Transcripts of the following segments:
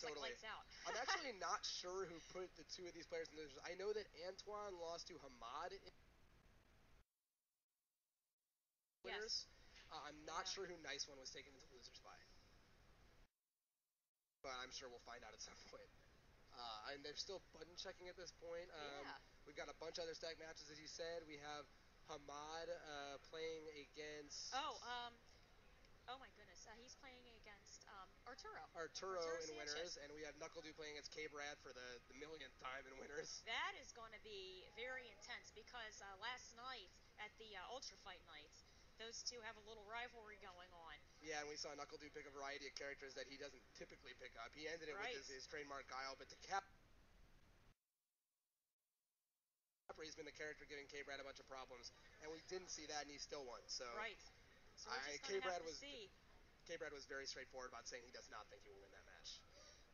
totally. like lights out. I'm actually not sure who put the two of these players in losers. I know that Antoine lost to Hamad in winners. Yes. I'm not sure who Nice One was taken into losers by. But I'm sure we'll find out at some point. And they're still button checking at this point. Yeah. We've got a bunch of other stack matches, as you said. We have Hamad playing against... Oh my goodness. He's playing against Arturo in Sanchez. Winners, and we have Knuckle Dude playing against K-Brad for the millionth time in Winners. That is going to be very intense because last night at the Ultra Fight night, those two have a little rivalry going on. Yeah, and we saw Knuckle Dude pick a variety of characters that he doesn't typically pick up. He ended it with his trademark Guile, but to cap... He's been the character giving K-Brad a bunch of problems, and we didn't see that, and he still won. So, So we're just going to have to see. K-Brad was very straightforward about saying he does not think he will win that match.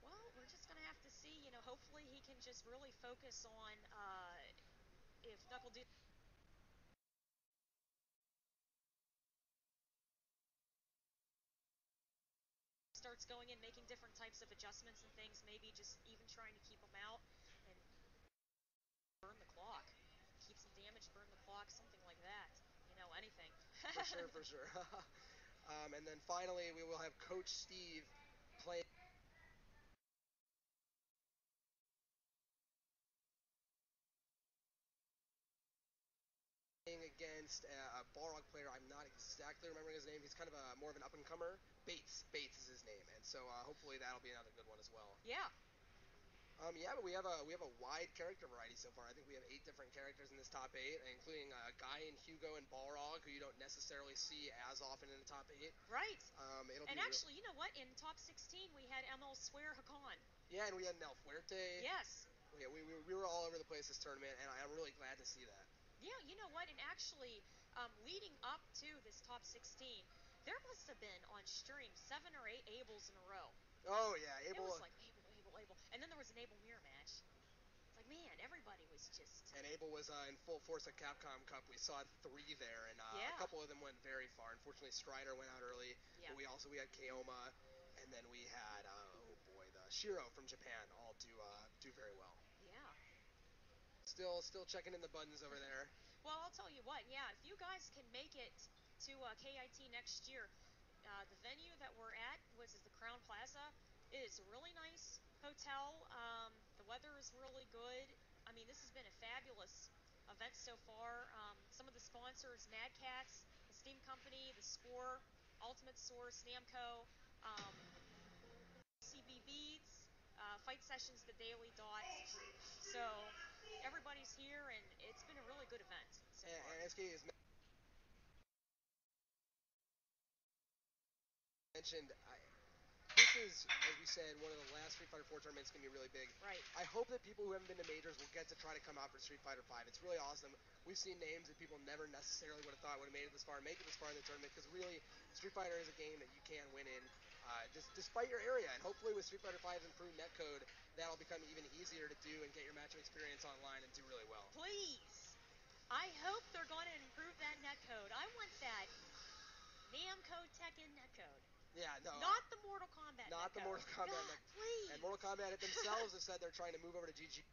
Well, we're just going to have to see. Hopefully he can just really focus on if Knuckle Dude starts going in, making different types of adjustments and things, maybe just even trying to keep him out and burn the clock. Keep some damage, burn the clock, something like that. Anything. For sure. And then finally, we will have Coach Steve play against a Balrog player. I'm not exactly remembering his name. He's kind of more of an up-and-comer. Bates is his name, and so hopefully that'll be another good one as well. Yeah. But we have a wide character variety so far. I think we have 8 different characters in this top 8, including Guy and Hugo and Balrog, who you don't necessarily see as often in the top 8. Right. And actually, you know what? In top 16, we had ML Swear Hakan. Yeah, and we had Nel Fuerte. Yes. Yeah, we were all over the place this tournament, and I'm really glad to see that. Yeah, you know what? And actually, leading up to this top 16, there must have been on stream 7 or 8 Ables in a row. Oh, yeah. Abel. It was like Abel. And then there was an Abel mirror match. It's like, man, everybody was just... And Abel was in full force at Capcom Cup. We saw 3 there, and a couple of them went very far. Unfortunately, Strider went out early, but we had Kaoma, and then we had, the Shiro from Japan all do very well. Yeah. Still checking in the buttons over there. Well, I'll tell you what, if you guys can make it to KIT next year, the venue that we're at is the Crown Plaza. It is a really nice hotel. The weather is really good. I mean, this has been a fabulous event so far. Some of the sponsors, Mad Cats, the Steam Company, the Score, Ultimate Source, Namco, CB Beats, Fight Sessions, The Daily Dot. So everybody's here, and it's been a really good event so far. And SK is mentioned, this is, as we said, one of the last Street Fighter 4 tournaments going to be really big. Right. I hope that people who haven't been to majors will get to try to come out for Street Fighter 5. It's really awesome. We've seen names that people never necessarily would have thought would have made it this far, make it this far in the tournament, because really, Street Fighter is a game that you can win in, despite your area. And hopefully with Street Fighter 5's improved netcode, that'll become even easier to do and get your matching experience online and do really well. Please. I hope they're going to improve that netcode. I want that Namco Tekken netcode. Yeah, no. Not the Mortal Kombat netcode. Not the Mortal Kombat netcode. Please. And Mortal Kombat themselves have said they're trying to move over to GG.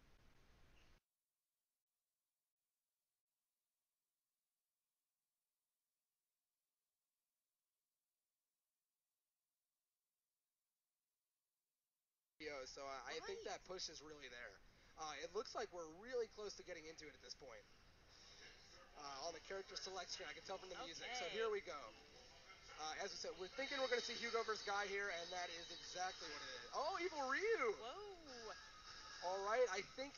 So I think that push is really there. It looks like we're really close to getting into it at this point. On the character select screen, I can tell from the music. So here we go. As we said, we're thinking we're going to see Hugo versus Guy here, and that is exactly what it is. Oh, Evil Ryu! Whoa! All right, I think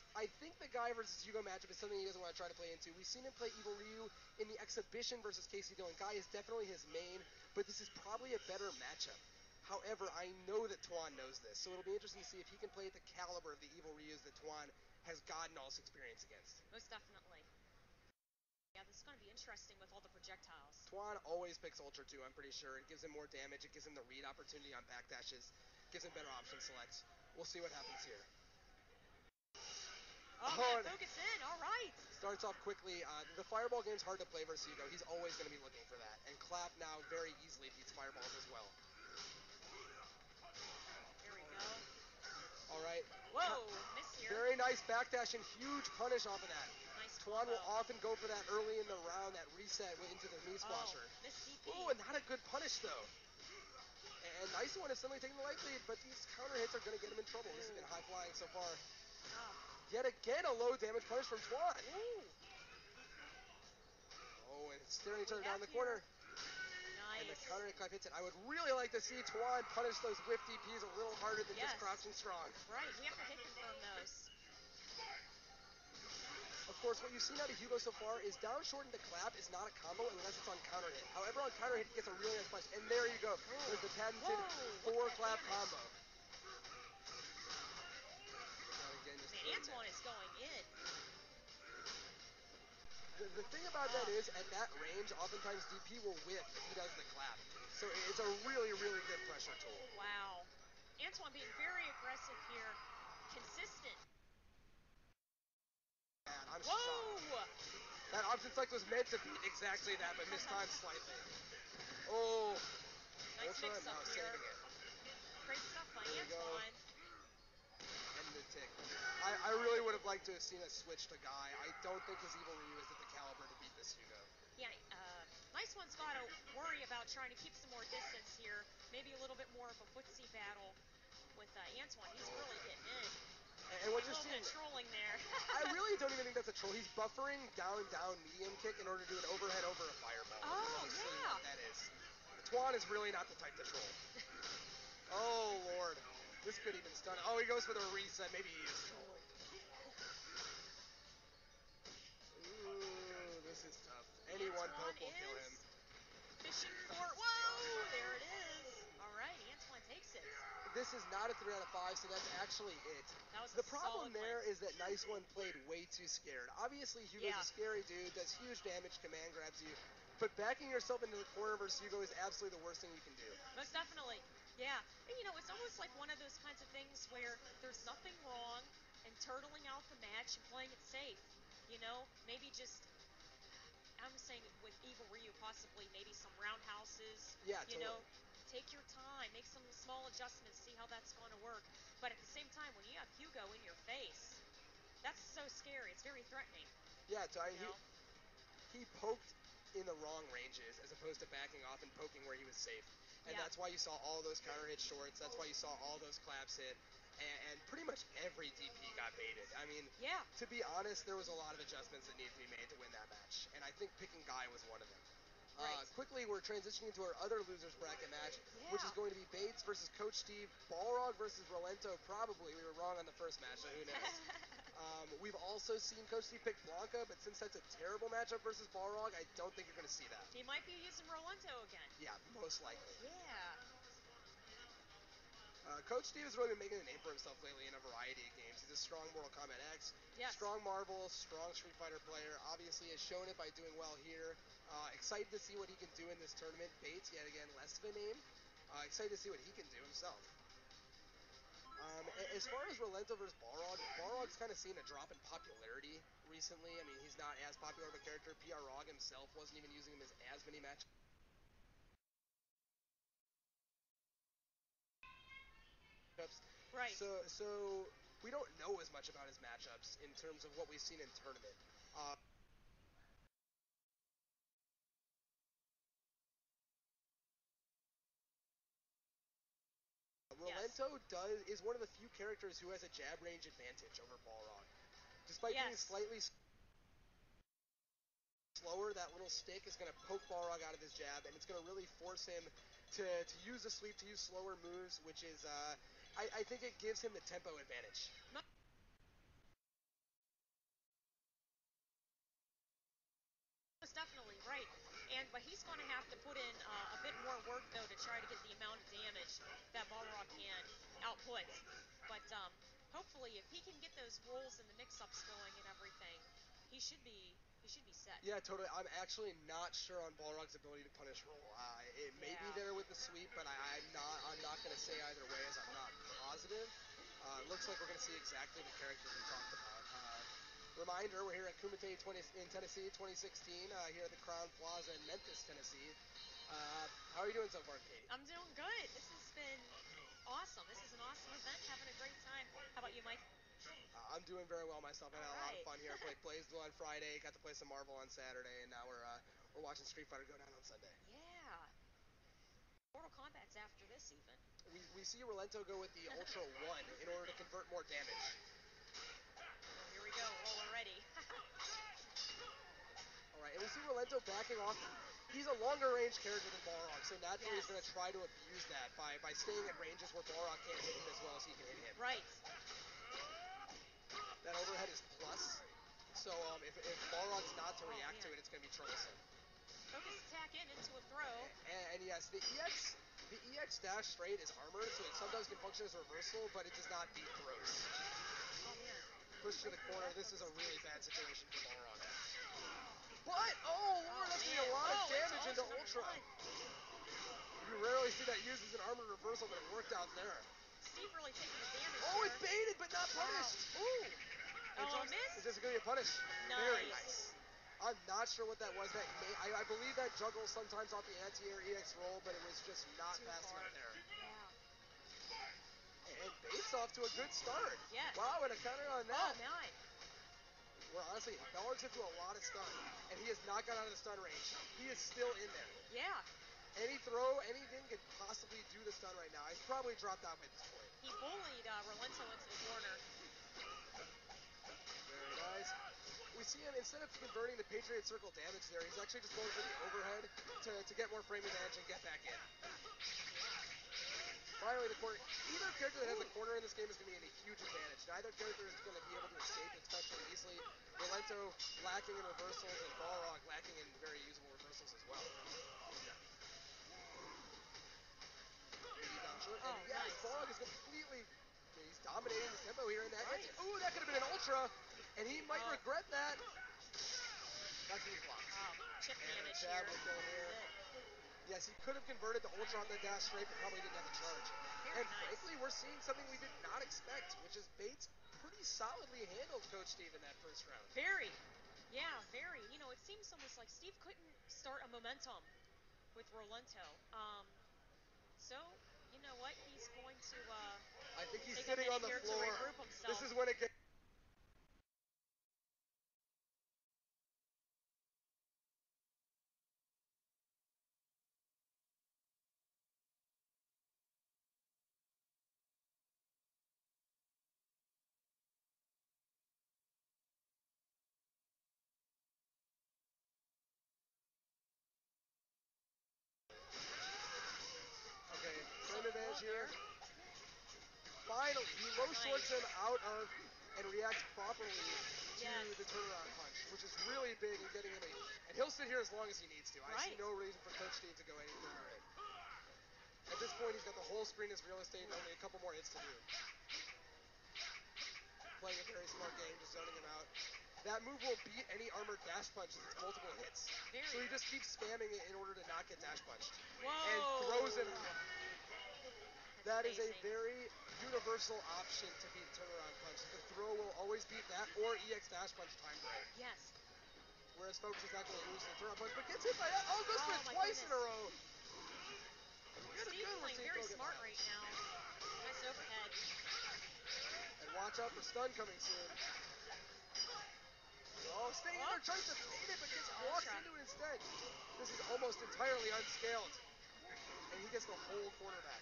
the Guy versus Hugo matchup is something he doesn't want to try to play into. We've seen him play Evil Ryu in the exhibition versus Casey Dillon. Guy is definitely his main, but this is probably a better matchup. However, I know that Tuan knows this, so it'll be interesting to see if he can play at the caliber of the Evil Ryus that Tuan has gotten all this experience against. Most definitely. Yeah, this is going to be interesting with all the projectiles. Tuan always picks Ultra 2, I'm pretty sure. It gives him more damage. It gives him the read opportunity on backdashes. Gives him better option selects. We'll see what happens here. Oh, man, focus in. All right. Starts off quickly. The Fireball game's hard to play versus Hugo. He's always going to be looking for that. And Clap now very easily beats Fireballs as well. Here we go. nice backdash and huge punish off of that. Nice Tuan will combo. often go for that early in the round, that reset into the knee splasher. Missed DP. Oh, and not a good punish though. And Nice One is suddenly taking the light lead, but these counter hits are going to get him in trouble. This has been high flying so far. Yet again, a low damage punish from Tuan. Oh, and staring each other down the corner. Nice. And the counter hit clap hits it. I would really like to see Tuan punish those whiff DPs a little harder than just crouching strong. Right, we have to hit confirm those. Of course, what you've seen out of Hugo so far is down short into clap is not a combo unless it's on counter hit. However, on counter hit, it gets a really nice punch. And there you go. There's the patented 4-clap combo. Man, Antoine is going in. The thing about that is, at that range, oftentimes DP will whiff if he does the clap. So it's a really, really good pressure tool. Wow. Antoine being very aggressive here. Consistent. Man, I'm shocked. That option select was meant to be exactly that, but mistimed slightly. Oh. Nice mix up here. Saving it. Great stuff by Antoine. And the tick. I really would have liked to have seen us switch to Guy. I don't think his Evil Ryu is at the caliber to beat this Hugo. Yeah, Nice One's got to worry about trying to keep some more distance here. Maybe a little bit more of a footsie battle with Antoine. He's really getting in. And what you're seeing, a little bit of trolling there. I really don't even think that's a troll. He's buffering down medium kick in order to do an overhead over a fireball. Oh, yeah. What that is. Tuan is really not the type to troll. Oh, Lord. This could even stun. Oh, he goes for the reset. Maybe he is trolling. Ooh, this is tough. Any one poke will kill him. Fishing for... Whoa! There it is. All right, Antoine takes it. This is not a 3 out of 5, so that's actually it. That was the problem there win. is that Nice One played way too scared. Obviously, Hugo's a scary dude, does huge damage, command grabs you. But backing yourself into the corner versus Hugo is absolutely the worst thing you can do. Most definitely. Yeah. And, it's almost like one of those kinds of things where there's nothing wrong in turtling out the match and playing it safe. Maybe just... I'm saying with Evil Ryu, possibly maybe some roundhouses. Yeah, totally. Take your time, make some small adjustments, see how that's going to work. But at the same time, when you have Hugo in your face, that's so scary. It's very threatening. Yeah, he poked in the wrong ranges as opposed to backing off and poking where he was safe. And that's why you saw all those counter hit shorts. That's why you saw all those claps hit. And pretty much every DP got baited. I mean, to be honest, there was a lot of adjustments that needed to be made to win that match. And I think picking Guy was one of them. Right. Quickly, we're transitioning into our other losers bracket match, which is going to be Bates versus Coach Steve, Balrog versus Rolento. Probably. We were wrong on the first match, so who knows? We've also seen Coach Steve pick Blanca, but since that's a terrible matchup versus Balrog, I don't think you're going to see that. He might be using Rolento again. Yeah, most likely. Yeah. Coach Steve has really been making a name for himself lately in a variety of games. He's a strong Mortal Kombat X, strong Marvel, strong Street Fighter player. Obviously has shown it by doing well here. Excited to see what he can do in this tournament. Bates, yet again, less of a name. Excited to see what he can do himself. As far as Rolento versus Balrog's kind of seen a drop in popularity recently. I mean, he's not as popular of a character. PR Rog himself wasn't even using him as many matches. Right. So we don't know as much about his matchups in terms of what we've seen in tournament. Rolento is one of the few characters who has a jab range advantage over Balrog. Despite being slightly slower, that little stick is going to poke Balrog out of his jab, and it's going to really force him to use a sweep, to use slower moves, which is, I think it gives him the tempo advantage. Most definitely, right. But he's going to have to put in a bit more work, though, to try to get the amount of damage that Balrog can output. But hopefully, if he can get those rolls and the mix-ups going and everything, he should be set. Yeah, totally. I'm actually not sure on Balrog's ability to punish roll. It may be there with the sweep, but I'm not going to say either way, as I'm not positive. Looks like we're going to see exactly the character we talked about. Reminder, we're here at Kumite in Tennessee, 2016, here at the Crown Plaza in Memphis, Tennessee. How are you doing so far, Katie? I'm doing good. This has been awesome. This is an awesome event. Having a great time. How about you, Mike? I'm Doing very well myself. I had a lot of Alright. fun here. I played BlazBlue on Friday, got to play some Marvel on Saturday, and now we're watching Street Fighter go down on Sunday. Yeah. Mortal Kombat's after this even. We see Rolento go with the Ultra 1 in order to convert more damage. Oh, here we go. Roller ready. Alright, and we see Rolento backing off. He's a longer range character than Balrog, so naturally he's going to try to abuse that by staying at ranges where Balrog can't hit him as well as he can hit him. Right. That overhead is plus, so if Balrog's not to react to it, it's going to be troublesome. Focus attack into a throw. And yes, the EX dash straight is armored, so it sometimes can function as a reversal, but it does not beat throws. Oh, man. Push to the corner. This is a really bad situation for Balrog. But, oh Lord, that's going to be a lot of damage into Ultra. You rarely see that used as an armored reversal, but it worked out there. Steve really taking the damage Oh, it's baited, but not punished. Ooh. Oh, miss? Is this going to be a punish? Nice. Very nice. I'm not sure what that was. I believe that juggle sometimes off the anti-air EX roll, but it was just not fast enough there. Yeah. And Bates off to a good start. Yes. Wow, and a counter on that. Oh, man. Where honestly, Balrog's hit through a lot of stun, and he has not got out of the stun range. He is still in there. Yeah. Any throw, anything could possibly do the stun right now. He's probably dropped out by this point. He bullied Rolento into the corner. Very nice. We see him, instead of converting the Patriot Circle damage there, he's actually just going for the overhead to get more frame advantage and get back in. Finally, the corner. Either character that has a corner in this game is going to be in a huge advantage. Neither character is going to be able to escape especially easily. Rolento lacking in reversals and Balrog lacking in very usable reversals as well. And yes, nice. Balrog is completely... He's dominating the tempo here in that. Right. Ooh, that could have been an Ultra, and he might regret that. That's his block. Chip damage here. Yes, he could have converted the Ultra on the dash straight, but probably didn't have the charge. Very nice. Frankly, we're seeing something we did not expect, which is Bates pretty solidly handled Coach Steve in that first round. Very. Yeah, very. You know, it seems almost like Steve couldn't start a momentum with Rolento. So, you know what? He's going to I think he's sitting on the floor. To regroup himself. This is when it gets... Okay, frame advantage here. Finally, he low shorts him out of and reacts properly to the turnaround punch, which is really big in getting him and he'll sit here as long as he needs to. I see no reason for Coach Steve to go any further in. At this point, he's got the whole screen as real estate and only a couple more hits to do. Playing a very smart game, just zoning him out. That move will beat any armored dash punch as it's multiple hits. So he just keeps spamming it in order to not get dash punched. Whoa. And throws him out. That is a very universal option to beat turnaround punch. The throw will always beat that or EX dash punch time break. Yes. Whereas Focus is not going to lose the turnaround punch, but gets hit by that. Oh, goes for it twice in a row. Steve's playing very smart right now. Nice overhead. And watch out for stun coming soon. Oh, staying in there, tries to bait it, but just walks into it instead. This is almost entirely unscaled. And he gets the whole corner back.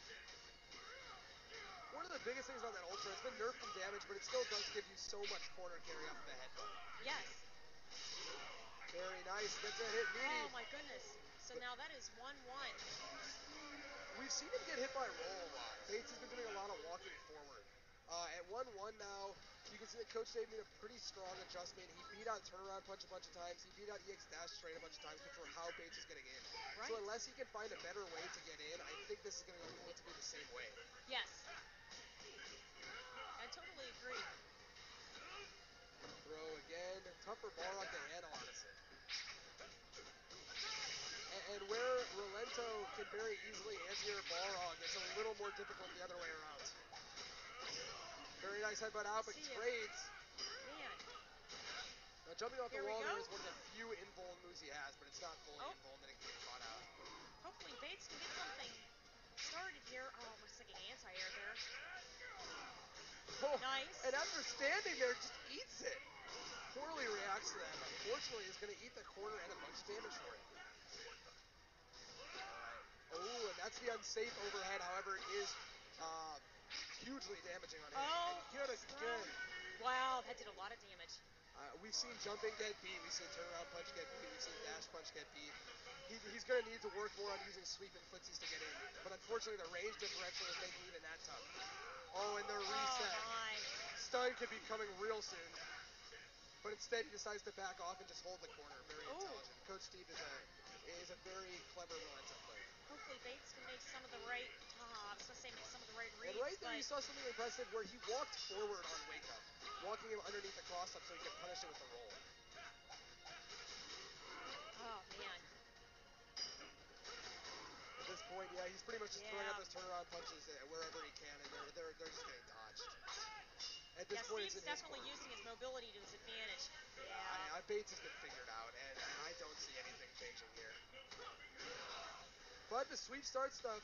One of the biggest things about that Ultra, it's been nerfed from damage, but it still does give you so much corner carry off of the head button. Yes. Very nice. Gets that hit meaty. Oh, my goodness. So now that is 1-1. We've seen him get hit by roll a lot. Bates has been doing a lot of walking forward. At 1-1 now, you can see that Coach Dave made a pretty strong adjustment. He beat out turnaround punch a bunch of times. He beat out EX dash straight a bunch of times, which were how Bates is getting in. Right. So unless he can find a better way to get in, I think this is going to need to be the same way. Yes. I totally agree. Throw again. Tough for Balrog to handle, honestly. And where Rolento can very easily anti-air Balrog, it's a little more difficult the other way around. Very nice headbutt out, but trades. Man. Now jumping off the wall there is one of the few invuln moves he has, but it's not fully invuln that it can get caught out. Hopefully Bates can get something started here. Oh, almost like an anti-air there. Oh, Nice. And after standing there, just eats it. Poorly reacts to that. Unfortunately, is going to eat the corner and a bunch of damage for it. Oh, and that's the unsafe overhead. However, it is hugely damaging on him. Oh, and good again. Wow, that did a lot of damage. We've seen jumping get beat. We've seen turnaround punch get beat. We've seen dash punch get beat. He's going to need to work more on using sweep and footsies to get in. But unfortunately, the range differential is making even that tough. Oh, and the reset. Oh, my. Stun could be coming real soon. But instead, he decides to back off and just hold the corner. Very intelligent. Coach Steve is a very clever Valencia player. Hopefully Bates can make some of the right, I was going to say make some of the right reads. And right there, you saw something impressive where he walked forward on wake up, walking him underneath the cross-up so he could punish it with the roll. Oh, man. At this point, yeah, he's pretty much just throwing out those turnaround punches wherever he can, and they're just getting dodged. At this point, Steve's definitely using his mobility to his advantage. Yeah. Bates has been figured out, and I don't see anything changing here. But the sweep starts stuff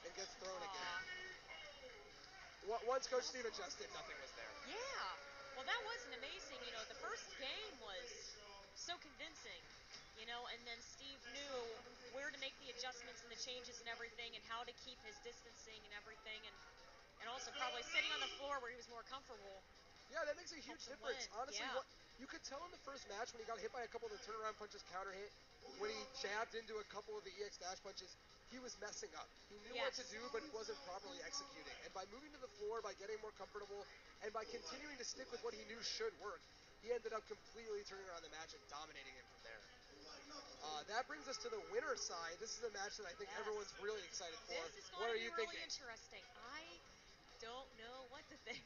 and gets thrown again. Once Coach Steve adjusted, nothing was there. Yeah. Well, that wasn't amazing. The first game was so convincing. And then Steve knew where to make the adjustments and the changes and everything, and how to keep his distancing and everything, and also probably sitting on the floor where he was more comfortable. Yeah, that makes a huge difference. Honestly, you could tell in the first match when he got hit by a couple of the turnaround punches, counter hit, when he jabbed into a couple of the EX dash punches, he was messing up. He knew what to do, but he wasn't properly executing. And by moving to the floor, by getting more comfortable, and by continuing to stick with what he knew should work, he ended up completely turning around the match and dominating him from there. That brings us to the winner's side. This is a match that I think everyone's really excited for. This is going to be really interesting. I don't know what to think.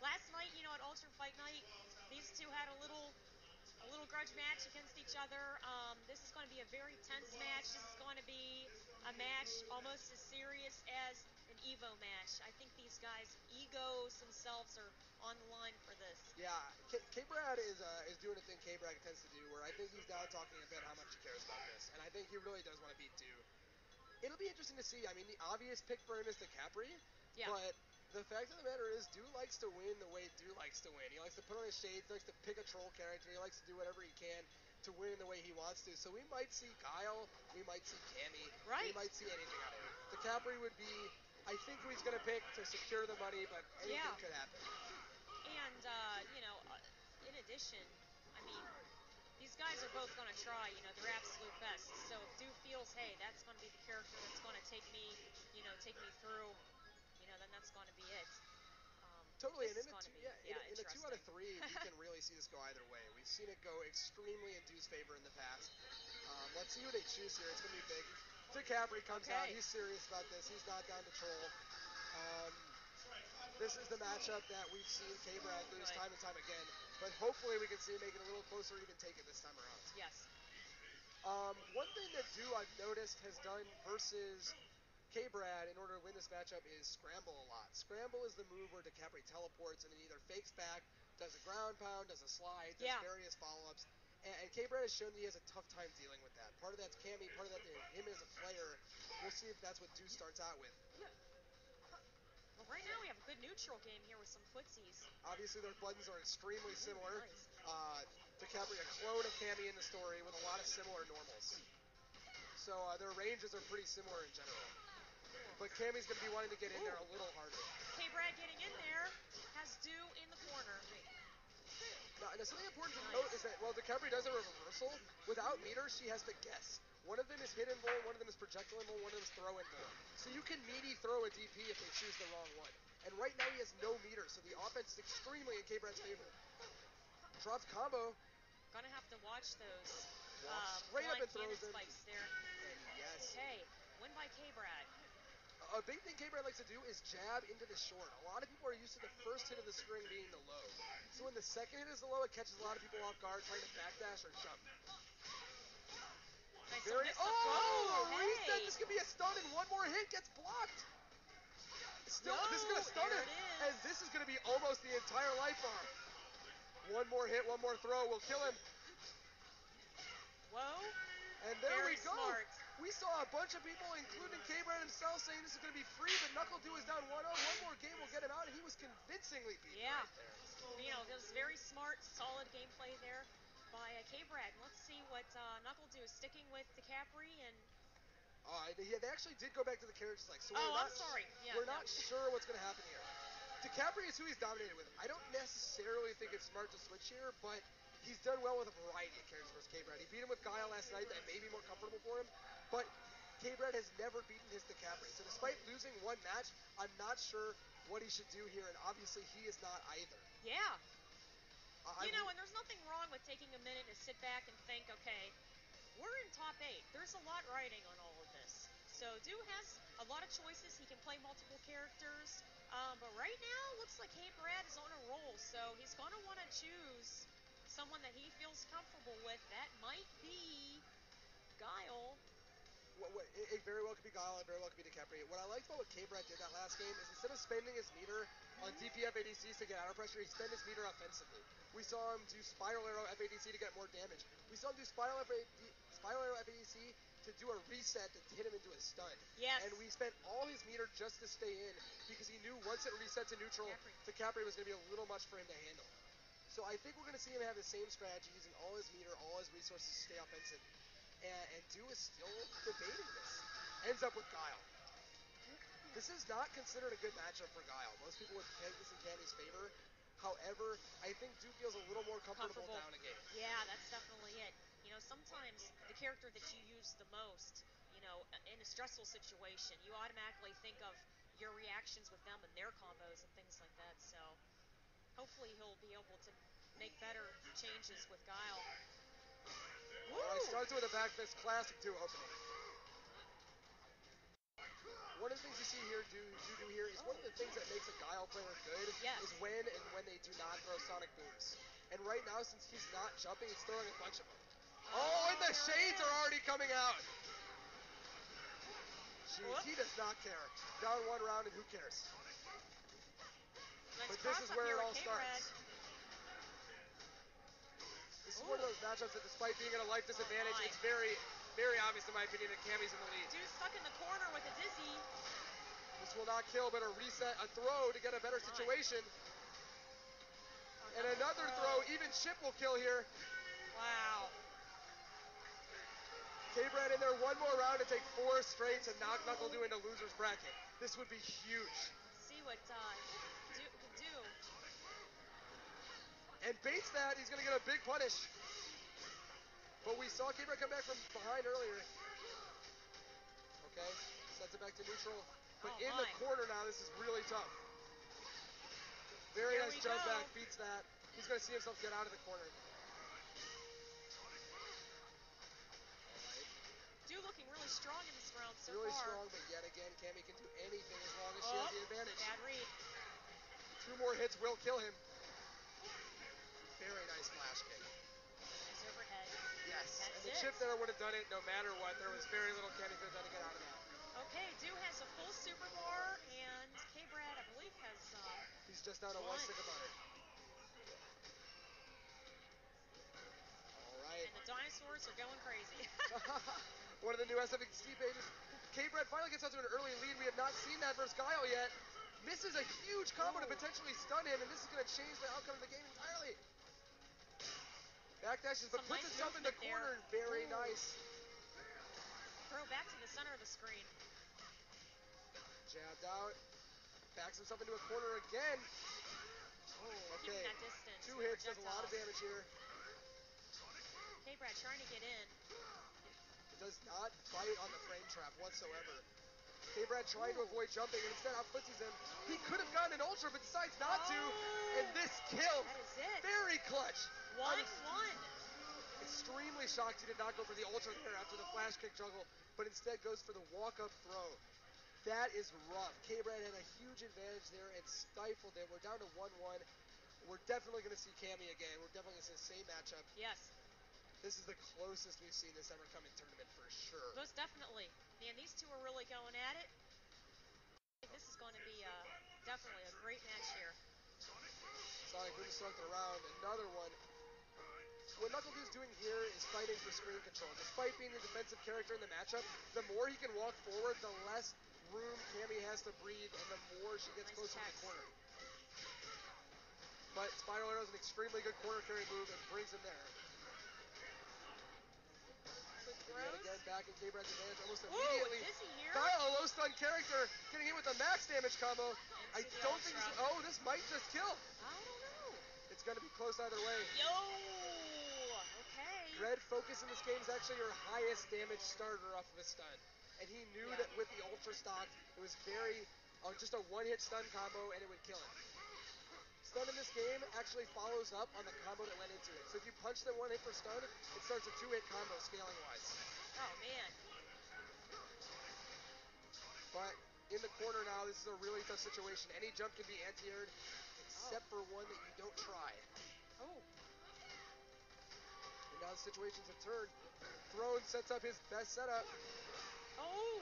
Last night, at Ultra Fight Night, these two had a little grudge match against each other. This is going to be a very tense match. This is going to be a match almost as serious as an Evo match. I think these guys' egos themselves are on the line for this. Yeah, K-Brad is doing a thing K-Brad tends to do, where I think he's now talking about how much he cares about this, and I think he really does want to beat Dew. It'll be interesting to see. I mean, the obvious pick for him is the Capri, but the fact of the matter is, Dew likes to win the way Dew likes to win. He likes to put on his shades, he likes to pick a troll character, he likes to do whatever he can to win the way he wants to. So we might see Guile, we might see Cammy, we might see anything out of him. The Capri would be, I think, who he's going to pick to secure the money, but anything could happen. And, in addition, I mean, these guys are both going to try, their absolute best. So if Dew feels, hey, that's going to be the character that's going to take me through, then that's going to be it. Totally, and in a 2 out of 3, you can really see this go either way. We've seen it go extremely in Dew's favor in the past. Let's see who they choose here. It's going to be big. DeCapri comes out. He's serious about this. He's not down to troll. This is the matchup that we've seen K-Brad lose time and time again. But hopefully we can see him make it a little closer or even take it this time around. Yes. One thing that Dew, I've noticed, has done versus K-Brad in order to win this matchup is scramble a lot. Scramble is the move where DeCapri teleports and then either fakes back, does a ground pound, does a slide, does various follow-ups. And K-Brad has shown that he has a tough time dealing with that. Part of that's Cammy, part of that him as a player. We'll see if that's what Dew starts out with. Yeah. Well, right now we have a good neutral game here with some footsies. Obviously their buttons are extremely similar. Nice. DeCapri, a clone of Cammy in the story with a lot of similar normals. So their ranges are pretty similar in general. But Cammy's going to be wanting to get in there a little harder. K-Brad getting in there has Dew in the corner. Now, something important to note is that while DeCapri does a reversal, without meter, she has to guess. One of them is hit invul, one of them is projectile invul, one of them is throw invul. So you can meaty throw a DP if they choose the wrong one. And right now he has no meter, so the offense is extremely in K-Brad's favor. Drops combo. Gonna have to watch those straight up and throws him. spikes there. And yes. Okay, win by K-Brad. A big thing K-Brad likes to do is jab into the short. A lot of people are used to the first hit of the string being the low. So when the second hit is the low, it catches a lot of people off guard trying to backdash or jump. Nice. Reset! This could be a stun, and one more hit gets blocked. Still, this is going to stun him, and this is going to be almost the entire life bar. One more hit, one more throw will kill him. Whoa. And there we go. Smart. We saw a bunch of people, including K-Brad himself, saying this is going to be free, but Knuckle Dew is down 1-0. One more game will get him out, and he was convincingly beaten right there. You know, it was very smart, solid gameplay there by K-Brad. Let's see what Knuckle Dew is sticking with DiCapri and... Yeah, they actually did go back to the carriage select. So I'm sorry. Yeah, we're not sure what's going to happen here. DiCapri is who he's dominated with. I don't necessarily think it's smart to switch here, but he's done well with a variety of characters versus K-Brad. He beat him with Guile last night. That may be more comfortable for him, but K-Brad has never beaten his DiCapri. So despite losing one match, I'm not sure what he should do here, and obviously he is not either. Yeah. You know, and there's nothing wrong with taking a minute to sit back and think, okay, we're in top 8. There's a lot riding on all of this. So Dew has a lot of choices. He can play multiple characters. But right now, looks like K-Brad is on a roll. So he's going to want to choose someone that he feels comfortable with. That might be Guile. It very well could be Guile. It very well could be DiCapri. What I liked about what K-Brad did that last game is instead of spending his meter on DPF ADCs to get out of pressure, he spent his meter offensively. We saw him do Spiral Arrow FADC to get more damage. We saw him do Spiral Arrow FADC to do a reset to hit him into a stun. Yes. And we spent all his meter just to stay in because he knew once it resets to neutral, DiCapri was going to be a little much for him to handle. So I think we're going to see him have the same strategy, using all his meter, all his resources to stay offensive. And Dew is still debating this. Ends up with Guile. This is not considered a good matchup for Guile. Most people would peg this in Cammy's favor. However, I think Dew feels a little more comfortable down a game. Yeah, that's definitely it. You know, sometimes the character that you use the most, you know, in a stressful situation, you automatically think of your reactions with them and their combos and things like that. So hopefully he'll be able to make better changes with Guile. He starts with a back fist, classic Dew opening. One of the things you see here do here is one of the things that makes a Guile player good is when they do not throw sonic booms. And right now, since he's not jumping, he's throwing a bunch of them. And the shades are already coming out. Jeez, he does not care. Down one round, and who cares? But this is where it all starts. This is one of those matchups that, despite being at a life disadvantage, it's very, very obvious, in my opinion, that Cammy's in the lead. Dude's stuck in the corner with a dizzy. This will not kill, but a reset, a throw to get a better situation. And another throw. Even Chip will kill here. Wow. K-Brad in there one more round to take 4 straight to knock Knuckle Dew into loser's bracket. This would be huge. Let's see what Dew can do. And baits that, he's going to get a big punish. But we saw K-Brad come back from behind earlier. Okay, sets it back to neutral. But in the corner now, this is really tough. Very nice jump back, beats that. He's going to see himself get out of the corner. Dew looking really strong in this round so far. Really strong, but yet again, Cammy can do anything as long as she has the advantage. Bad read. 2 more hits will kill him. Very nice flash kick. Nice overhead. Yes, and the chip there would have done it no matter what. There was very little Cammy could have done to get out of that. Okay, Dew has a full super bar, and K-Brad, I believe, has he's just down to 1 stick of butter. All right. And the dinosaurs are going crazy. One of the new SFXT pages. K-Brad finally gets out to an early lead. We have not seen that versus Guile yet. Misses a huge combo to potentially stun him, and this is going to change the outcome of the game entirely. Backdashes, but puts himself in the corner. Very nice. Throw back to the center of the screen. Jabbed out. Backs himself into a corner again. Keeping that distance. 2 hits does a lot of damage here. K-Brad trying to get in. Does not bite on the frame trap whatsoever. K-Brad trying to avoid jumping, and instead out-footsies him. He could have gotten an ultra, but decides not to. And this kills. That is it. Very clutch. 1-1. Extremely shocked he did not go for the ultra there after the flash kick juggle, but instead goes for the walk-up throw. That is rough. K-Brad had a huge advantage there and stifled it. We're down to 1-1. We're definitely going to see Cammy again. We're definitely going to see the same matchup. Yes. This is the closest we've seen this ever come in tournament for sure. Most definitely. Man, these two are really going at it. I think this is going to be definitely a great match here. Sonic Boom starting the round. Another one. what NuckleDu's doing here is fighting for screen control. Despite being the defensive character in the matchup, the more he can walk forward, the less room Cammy has to breathe, and the more she gets closer to the corner. But Spiral Arrow is an extremely good corner carry move and brings him there. And yet again, back in K-Brad's advantage almost immediately. Guile, a low stun character, getting hit with a max damage combo. I don't think this, oh, this might just kill. I don't know. It's going to be close either way. Yo! Okay. Red Focus in this game is actually your highest damage starter off of a stun. And he knew that with the Ultra Stock, it was very, just a one-hit stun combo and it would kill him. Stun in this game actually follows up on the combo that went into it. So if you punch them one hit for stun, it starts a two-hit combo scaling-wise. Oh, man. But in the corner now, this is a really tough situation. Any jump can be anti-aired, except for one that you don't try. Oh. And now the situations have turned. Throne sets up his best setup. Oh!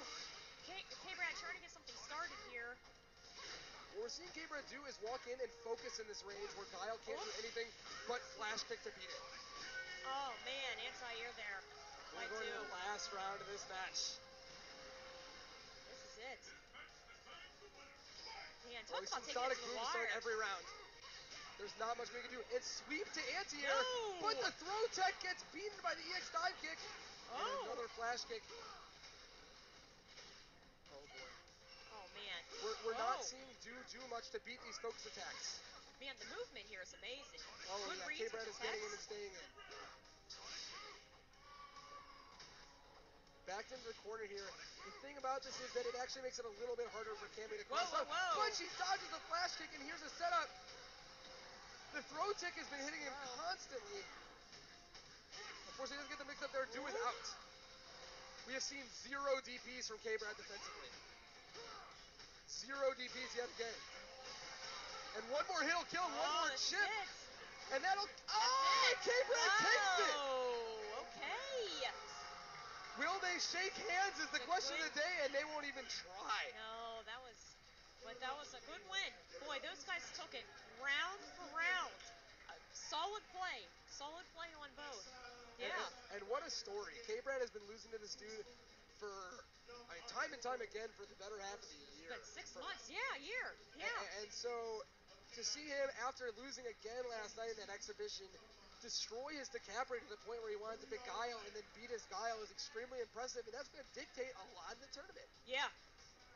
K-Brad trying to get something started here. What we're seeing K-Brad do is walk in and focus in this range where Guile can't do anything but flash kick to beat it. Oh, man, anti-air there. We're going to the last round of this match. This is it. Man, Well, we've seen Sonic Boom start every round. There's not much we can do. And sweep to anti-air, but the throw tech gets beaten by the EX dive kick. And another flash kick. Oh, boy. Oh, man. We're not seeing do much to beat these focus attacks. Man, the movement here is amazing. Oh, good yeah, K-Brad is getting in and staying in. Backed into the corner here. The thing about this is that it actually makes it a little bit harder for Cammy to cross up. But she dodges the flash kick, and here's a setup. The throw tick has been hitting him constantly. Unfortunately, he doesn't get the mix up there. Do is out. We have seen 0 DPs from K-Brad defensively. 0 DPs yet again. And one more hit will kill him, one more chip. And that'll... Oh, K-Brad takes it! Oh, okay. Will they shake hands is the question of the day, and they won't even try. No, that was a good win. Boy, those guys took it round for round. Solid play on both. Yeah. And what a story. K-Brad has been losing to this dude for, time and time again for the better half of the year. But 6 months, a year. Yeah. And so to see him, after losing again last night in that exhibition, destroy his decaprator to the point where he wanted to pick Guile and then beat his Guile is extremely impressive, and that's going to dictate a lot in the tournament. Yeah.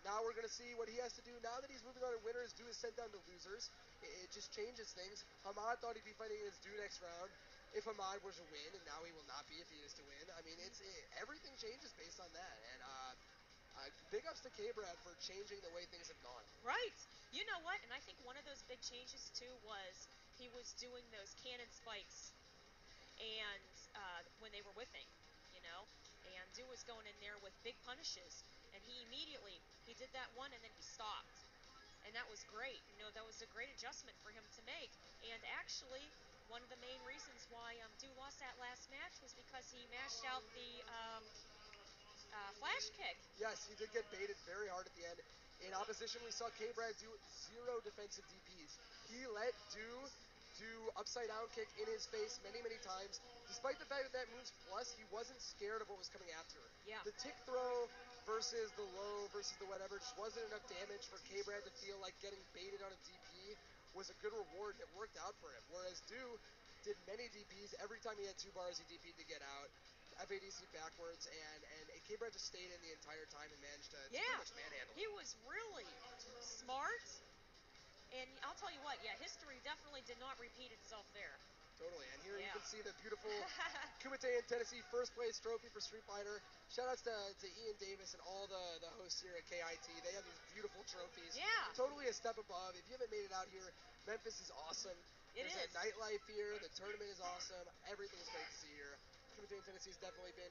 Now we're going to see what he has to do. Now that he's moving on to winners, Do is sent down to losers. It just changes things. Hamad thought he'd be fighting against Do next round if Hamad was to win, and now he will not be if he is to win. I mean, everything changes based on that. And big ups to K-Brad for changing the way things have gone. Right. You know what? And I think one of those big changes, too, was he was doing those cannon spikes and when they were whipping, and Do was going in there with big punishes, and he did that one, and then he stopped. And that was great. That was a great adjustment for him to make. And actually, one of the main reasons why Do lost that last match was because he mashed out the flash kick. Yes, he did get baited very hard at the end. In opposition, we saw K-Brad do 0 defensive DPs. He let Do upside down kick in his face many, many times. Despite the fact that moves plus, he wasn't scared of what was coming after. Yeah. The tick throw versus the low versus the whatever just wasn't enough damage for K-Brad to feel like getting baited on a DP was a good reward, and it worked out for him. Whereas Do did many DPs. Every time he had 2 bars, he DP'd to get out. FADC backwards, and K-Brad just stayed in the entire time and managed to pretty much manhandle him. He was really smart. And I'll tell you what, history definitely did not repeat itself there. Totally, and here you can see the beautiful Kumite in Tennessee first place trophy for Street Fighter. Shoutouts to Ian Davis and all the hosts here at KIT. They have these beautiful trophies. Yeah. Totally a step above. If you haven't made it out here, Memphis is awesome. There's a nightlife here. The tournament is awesome. Everything is great to see here. Kumite in Tennessee has definitely been,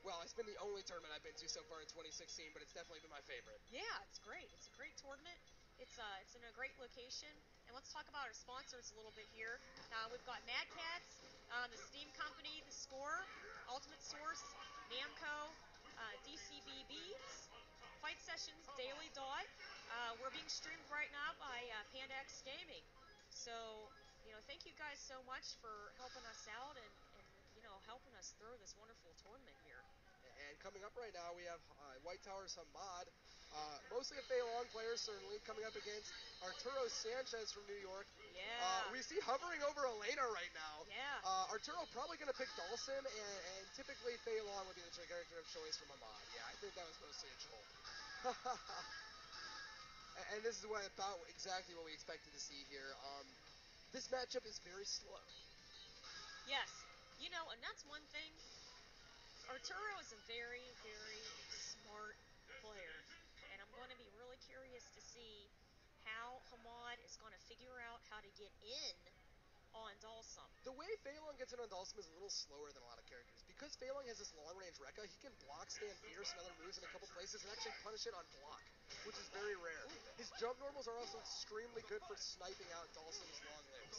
well, it's been the only tournament I've been to so far in 2016, but it's definitely been my favorite. Yeah, it's great. It's a great tournament. It's in a great location. And let's talk about our sponsors a little bit here. We've got Mad Cats, the Steam Company, The Score, Ultimate Source, Namco, DCB Beats, Fight Sessions, Daily Dot. We're being streamed right now by Panda X Gaming. So, thank you guys so much for helping us out and helping us through this wonderful tournament here. And coming up right now, we have White Towers Hamad, mostly a Fei Long player, certainly, coming up against Arturo Sanchez from New York. Yeah. We see hovering over Elena right now. Yeah. Arturo probably going to pick Dhalsim, and typically Fei Long would be the character of choice from Hamad. Yeah, I think that was mostly a troll. And this is about exactly what we expected to see here. This matchup is very slow. Yes. You know, and that's one thing. Arturo is a very, very smart player. And I'm going to be really curious to see how Hamad is going to figure out how to get in on Dhalsim. The way Fei Long gets in on Dhalsim is a little slower than a lot of characters. Because Fei Long has this long-range Rekka, he can block stand fierce and other moves in a couple places and actually punish it on block, which is very rare. His jump normals are also extremely good for sniping out Dhalsim's long limbs.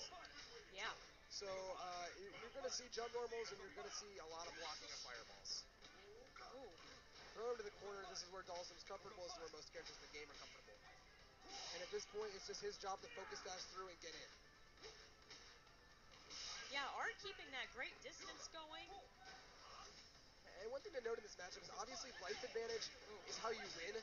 Yeah. So you're going to see jump normals and you're going to see a lot of blocking of fireballs. Ooh. Throw him to the corner. This is where Dhalsim's comfortable. This is where most characters in the game are comfortable. And at this point, it's just his job to focus dash through and get in. Yeah, Art keeping that great distance going. And one thing to note in this matchup is obviously life advantage is how you win,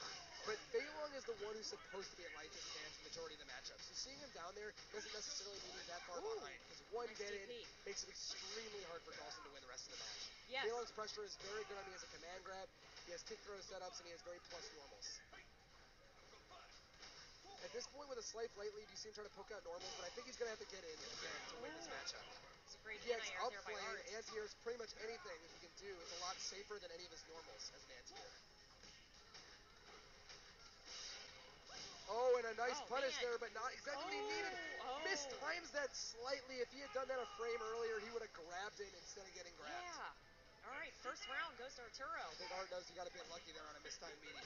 but Fei Long is the one who's supposed to be at life disadvantage the majority of the matchup. So seeing him down there doesn't necessarily mean he's that far behind, because one nice get in DP. makes it extremely hard for Dhalsim to win the rest of the match. Yes. Fei Long's pressure is very good on me as a command grab. He has kick throw setups, and he has very plus normals. At this point, with a slight light lead, you see him trying to poke out normals, but I think he's going to have to get in again to win this matchup. It's a great EX anti-air up there by flame, Art. anti-airs, pretty much anything he can do is a lot safer than any of his normals as an anti-air. Oh, and a nice punish there, but not exactly what he needed. Missed times that slightly. If he had done that a frame earlier, he would have grabbed him instead of getting grabbed. Yeah. All right, first round goes to Arturo. I think Art knows he got a bit lucky there on a mistimed meaty.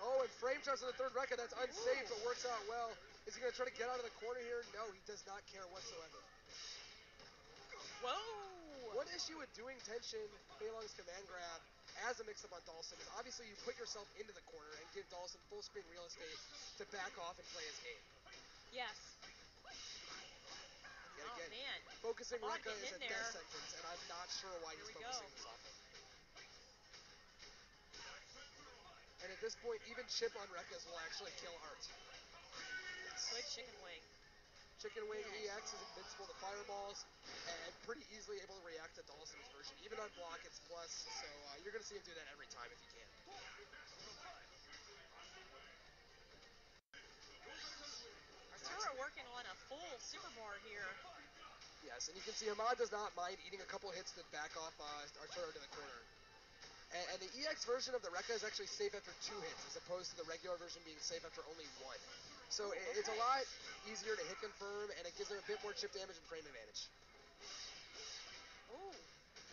Oh, and frame shots on the third record. That's unsafe, but works out well. Is he going to try to get out of the corner here? No, he does not care whatsoever. Whoa! One issue with doing tension, Fei Long's command grab, as a mix-up on Dhalsim is obviously you put yourself into the corner and give Dhalsim full screen real estate to back off and play his game. Yes. Yet again, man. focusing Rekka is a there. death sentence, and I'm not sure why he's focusing this off him. And at this point, even chip on Rekkas will actually kill Art. Good chicken wing. Chicken Wing EX is invincible to fireballs and pretty easily able to react to Dhalsim's version. Even on block, it's plus, so you're going to see him do that every time if he can. Arturo working on a full super bar here. Yes, and you can see Hamad does not mind eating a couple hits to back off Arturo to the corner. And the EX version of the Rekka is actually safe after 2 hits, as opposed to the regular version being safe after only 1. So it's a lot easier to hit confirm, and it gives him a bit more chip damage and frame advantage. Ooh.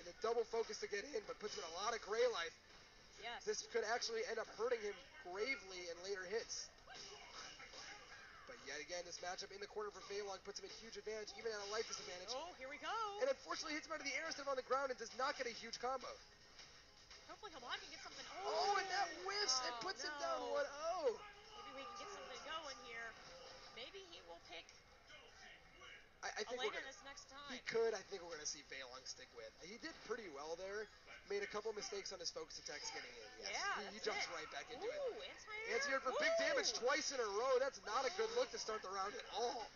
And the double focus to get in, but puts him in a lot of gray life. Yes. This could actually end up hurting him gravely in later hits. But yet again, this matchup in the corner for Fei Long puts him at huge advantage, even at a life disadvantage. Oh, here we go. And unfortunately hits him out of the air instead of on the ground and does not get a huge combo. Hopefully Hamad can get something. Oh, and that whiffs and puts him down 1-0. Maybe we can get something going here. Maybe he will pick I think Elena this next time. He could. I think we're going to see Fei Long stick with. He did pretty well there. Made a couple mistakes on his focus attacks getting in. Yes. Yeah, he jumps right back into it. Anti-air. Anti-air for big damage twice in a row. That's not a good look to start the round at all.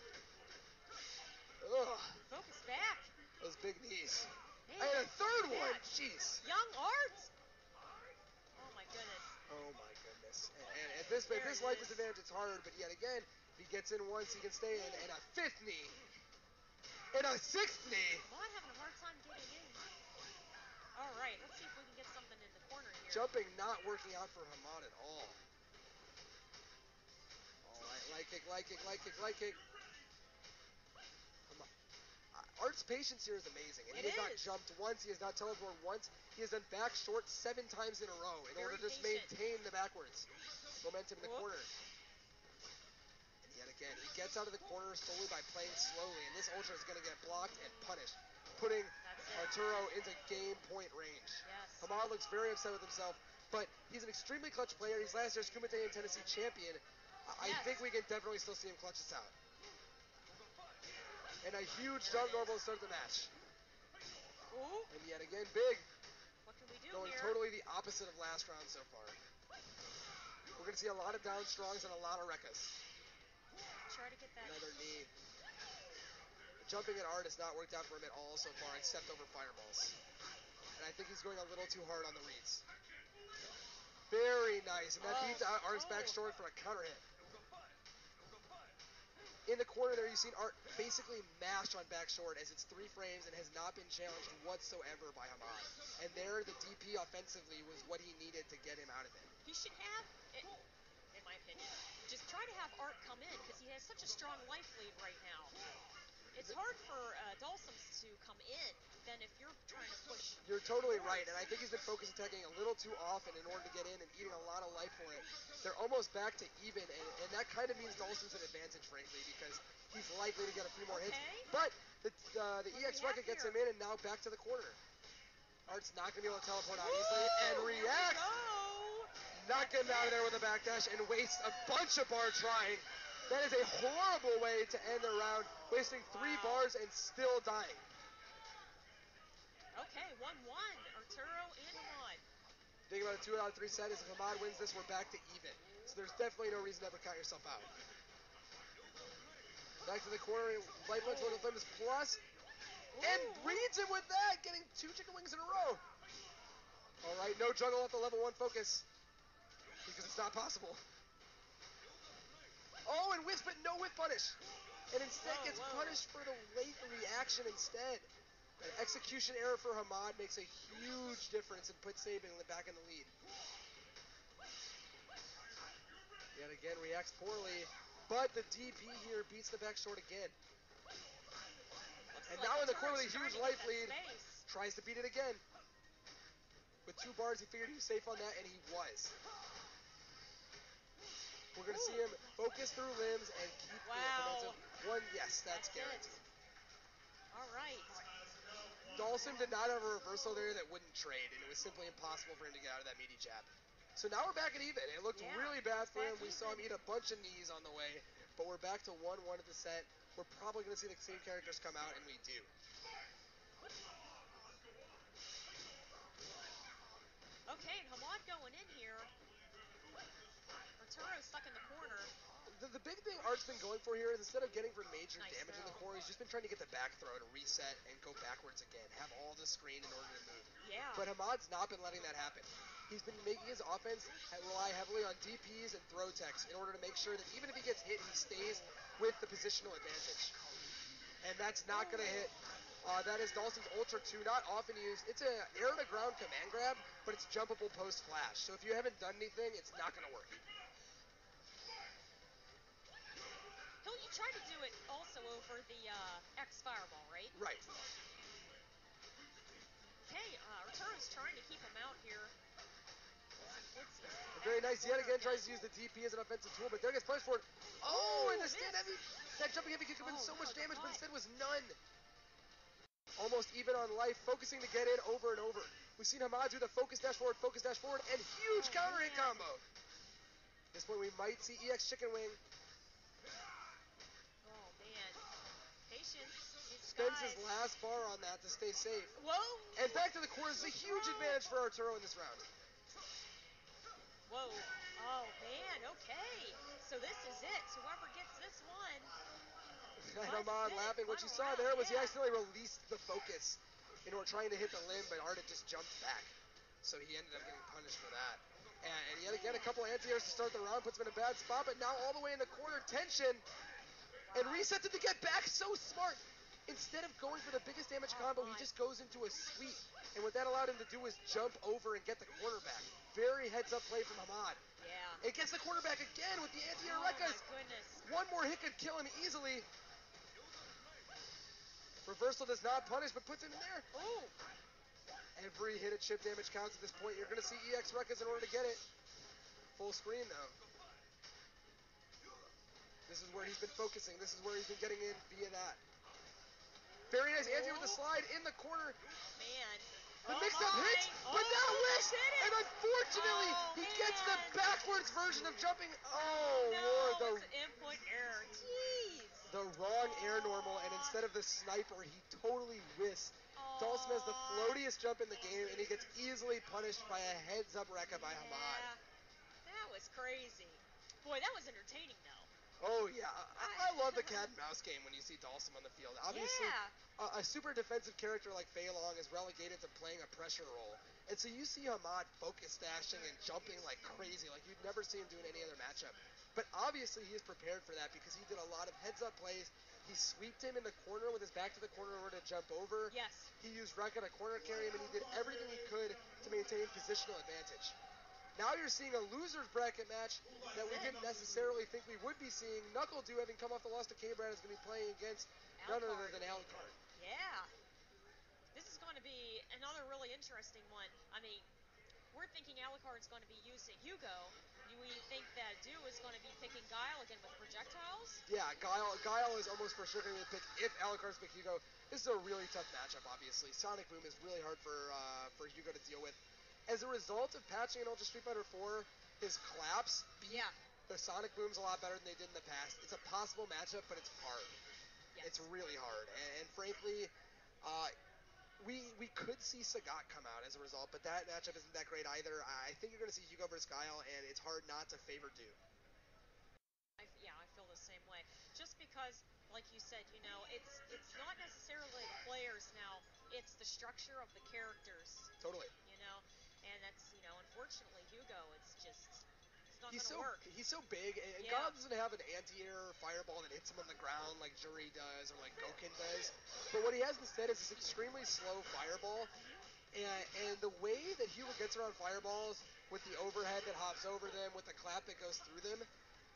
Ugh. Focus back. Those big knees. Man, and a third one. Jeez. Young Art. Oh my goodness. Oh my goodness. And at this life disadvantage, it's hard. But yet again, if he gets in once, he can stay in. And a 5th knee. And a 6th knee. Hamad having a hard time getting in. All right, let's see if we can get something in the corner here. Jumping not working out for Hamad at all. All right, light kick, light kick, light kick, light kick. Art's patience here is amazing. And he has not jumped once. He has not teleported once. He has done back short 7 times in a row in order to just maintain the backwards momentum in the corner. And yet again, he gets out of the corner solely by playing slowly. And this ultra is going to get blocked and punished, putting Arturo into game point range. Yes. Hamad looks very upset with himself, but he's an extremely clutch player. He's last year's Kumite and Tennessee champion. I think we can definitely still see him clutch this out. And a huge jump normal to start the match. Ooh. And yet again, big. What can we do Going here? totally the opposite of last round so far. We're going to see a lot of down strongs and a lot of rekkas. Try to get that. Another knee. The jumping at art has not worked out for him at all so far, except over fireballs. And I think he's going a little too hard on the reads. Very nice. And that beats out Art's back short for a counter hit. In the corner there, you've seen Art basically mash on back short as it's 3 frames and has not been challenged whatsoever by Hamad. And there, the DP offensively was what he needed to get him out of it. He should have, in my opinion, just try to have Art come in because he has such a strong life lead right now. It's hard for Dawson's to come in than if you're trying to push. You're totally right, and I think he's been focus attacking a little too often in order to get in and eating a lot of life for it. They're almost back to even, and that kind of means Dawson's an advantage, frankly, because he's likely to get a few more hits. But the EX Rekka gets him in, and now back to the corner. Art's not going to be able to teleport out easily, and reacts. Not getting out of there with a backdash and wastes a bunch of bar trying. That is a horrible way to end the round, wasting 3 bars and still dying. Okay, 1-1, Arturo and Hamad. Think about a 2 out of 3 set is if Hamad wins this, we're back to even. So there's definitely no reason to ever count yourself out. Back to the corner, light punch, low to flames plus, and reads him with that, getting 2 chicken wings in a row. All right, no juggle at the level 1 focus, because it's not possible. Oh, and whiff, but no whiff punish. And instead gets punished for the late reaction instead. An execution error for Hamad makes a huge difference and puts Sabin back in the lead. Yet again, reacts poorly, but the DP here beats the back short again. And now in the corner with a huge life lead, tries to beat it again. With 2 bars, he figured he was safe on that, and he was. We're going to see him focus through limbs and keep the momentum. One, yes, that's guaranteed. All right. Dawson did not have a reversal there that wouldn't trade, and it was simply impossible for him to get out of that meaty jab. So now we're back at even. It looked really bad for him. We saw him eat a bunch of knees on the way, but we're back to 1-1 at the set. We're probably going to see the same characters come out, and we do. Okay, and Hamad going in here. Arturo's stuck in the corner. The big thing Art's been going for here is instead of getting for major damage in the corner, he's just been trying to get the back throw to reset and go backwards again, have all the screen in order to move. Yeah. But Hamad's not been letting that happen. He's been making his offense rely heavily on DPs and throw techs in order to make sure that even if he gets hit, he stays with the positional advantage. And that's not going to hit. That is Dawson's Ultra 2, not often used. It's an air-to-ground command grab, but it's jumpable post-flash. So if you haven't done anything, it's not going to work. He tried to do it also over the X Fireball, right? Right. Okay, Arturo's trying to keep him out here. Very nice. Yet again tries to use the DP as an offensive tool, but there gets punished for it. Oh, and the stand heavy. That jumping heavy kick could have been so much damage, but instead was none. Almost even on life, focusing to get in over and over. We've seen Hamad do the focus dash forward, and huge counter hit combo. At this point, we might see EX Chicken Wing. Oh, man. Patience. Spends his last bar on that to stay safe. Whoa! And back to the corner. This is a huge advantage for Arturo in this round. Whoa. Oh, man. Okay. So this is it. Whoever gets this one. Hamad laughing. What you saw there was he accidentally released the focus and were trying to hit the limb, but Art had just jumped back. So he ended up getting punished for that. And yet again, a couple anti-airs to start the round puts him in a bad spot, but now all the way in the corner, tension. And resets it to get back. So smart. Instead of going for the biggest damage combo, he just goes into a sweep. And what that allowed him to do was jump over and get the corner back. Very heads-up play from Hamad. Yeah. It gets the corner back again with the anti-air Rekkas. Oh, my goodness. One more hit could kill him easily. Reversal does not punish, but puts him in there. Oh. Every hit of chip damage counts at this point. You're going to see EX Rekkas in order to get it. Full screen, though. This is where he's been focusing. This is where he's been getting in via that. Very nice anti with the slide in the corner. Man. The mix-up hits, but now whiffs, and unfortunately, he gets the backwards version of jumping. Oh, no, Lord. it's an input error. Jeez. the wrong air normal, and instead of the sniper, he totally whiffs. Dhalsim has the floatiest jump in the game, and he gets easily punished by a heads-up rekka by Hamad. Yeah, that was crazy. Boy, that was entertaining, though. Oh, yeah. I love the cat and mouse game when you see Dhalsim on the field. Obviously, Yeah. a super defensive character like Fei Long is relegated to playing a pressure role. And so you see Hamad focus dashing and jumping like crazy, like you'd never see him do in any other matchup. But obviously he is prepared for that because he did a lot of heads-up plays. He sweeped him in the corner with his back to the corner in order to jump over. Yes. He used Rekka to corner carry him, and he did everything he could to maintain positional advantage. Now you're seeing a loser's bracket match that we didn't necessarily think we would be seeing. Knuckle Dew, having come off the loss to K-Brad, is going to be playing against none other than Alucard. Yeah. This is going to be another really interesting one. I mean, we're thinking Alucard's going to be using Hugo. We think that Dew is going to be picking Guile again with projectiles. Yeah, Guile is almost for sure going to be picked if Alucard's pick Hugo. This is a really tough matchup, obviously. Sonic Boom is really hard for Hugo to deal with. As a result of patching in Ultra Street Fighter 4, his collapse beat the Sonic Booms a lot better than they did in the past. It's a possible matchup, but it's hard. Yes. It's really hard. And frankly, we could see Sagat come out as a result, but that matchup isn't that great either. I think you're going to see Hugo versus Guile, and it's hard not to favor Dew. I feel the same way. Just because, like you said, it's not necessarily the players now. It's the structure of the characters. Totally. And that's, unfortunately, Hugo, it's not going to work. He's so big, and Guile doesn't have an anti-air fireball that hits him on the ground like Juri does or like Goken does. But what he has instead is this extremely slow fireball. And the way that Hugo gets around fireballs with the overhead that hops over them, with the clap that goes through them,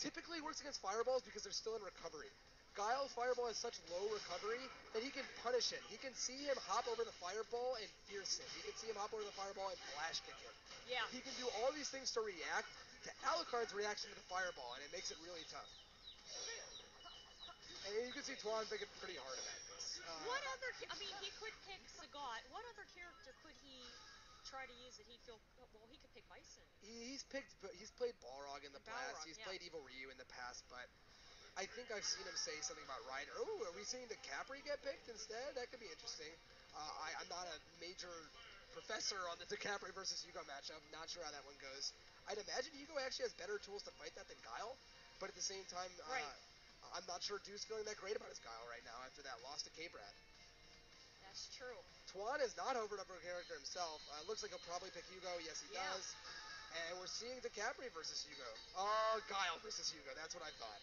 typically works against fireballs because they're still in recovery. Guile's fireball has such low recovery that he can punish it. He can see him hop over the fireball and fierce it. He can see him hop over the fireball and flash kick it. Yeah. He can do all these things to react to Alucard's reaction to the fireball, and it makes it really tough. And you can see Tuan thinking pretty hard about this. What other? He could pick Sagat. What other character could he try to use that he'd feel? Well, he could pick Bison. He's played Balrog in the past. He's played Evil Ryu in the past, but I think I've seen him say something about Ryder. Oh, are we seeing DeCapri get picked instead? That could be interesting. I'm not a major professor on the DeCapri versus Hugo matchup. Not sure how that one goes. I'd imagine Hugo actually has better tools to fight that than Guile, but at the same time, I'm not sure Dew's feeling that great about his Guile right now after that loss to K-Brad. That's true. Tuan is not hovered up for a character himself. Looks like he'll probably pick Hugo. Yes, he does. And we're seeing DeCapri versus Hugo. Guile versus Hugo. That's what I thought.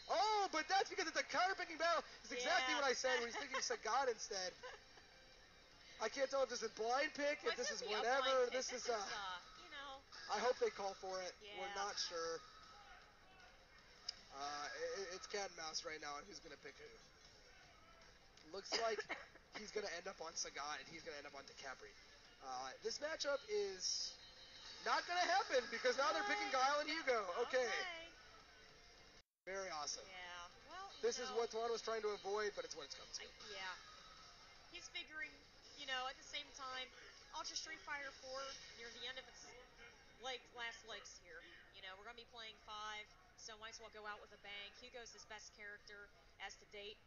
Oh, but that's because it's a counter-picking battle. It's exactly what I said when he's thinking Sagat instead. I can't tell if this is blind pick, if this is whatever. This is, I hope they call for it. Yeah. We're not sure. It's cat and mouse right now on who's going to pick who. Looks like he's going to end up on Sagat, and he's going to end up on DeCapri. This matchup is not going to happen because now they're picking Guile and Hugo. Okay. Very awesome. Yeah. Well, this is what Tuan was trying to avoid, but it's what it's come to. He's figuring, at the same time, Ultra Street Fighter 4 near the end of its last legs here. We're going to be playing 5, so might as well go out with a bang. Hugo's his best character as to date.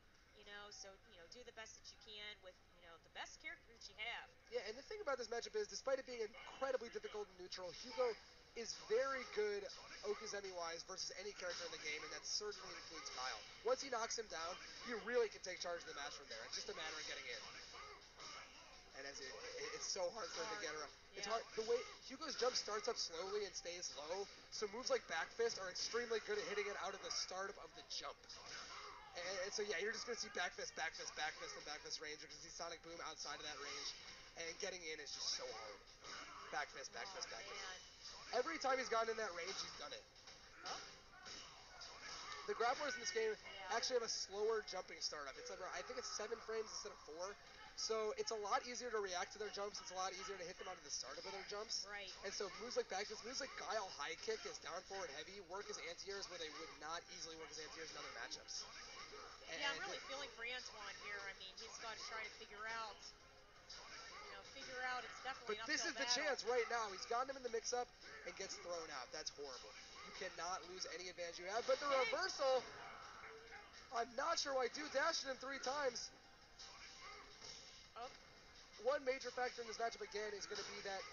So do the best that you can with the best character that you have. Yeah, and the thing about this matchup is, despite it being incredibly difficult and neutral, Hugo is very good Okuzemi-wise versus any character in the game, and that certainly includes Guile. Once he knocks him down, he really can take charge of the match from there. It's just a matter of getting in. And it's so hard for him to get around. It's hard. The way Hugo's jump starts up slowly and stays low, so moves like back fist are extremely good at hitting it out of the start of the jump. And so, you're just going to see back fist, and back fist range. You're going to see Sonic Boom outside of that range. And getting in is just so hard. Back fist. Every time he's gotten in that range, he's done it. Oh. The grapplers in this game actually have a slower jumping startup. I think it's 7 frames instead of 4. So it's a lot easier to react to their jumps. It's a lot easier to hit them out of the startup of their jumps. Right. And so moves like back fist, moves like Guile high kick is down forward heavy, work as anti-airs where they would not easily work as anti-airs in other matchups. I'm really feeling for Antoine here. He's got to try to figure out. It's definitely an uphill battle. But this is the chance right now. He's gotten him in the mix-up and gets thrown out. That's horrible. You cannot lose any advantage you have. But the reversal I'm not sure why Dude dashed him 3 times. Oh. One major factor in this matchup again is going to be that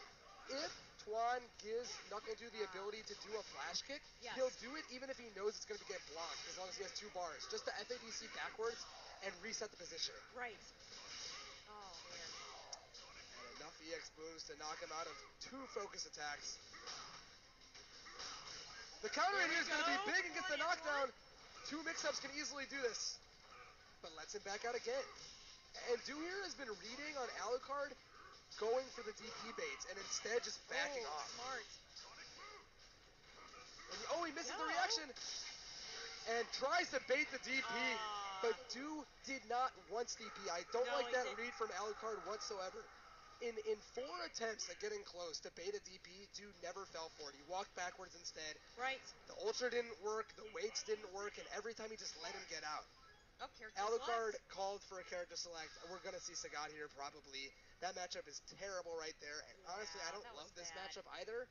if Twan gives NuckleDu the ability to do a flash kick, yes. he'll do it even if he knows it's going to get blocked, as long as he has 2 bars. Just to FADC backwards and reset the positioning. Right. Oh, man. And enough EX boost to knock him out of 2 focus attacks. The counter in here is going to be big and gets the knockdown. 2 mix-ups can easily do this. But lets him back out again. And Do here has been reading on Alucard going for the DP baits and instead just backing off. Smart. And, he misses the reaction and tries to bait the DP. But Do did not once DP. I don't like that read from Alucard whatsoever. In 4 attempts at getting close to bait a DP, Do never fell for it. He walked backwards instead. Right. The ultra didn't work, the weights didn't work, and every time he just let him get out. Oh, character Alucard select. called for a character select. We're going to see Sagat here probably. That matchup is terrible right there. And honestly, I don't love this matchup either.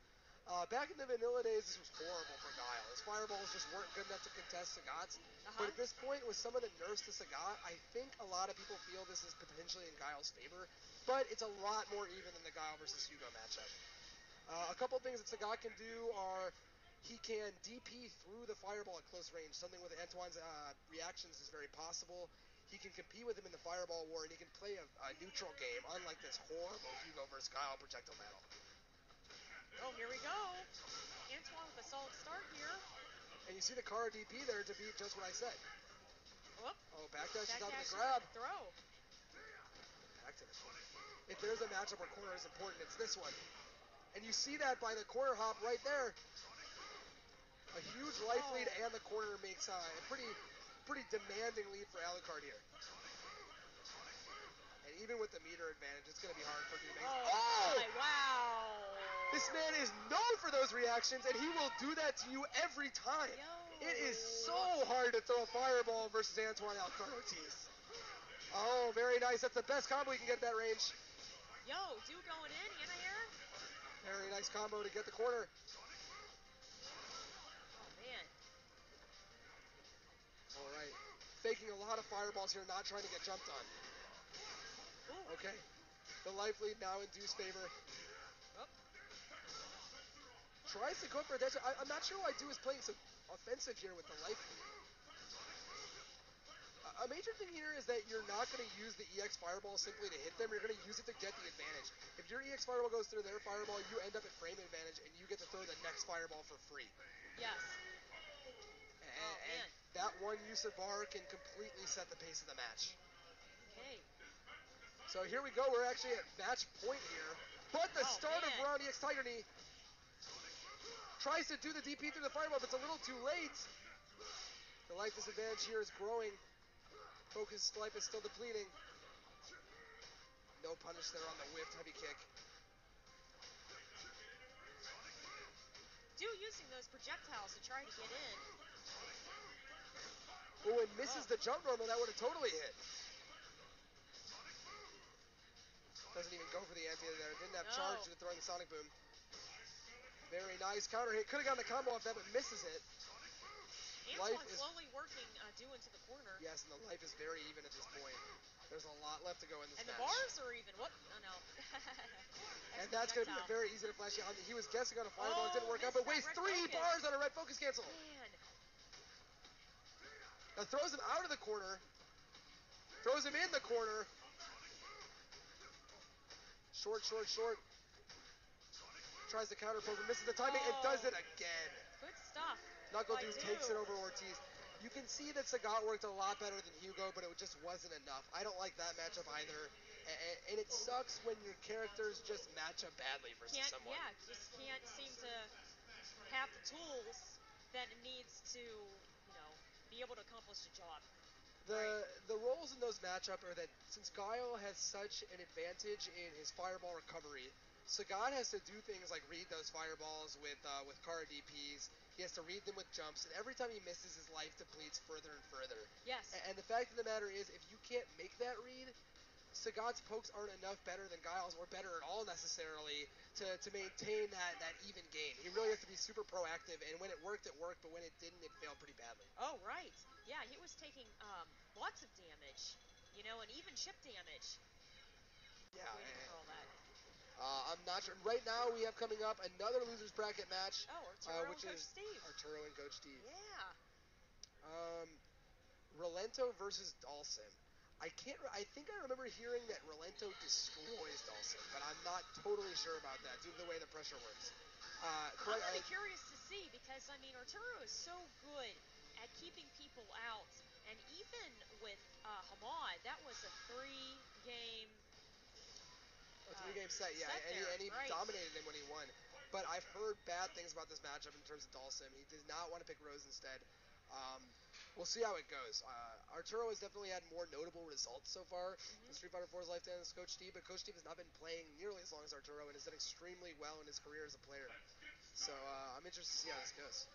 Back in the vanilla days, this was horrible for Guile. His fireballs just weren't good enough to contest Sagat's. But at this point, with some of the nerfs to Sagat, I think a lot of people feel this is potentially in Guile's favor. But it's a lot more even than the Guile versus Hugo matchup. A couple things that Sagat can do are he can DP through the fireball at close range. Something with Antoine's reactions is very possible. He can compete with him in the fireball war, and he can play a neutral game, unlike this horrible Hugo versus Guile projectile battle. Oh, here we go. Antoine with a solid start here. And you see the Kara DP there to beat just what I said. Whoop. Oh, backdash is out to the grab. Throw. Back to the corner. If there's a matchup where corner is important, it's this one. And you see that by the corner hop right there. A huge life lead, and the corner makes a pretty demanding lead for Alucard here. And even with the meter advantage, it's going to be hard for Dude. Wow! This man is known for those reactions, and he will do that to you every time. It is so hard to throw a fireball versus Antoine Alucard Ortiz. Oh, very nice. That's the best combo you can get at that range. Yo, Dude going in, anti-air. Very nice combo to get the corner. Oh, man. All right. Faking a lot of fireballs here, not trying to get jumped on. Ooh. Okay. The life lead now in Dude's favor. Oh. Tries to go for a dash. I'm not sure why Dude is playing so offensive here with the life lead. A major thing here is that you're not going to use the EX Fireball simply to hit them. You're going to use it to get the advantage. If your EX Fireball goes through their Fireball, you end up at frame advantage, and you get to throw the next Fireball for free. Yes. And that one use of bar can completely set the pace of the match. Okay. So here we go. We're actually at match point here. But the start of round EX Tiger Knee tries to do the DP through the Fireball, but it's a little too late. The life disadvantage here is growing. Focus life is still depleting. No punish there on the whiffed heavy kick. Dude using those projectiles to try to get in. Oh, and misses the jump normal. That would have totally hit. Doesn't even go for the anti there. Didn't have charge to throw the Sonic Boom. Very nice counter hit. Could have gotten the combo off that, but misses it. Antoine slowly working Dude into the corner. Yes, and the life is very even at this point. There's a lot left to go in this match. And the bars are even. Whoop. Oh, no. And that's going to be very easy to flash out. He was guessing on a fireball. It didn't work out, but wastes 3 bars on a red focus cancel. Man. Now throws him out of the corner. Throws him in the corner. Short. Tries to counter poke, misses the timing, and does it again. Good stuff. NuckleDu takes it over Ortiz. You can see that Sagat worked a lot better than Hugo, but it just wasn't enough. I don't like that matchup either. And it sucks when your characters just match up badly versus someone. Yeah, just can't seem to have the tools that it needs to, be able to accomplish the job. The roles in those matchups are that since Guile has such an advantage in his fireball recovery, Sagat has to do things like read those fireballs with Kara DPs. He has to read them with jumps, and every time he misses, his life depletes further and further. Yes. And the fact of the matter is, if you can't make that read, Sagat's pokes aren't enough better than Guile's or better at all necessarily to maintain that even game. He really has to be super proactive, and when it worked, but when it didn't, it failed pretty badly. Oh, right. Yeah, he was taking lots of damage, and even chip damage. Yeah. Waiting for all that. I'm not sure. Right now, we have coming up another losers bracket match, Oh, Arturo which and Coach is Steve. Arturo and Coach Steve. Yeah. Rolento versus Dawson. I think I remember hearing that Rolento destroys Dawson, but I'm not totally sure about that due to the way the pressure works. I'm really curious to see because Arturo is so good at keeping people out, and even with Hamad, that was a three-game set, yeah, and he right. dominated him when he won. But I've heard bad things about this matchup in terms of Dawson. He does not want to pick Rose instead. We'll see how it goes. Arturo has definitely had more notable results so far in Street Fighter 4's lifetime as Coach Steve, but Coach Steve has not been playing nearly as long as Arturo and has done extremely well in his career as a player. So I'm interested to see how this goes.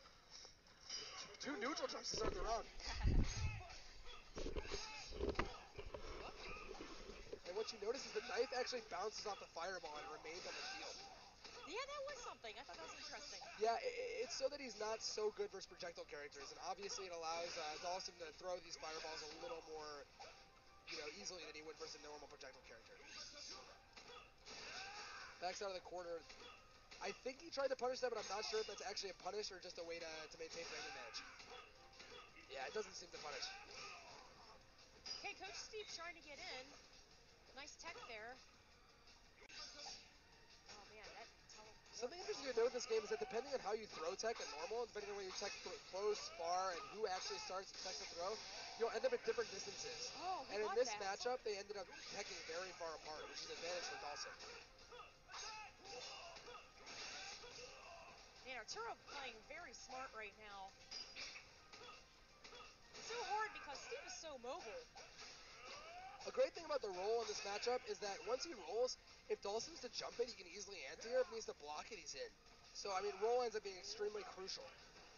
Two neutral jumps to start the round. And what you notice is the knife actually bounces off the fireball and remains on the field. Yeah, that was something. I thought that was interesting. Yeah, it's so that he's not so good versus projectile characters, and obviously it allows Dawson to throw these fireballs a little more, easily than he would versus a normal projectile character. Backs out of the corner. I think he tried to punish that, but I'm not sure if that's actually a punish or just a way to maintain frame advantage. Yeah, it doesn't seem to punish. Okay, Coach Steve trying to get in. Nice tech there. Oh, man, that Something interesting to note in this game is that depending on how you throw tech at normal, depending on where you tech close, far, and who actually starts the tech to throw, you'll end up at different distances. Oh, and in this matchup, they ended up teching very far apart, which is an advantage for Dawson. Man, Arturo playing very smart right now. It's so hard because Steve is so mobile. A great thing about the roll in this matchup is that once he rolls, if Dawson's to jump it, he can easily anti-air. If he needs to block it, he's in. So, roll ends up being extremely crucial.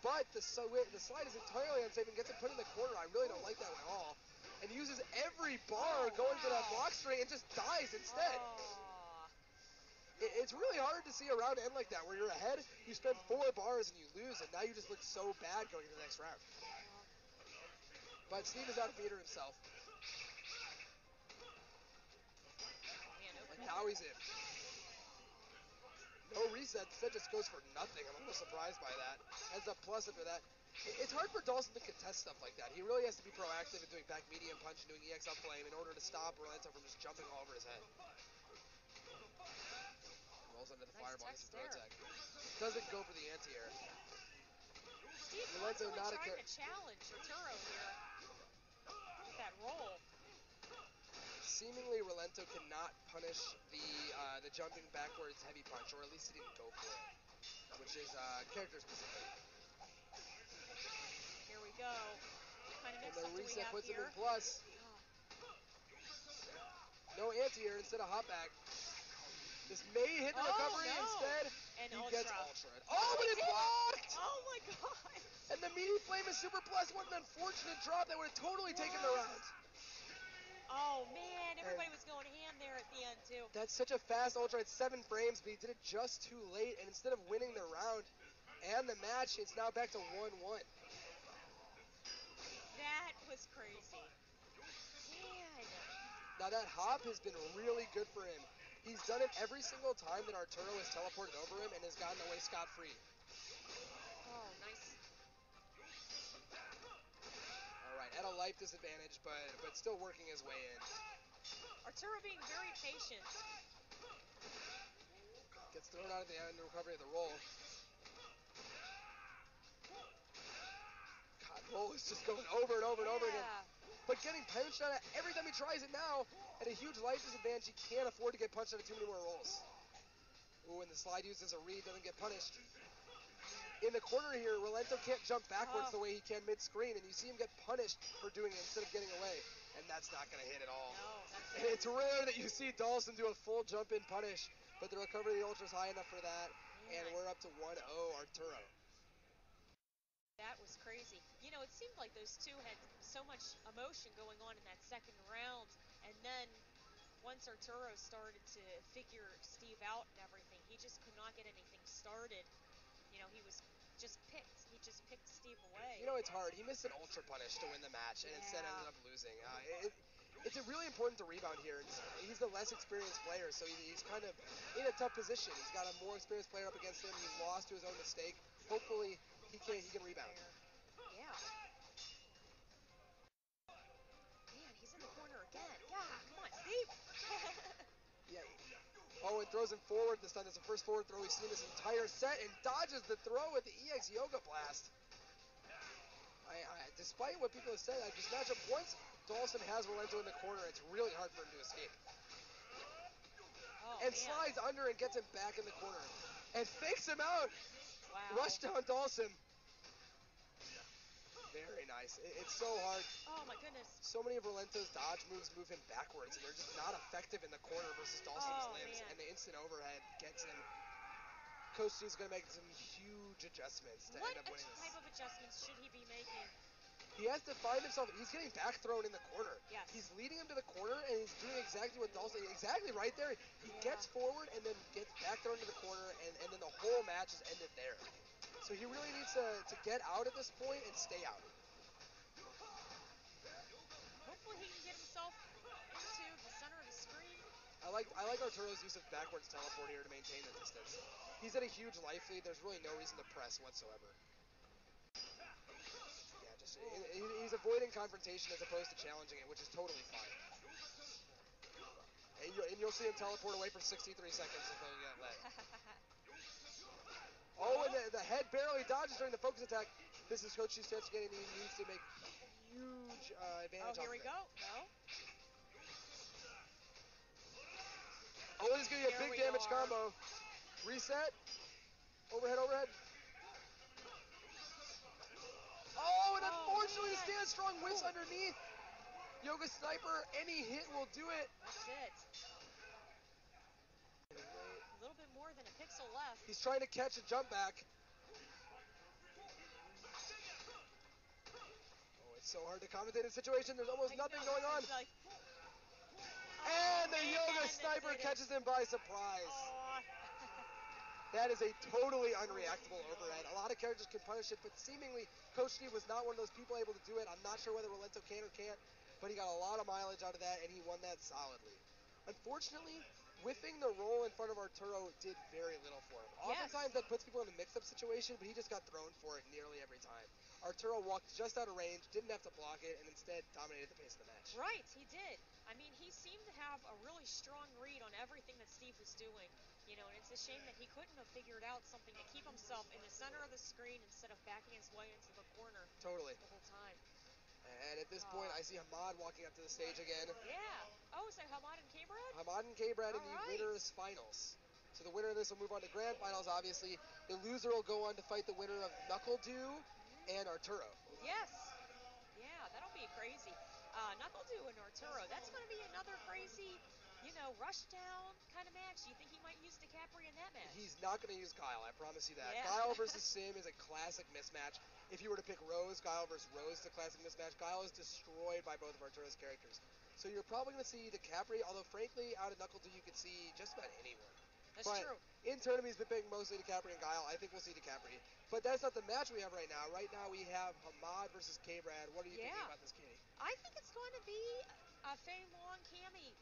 But the slide is entirely unsafe and gets it put in the corner. I really don't like that one at all. And uses every bar going for that block straight and just dies instead. Oh. It's really hard to see a round end like that, where you're ahead, you spend 4 bars and you lose, and now you just look so bad going into the next round. But Steve is out of meter himself. And now he's in. No reset. That just goes for nothing. I'm a little surprised by that. Ends up plus after that. It's hard for Dawson to contest stuff like that. He really has to be proactive in doing back medium punch and doing EX up flame in order to stop Rolento from just jumping all over his head. Rolls under the fireball, gets a throw tech. Doesn't go for the anti-air. Steve constantly trying to challenge Arturo here with that roll. Seemingly, Rolento cannot punish the jumping backwards heavy punch, or at least he didn't go for it, which is character specific. Here we go. What kind of mix-up do we have puts here? Him in plus. No anti-air instead of hop back. This may hit the recovery instead. And he ultra. Gets ultra. Oh, but it blocked! Oh my god! And the meaty flame is super plus. What an unfortunate drop that would have totally taken the round. Oh man, everybody was going ham there at the end too. That's such a fast ultra. It's 7 frames, but he did it just too late. And instead of winning the round and the match, it's now back to 1-1. That was crazy. Man. Now that hop has been really good for him. He's done it every single time that Arturo has teleported over him and has gotten away scot-free. Oh, nice. All right, at a life disadvantage, but still working his way in. Arturo being very patient. Gets thrown out of the end recovery of the roll. God, roll is just going over and over and over again. But getting punched out of every time he tries it now, at a huge life disadvantage, he can't afford to get punched out of too many more rolls. Ooh, and the slide used as a read doesn't get punished. In the corner here, Rolento can't jump backwards the way he can mid-screen, and you see him get punished for doing it instead of getting away. And that's not going to hit at all. No, that's and it's rare that you see Dawson do a full jump-in punish, but the recovery of the ultra is high enough for that, and we're up to 1-0 Arturo. That was crazy. It seemed like those two had so much emotion going on in that second round, and then once Arturo started to figure Steve out and everything, he just could not get anything started. He was just picked. He just picked Steve away. It's hard. He missed an ultra punish to win the match, and instead ended up losing. It's really important to rebound here. He's the less experienced player, so he's kind of in a tough position. He's got a more experienced player up against him. He's lost to his own mistake. Hopefully, he can rebound. Yeah. Man, he's in the corner again. Yeah, come on, Steve. Yeah. Oh, and throws him forward this time. That's the first forward throw we've seen this entire set, and dodges the throw with the EX Yoga Blast. Despite what people have said, this matchup, once Dawson has Rolento in the corner, it's really hard for him to escape. Oh, and man. slides under and gets him back in the corner. And fakes him out. Wow. Rush down Dawson. Very nice. It's so hard. Oh, my goodness. So many of Rolento's dodge moves move him backwards, and they're just not effective in the corner versus Dawson's limbs. Man. And the instant overhead gets him. Coach Steve's going to make some huge adjustments to end up winning this. What type of adjustments should he be making? He has to find himself. He's getting back thrown in the corner. Yes. He's leading him to the corner, and he's doing exactly what Dawson. Exactly right there. He gets forward and then gets back thrown to the corner, and then the whole match is ended there. So he really needs to get out at this point and stay out. Hopefully he can get himself into the center of the screen. I like Arturo's use of backwards teleport here to maintain the distance. He's at a huge life lead. There's really no reason to press whatsoever. He's avoiding confrontation as opposed to challenging it, which is totally fine. And you'll see him teleport away for 63 seconds if he'll get let. Oh, and the head barely dodges during the focus attack. This is Coach Steve's chance again, and he needs to make huge advantage. Oh, here we go. No. Oh, this is going to be a big damage combo. Reset. Overhead. Oh, and unfortunately, the stand strong whiffs underneath. Yoga Sniper, any hit will do it. That's it. A little bit more than a pixel left. He's trying to catch a jump back. Oh, it's so hard to commentate in a situation. There's almost nothing going on. And the Yoga Sniper catches him by surprise. Oh. That is a totally unreactable overhead. A lot of characters can punish it, but seemingly Coach Steve was not one of those people able to do it. I'm not sure whether Rolento can or can't, but he got a lot of mileage out of that, and he won that solidly. Unfortunately, whiffing the roll in front of Arturo did very little for him. Oftentimes that puts people in a mix-up situation, but he just got thrown for it nearly every time. Arturo walked just out of range, didn't have to block it, and instead dominated the pace of the match. Right, he did. I mean, he seemed to have a really strong read on everything that Steve was doing. And it's a shame that he couldn't have figured out something to keep himself in the center of the screen instead of backing his way into the corner. Totally. The whole time. And at this point, I see Hamad walking up to the stage again. Yeah. Oh, is that Hamad and K-Brad? Hamad and K-Brad in the winners finals. So the winner of this will move on to grand finals, obviously. The loser will go on to fight the winner of Knuckle Dew and Arturo. Yes. Yeah, that'll be crazy. Knuckle Dew and Arturo. That's going to be another crazy, rush down kind of match. Do you think he might use DiCaprio in that match? He's not going to use Guile, I promise you that. Yeah. Guile versus Sim is a classic mismatch. If you were to pick Rose, Guile versus Rose is a classic mismatch. Guile is destroyed by both of Arturo's characters. So you're probably going to see DiCaprio, although frankly, out of Knuckle Dew, you could see just about anyone. That's true. In tournament, he's been picking mostly DiCaprio and Guile. I think we'll see DiCaprio. But that's not the match we have right now. Right now, we have Hamad versus K-Brad. What are you thinking about this, Katie? I think it's going to be a Fei Long Cammy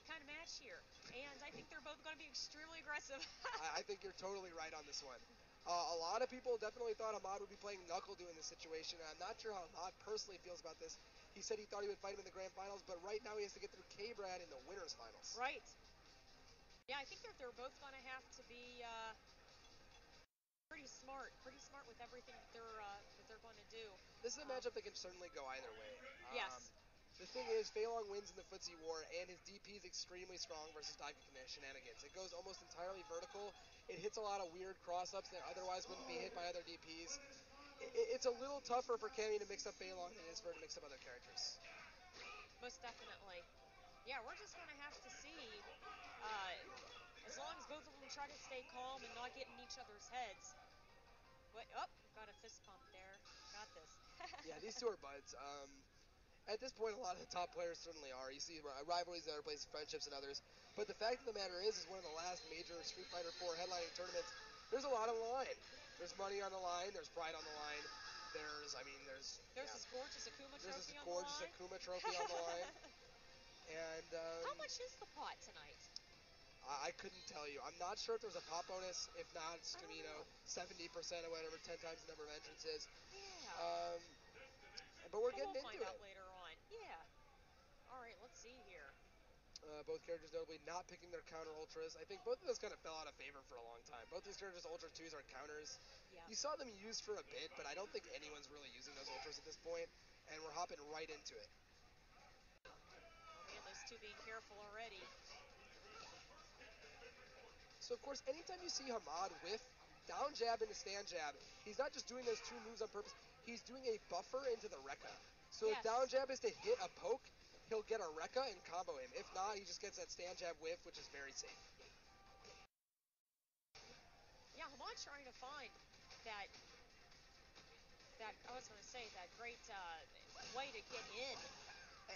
kind of match here. And I think they're both going to be extremely aggressive. I think you're totally right on this one. A lot of people definitely thought Hamad would be playing Knuckle Dew in this situation. I'm not sure how Hamad personally feels about this. He said he thought he would fight him in the grand finals, but right now he has to get through K-Brad in the winners finals. Right. Yeah, I think that they're both going to have to be pretty smart with everything that they're going to do. This is a matchup that can certainly go either way. Yes. The thing is, Fei Long wins in the footsie war, and his DP is extremely strong versus Daika shenanigans. It goes almost entirely vertical. It hits a lot of weird cross-ups that otherwise wouldn't be hit by other DPs. It's a little tougher for Cammy to mix up Fei Long than it is for her to mix up other characters. Most definitely. Yeah, we're just going to have to see, as long as both of them try to stay calm and not get in each other's heads. But, got a fist pump there. Got this. Yeah, these two are buds. At this point, a lot of the top players certainly are. You see rivalries in other places, friendships and others. But the fact of the matter is one of the last major Street Fighter 4 headlining tournaments. There's a lot on the line. There's money on the line. There's pride on the line. There's this gorgeous Akuma trophy there's this on gorgeous the line. Akuma trophy on the line. And how much is the pot tonight? I couldn't tell you. I'm not sure if there's a pot bonus. If not, it's going to be 70% or whatever, 10 times the number of entrants is. Yeah. But we're we'll getting find into out it. later on. Yeah. All right, let's see here. Both characters notably not picking their counter ultras. I think both of those kind of fell out of favor for a long time. Both these characters' ultra 2s are counters. Yeah. You saw them used for a bit, but I don't think anyone's really using those ultras at this point, and we're hopping right into it. Oh man, those two being careful already. So of course, anytime you see Hamad whiff down jab into stand jab, he's not just doing those two moves on purpose, he's doing a buffer into the Rekka. So yes. if down jab is to hit a poke, he'll get a Rekka and combo him. If not, he just gets that stand jab whiff, which is very safe. Yeah, Hamad's trying to find that I was going to say, that great way to get in.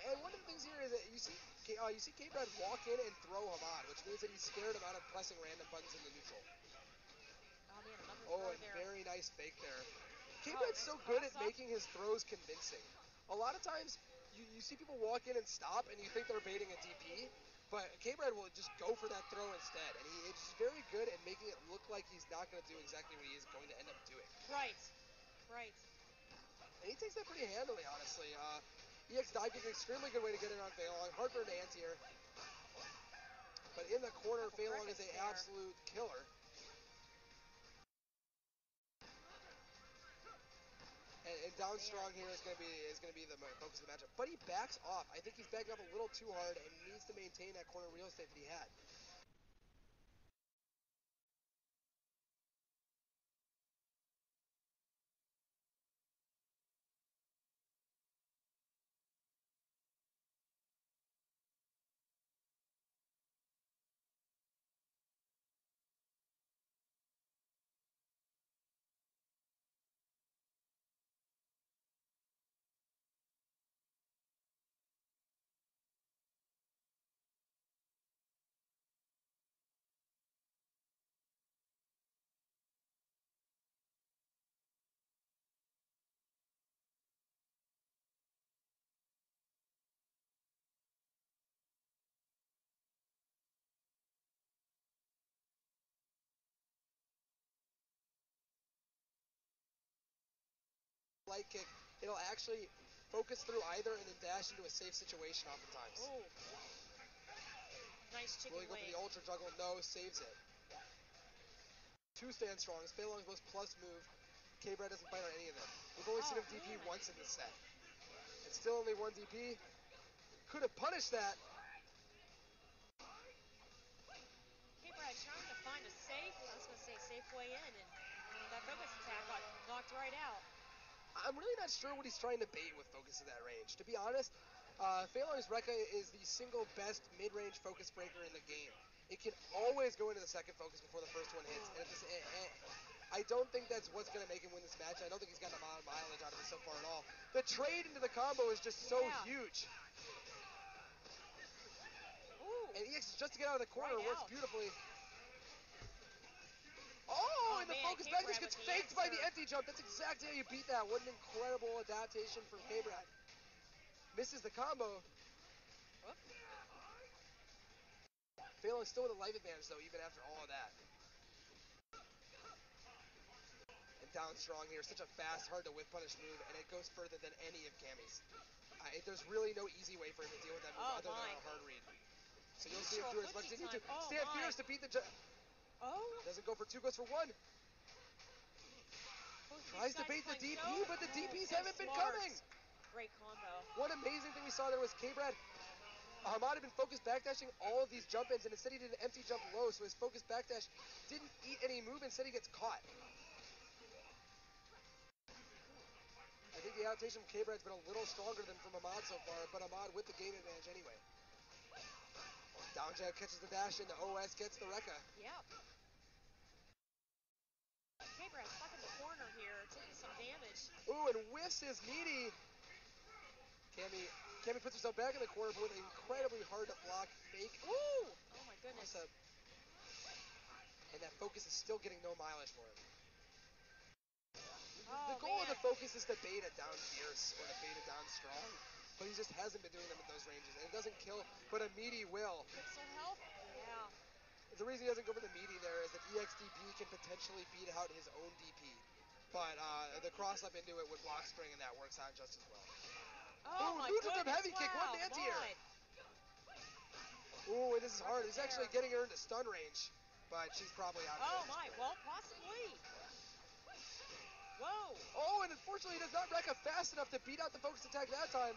And one of the things here is that you see K-Brad walk in and throw Hamad, which means that he's scared him out of pressing random buttons in the neutral. Oh man, another throw and there. Very nice fake there. K-Brad's nice so good at up. making his throws convincing. A lot of times, you see people walk in and stop, and you think they're baiting a DP, but K-Brad will just go for that throw instead, and he's very good at making it look like he's not going to do exactly what he is going to end up doing. Right. And he takes that pretty handily, honestly. EX dive kick, an extremely good way to get it on Feilong. Heartburn to anti-air. But in the corner, Feilong is an absolute killer. And down strong here is going to be the focus of the matchup. But he backs off. I think he's backing up a little too hard and needs to maintain that corner real estate that he had. Light kick, it'll actually focus through either and then dash into a safe situation oftentimes. Oh. Nice chicken Will he go for the ultra juggle? No, saves it. Two stand strongs. Feilong's most plus move. K-Brad doesn't fight on any of them. We've only seen him DP once in this set. It's still only one DP. Could have punished that. K-Brad trying to find a safe way in, and that focus attack got knocked right out. I'm really not sure what he's trying to bait with focus at that range. To be honest, Feilong's Rekka is the single best mid-range focus breaker in the game. It can always go into the second focus before the first one hits, and I don't think that's what's going to make him win this match. I don't think he's gotten a lot of mileage out of it so far at all. The trade into the combo is just so huge. Ooh. And EX, just to get out of the corner, works beautifully. And the focus back just gets faked by the empty jump. That's exactly how you beat that. What an incredible adaptation from K-Brad. Misses the combo. Feilong still with a life advantage, though, even after all of that. And down strong here. Such a fast, hard to whip punish move, and it goes further than any of Cammy's. There's really no easy way for him to deal with that move other than a hard read. So you'll see him do it as much as he needs to. Stand fierce to beat the jump. Doesn't go for two, goes for one. Tries to bait the DP, but the DPs haven't been coming. Great combo. One amazing thing we saw there was K-Brad. Hamad had been focused backdashing all of these jump ins, and instead he did an empty jump low, so his focused backdash didn't eat any move, instead he gets caught. I think the adaptation from K-Brad's been a little stronger than from Hamad so far, but Hamad with the game advantage anyway. Down jab catches the dash, and the OS gets the Rekka. Yep. K-Brad stuck in the corner here, taking some damage. Ooh, and whiffs his meaty. Cammy Cammy puts herself back in the corner, but with an incredibly hard to block fake. Ooh! Oh my goodness. Awesome. And that focus is still getting no mileage for him. The goal of the focus is to bait it down fierce or to bait it down strong. But he just hasn't been doing them at those ranges. And it doesn't kill, but a meaty will. Pixel health? Yeah. The reason he doesn't go for the meaty there is that EXDP can potentially beat out his own DP. But the cross up into it with block spring, and that works out just as well. Oh, my neutral goodness. heavy kick, one man's here. Ooh, and this is hard. It's actually getting her into stun range, but she's probably out. Oh my, well, possibly. Whoa. Oh, and unfortunately, he does not wreck up fast enough to beat out the focus attack that time.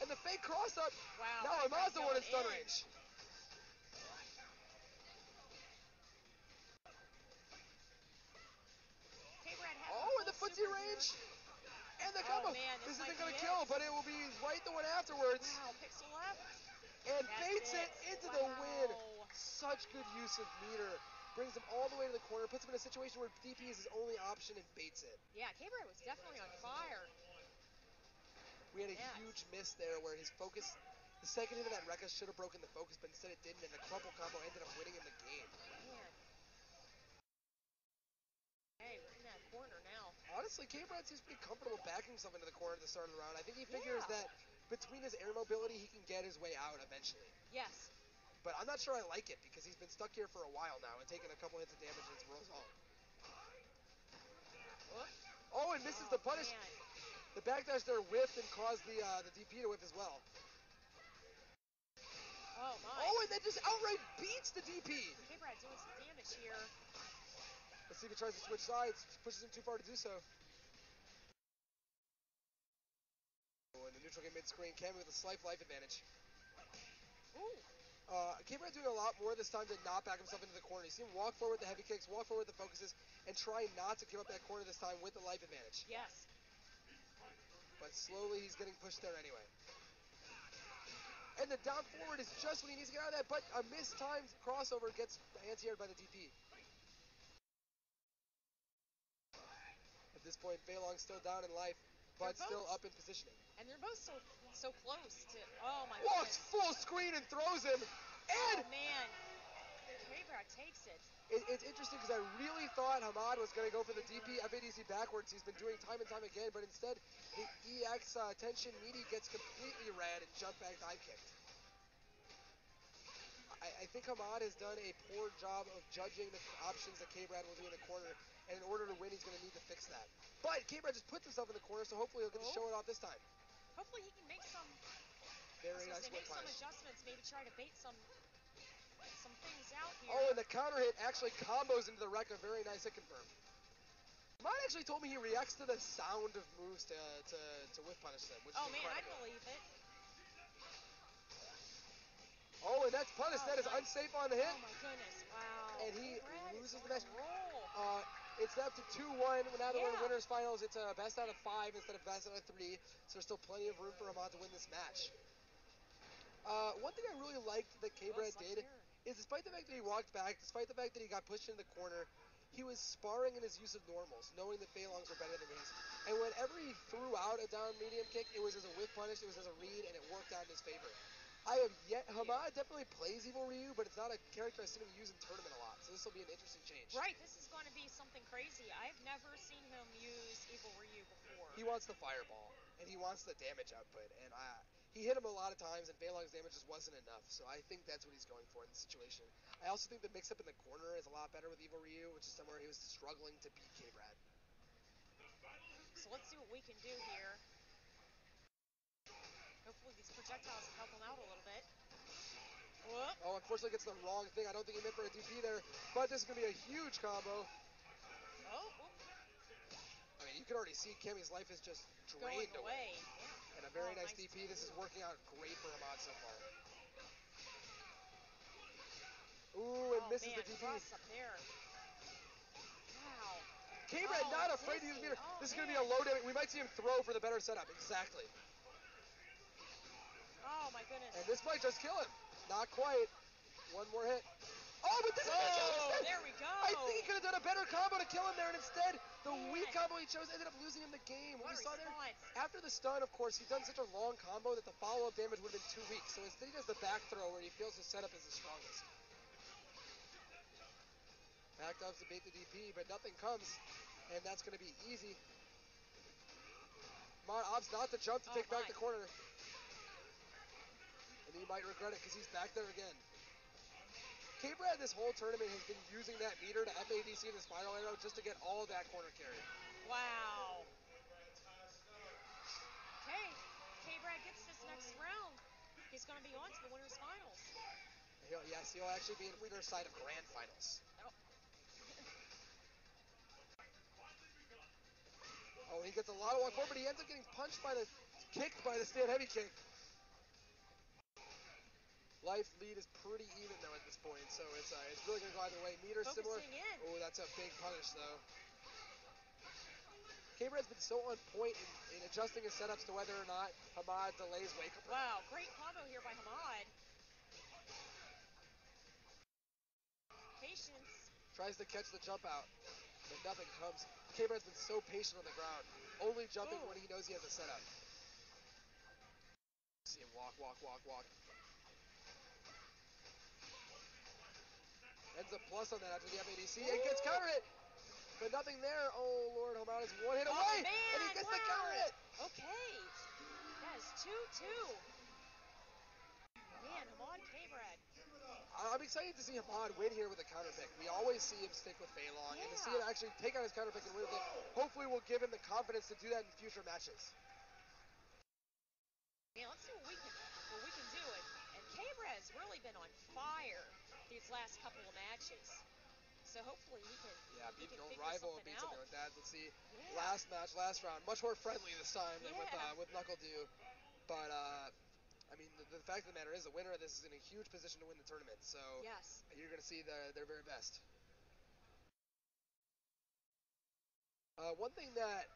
And the fake cross up. Wow. Now Hamad's the one in stun range. Oh, and the footsie range. And the combo. Man, this isn't going to kill, but it will be right the one afterwards. Wow, pixel left. And baits it into the win. Such good use of meter. Brings him all the way to the corner, puts him in a situation where DP is his only option and baits it. Yeah, K-Brad was definitely on fire. We had a huge miss there where his focus, the second hit of that Rekka should have broken the focus, but instead it didn't, and the crumple combo ended up winning him the game. Man. Hey, we're in that corner now. Honestly, K-Brad seems pretty comfortable backing himself into the corner at the start of the round. I think he figures that between his air mobility, he can get his way out eventually. Yes. But I'm not sure I like it because he's been stuck here for a while now and taking a couple hits of damage and it's rolls on. Oh, and misses the punish. Man. The backdash there whiffed and caused the DP to whiff as well. Oh, my. Oh, and then just outright beats the DP. K-Brad doing some damage here. Let's see if he tries to switch sides. Pushes him too far to do so. Oh, and the neutral game mid-screen. Cammy with a slight life advantage. Ooh. K-Brad doing a lot more this time to not back himself into the corner. You see him walk forward with the heavy kicks, walk forward with the focuses, and try not to give up that corner this time with the life advantage. Yes. But slowly he's getting pushed there anyway. And the down forward is just when he needs to get out of that, but a mistimed crossover gets anti-aired by the DP. At this point, Feilong's still down in life, but still up in positioning. And they're both so close to. Oh my God. Walks full screen and throws him. And oh man, K-Brad takes it. It's interesting because I really thought Hamad was going to go for the DP FADC backwards. He's been doing time and time again, but instead the EX tension meaty gets completely red and jump back dive kicked. I think Hamad has done a poor job of judging the options that K-Brad will do in the corner, and in order to win, he's going to need to fix that. But K-Brad just puts himself in the corner, so hopefully he'll get to show it off this time. Hopefully he can make some. Very nice make some adjustments, maybe try to bait some things out here. Oh, and the counter hit actually combos into the Rekka. Very nice hit confirmed. Hamad actually told me he reacts to the sound of moves to whiff punish them, which is incredible. Man, I believe it. Oh, and that's punished. That is unsafe on the hit. Oh, my goodness. Wow. And he loses the match. Roll. It's left to 2-1. Now that we're in winners finals, it's a best out of 5 instead of best out of 3. So there's still plenty of room for Hamad to win this match. One thing I really liked that K-Brad did is despite the fact that he walked back, despite the fact that he got pushed into the corner, he was sparring in his use of normals, knowing that Feilong's were better than his. And whenever he threw out a down medium kick, it was as a whiff punish, it was as a read, and it worked out in his favor. Hamad definitely plays Evil Ryu, but it's not a character I've seen him use in tournament a lot, so this will be an interesting change. Right, this is going to be something crazy. I've never seen him use Evil Ryu before. He wants the fireball, and he wants the damage output, and he hit him a lot of times, and Feilong's damage just wasn't enough, so I think that's what he's going for in this situation. I also think the mix-up in the corner is a lot better with Evil Ryu, which is somewhere he was struggling to beat K-Brad. So let's see what we can do here. Hopefully these projectiles help him out a little bit. Whoop. Oh, unfortunately gets the wrong thing. I don't think he meant for a DP there, but this is going to be a huge combo. Oh. I mean, you can already see Kemi's life is just drained away. Yeah. And a very nice DP. This is working out great for Hamad so far. Ooh, and misses the DP. Cross up there. Wow. K-Brad not afraid to use meter. This is going to be a low damage. We might see him throw for the better setup. Exactly. Oh, my goodness. And this might just kill him. Not quite. One more hit. Oh, but this is going to kill him instead. There we go. I think he could have done a better combo to kill him there, and instead, the Man. weak combo he chose ended up losing him the game. What we saw there, response. after the stun, of course, he'd done such a long combo that the follow-up damage would have been too weak. So instead, he does the back throw where he feels his setup is the strongest. Back dubs to bait the DP, but nothing comes, and that's going to be easy. Hamad opts not to jump to take back the corner. And he might regret it because he's back there again. K-Brad this whole tournament has been using that meter to FADC the Spiral Arrow just to get all of that corner carry. Wow. Okay, K-Brad gets this next round. He's going to be on to the winner's finals. Yes, he'll actually be in winner's side of grand finals. Oh, he gets a lot of walk forward, but he ends up getting kicked by the stand heavy kick. Life lead is pretty even though at this point, so it's really going to go either way. Meter similar. Oh, that's a big punish though. K-Brad's been so on point in adjusting his setups to whether or not Hamad delays wake up. Wow, great combo here by Hamad. Patience. Tries to catch the jump out, but nothing comes. K-Brad's been so patient on the ground, only jumping when he knows he has a setup. See him walk. Ends up plus on that after the FADC and gets counter hit, but nothing there. Oh Lord, Hamad is one hit away, and he gets the counter hit. Okay, that is 2-2. Man, Hamad K-Brad. I'm excited to see Hamad win here with a counter pick. We always see him stick with Feilong, and to see him actually take out his counter pick and win with it, hopefully will give him the confidence to do that in future matches. Man, let's see what we can do. And K-Brad has really been on fire these last couple of matches. So hopefully he can. Yeah, beat an old rival and beat something like that. Let's see. Yeah. Last round, much more friendly this time than with Knuckle Dew. But I mean, the fact of the matter is, the winner of this is in a huge position to win the tournament. So you're going to see their very best. One thing that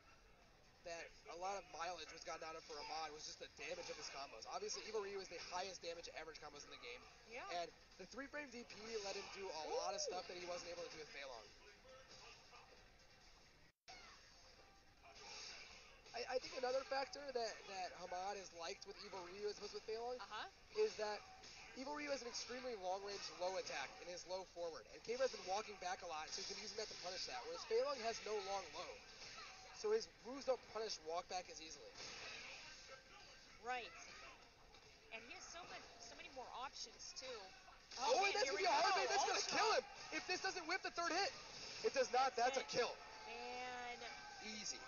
a lot of mileage was gotten out of for Hamad was just the damage of his combos. Obviously, Evil Ryu is the highest damage average combos in the game. Yeah. And the 3-frame DP let him do a lot of stuff that he wasn't able to do with Feilong. I think another factor that Hamad is liked with Evil Ryu as opposed with Feilong is that Evil Ryu has an extremely long-range low attack in his low forward. And K-Brad's been walking back a lot, so he's been using that to punish that, whereas Feilong has no long low. So his moves don't punish walk back as easily. Right. And he has so many more options too. Oh, and that's going to be a hard hit. That's going to kill him. If this doesn't whip the third hit. It does not. That's a kill. Man. Easy.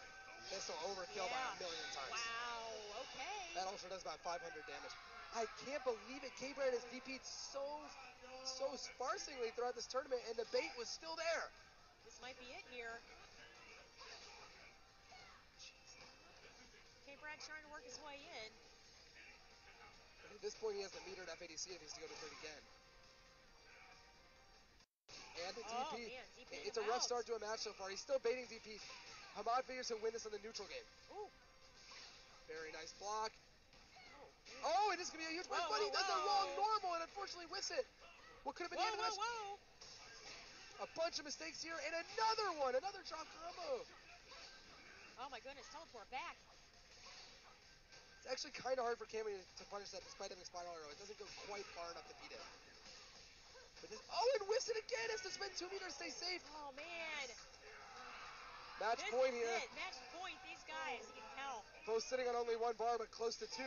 This will overkill by a million times. Wow. Okay. That also does about 500 damage. I can't believe it. K-Brad has DP'd so sparsely throughout this tournament, and the bait was still there. This might be it here. K-Brad trying to work his way in. But at this point, he has the meter at FADC if he's to go to third again. And the DP. Man, it's a rough start to a match so far. He's still baiting DP. Hamad figures he'll win this in the neutral game. Ooh. Very nice block. Oh, and this is going to be a huge win, but he does the wrong normal and unfortunately whiffs it. What could have been the end of the match? A bunch of mistakes here, and another drop combo. Oh my goodness, teleport back. It's actually kind of hard for Cammy to punish that despite having Spiral Arrow. It doesn't go quite far enough to beat it. But and whiffs it again, has to spend 2 meters, stay safe. Oh man. Match point here. Match point, these guys, you can tell. Both sitting on only 1 bar, but close to 2.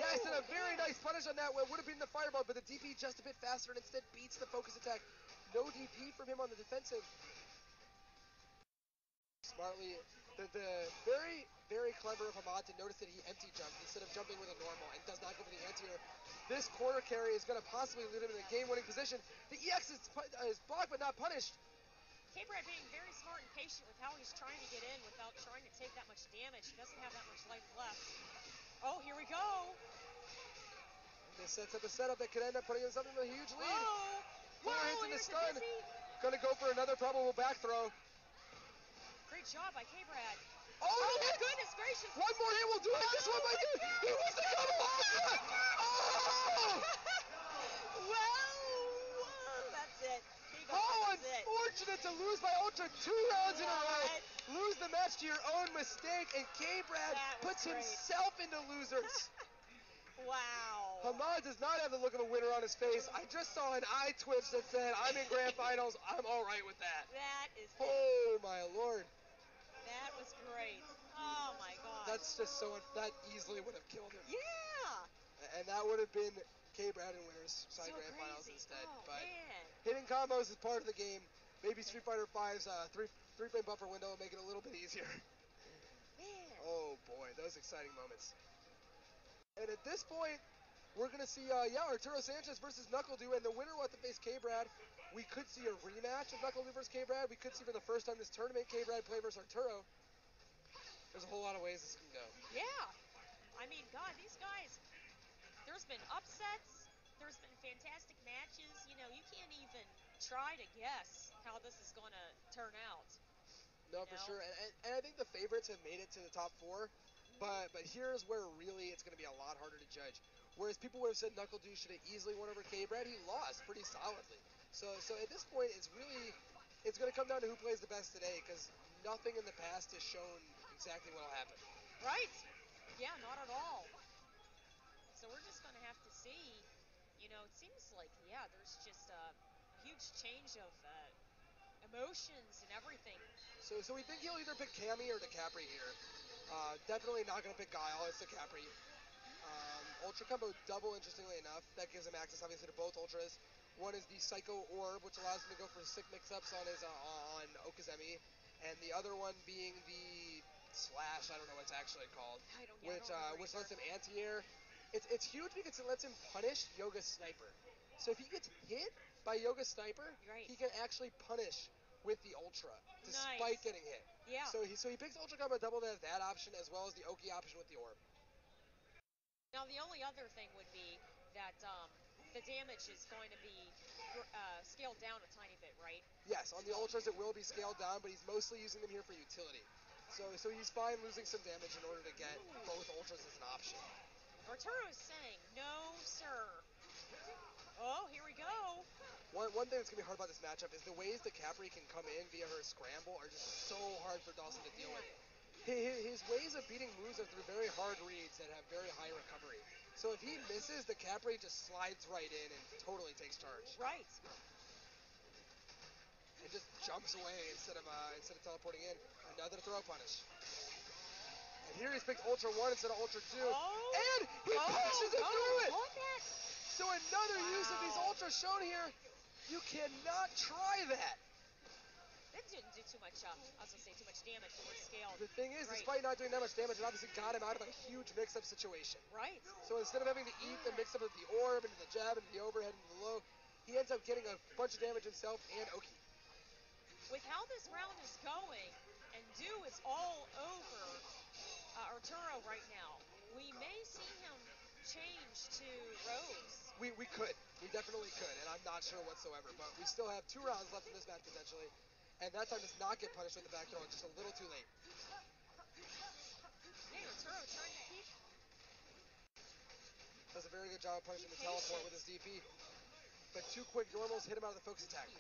Yes, and a very nice punish on that one. Would have been the fireball, but the DP just a bit faster and instead beats the focus attack. No DP from him on the defensive. Smartly, the very, very clever of Hamad to notice that he empty jumped instead of jumping with a normal and does not go for the anti-air. This corner carry is going to possibly lead him in a game-winning position. The EX is blocked but not punished. K-Brad being very smart and patient with how he's trying to get in without trying to take that much damage. He doesn't have that much life left. Oh, here we go. This sets up a setup that could end up putting himself in a huge lead. Whoa, hits in the stun. Going to go for another probable back throw. Great job by K-Brad. Oh, my goodness gracious. One more hit will do it. This one might do it. He wants to come Ultra. Oh! Well, that's it. How That's it. unfortunate to lose by Ultra 2 rounds in a row. Lose the match to your own mistake, and K-Brad puts himself into losers. Wow. Hamad does not have the look of a winner on his face. I just saw an eye twitch that said, I'm in grand finals. I'm all right with that. That is it. Oh, my Lord. That was great. Oh, my God. That's just that easily would have killed him. Yeah. And that would have been K-Brad and Winners side grand finals instead. Oh, but man. hitting combos is part of the game. Maybe Street Fighter V's three-frame buffer window will make it a little bit easier. Man. Oh, boy. Those exciting moments. And at this point, we're going to see, Arturo Sanchez versus NuckleDu, and the winner will have to face K-Brad. We could see a rematch of NuckleDu versus K-Brad. We could see for the first time this tournament K-Brad play versus Arturo. There's a whole lot of ways this can go. Yeah. I mean, God, these guys, there's been upsets. There's been fantastic matches. You can't even try to guess how this is going to turn out. No, for sure. And I think the favorites have made it to the top 4. But here's where really it's going to be a lot harder to judge. Whereas people would have said NuckleDu should have easily won over K-Brad, he lost pretty solidly. So at this point, it's going to come down to who plays the best today, because nothing in the past has shown exactly what will happen. Right. Yeah, not at all. So we're just going to have to see. It seems like, there's just a huge change of emotions and everything. So we think he'll either pick Cammy or DeCapri here. Definitely not going to pick Guile. It's DeCapri. Ultra combo double, interestingly enough. That gives him access, obviously, to both Ultras. One is the Psycho Orb, which allows him to go for sick mix-ups on his on Okazemi. And the other one being the Slash, I don't know what it's actually called. Which lets him anti-air. It's huge because it lets him punish Yoga Sniper. So if he gets hit by Yoga Sniper, he can actually punish with the Ultra, despite getting hit. Yeah. So he picks Ultra combo double to have that option, as well as the Oki option with the Orb. Now the only other thing would be that the damage is going to be scaled down a tiny bit, right? Yes, on the Ultras it will be scaled down, but he's mostly using them here for utility. So he's fine losing some damage in order to get both Ultras as an option. Arturo is saying, no, sir. Oh, here we go. One thing that's going to be hard about this matchup is the ways that Capri can come in via her scramble are just so hard for Dawson to deal with. His ways of beating moves are through very hard reads that have very high recovery. So if he misses, the Capri just slides right in and totally takes charge. Right. And just jumps away instead of teleporting in. Another throw punish. And here he's picked Ultra 1 instead of Ultra 2. Oh. And he pushes it through it! That. So another use of these Ultras shown here. You cannot try that. That didn't do too much, I was going to say too much damage, but we're scaled. The thing is, despite not doing that much damage, it obviously got him out of a huge mix-up situation. Right. So instead of having to eat the mix-up of the orb, into the jab, into the overhead, into the low, he ends up getting a bunch of damage himself and Oki. With how this round is going, and Du is all over Arturo right now, we may see him change to Rose. We could. We definitely could, and I'm not sure whatsoever. But we still have 2 rounds left in this match, potentially. And that time does not get punished with the back throw. It's just a little too late. Hey, Arturo trying to keep... Does a very good job of punishing the teleport with his DP. But 2 quick normals hit him out of the focus attack.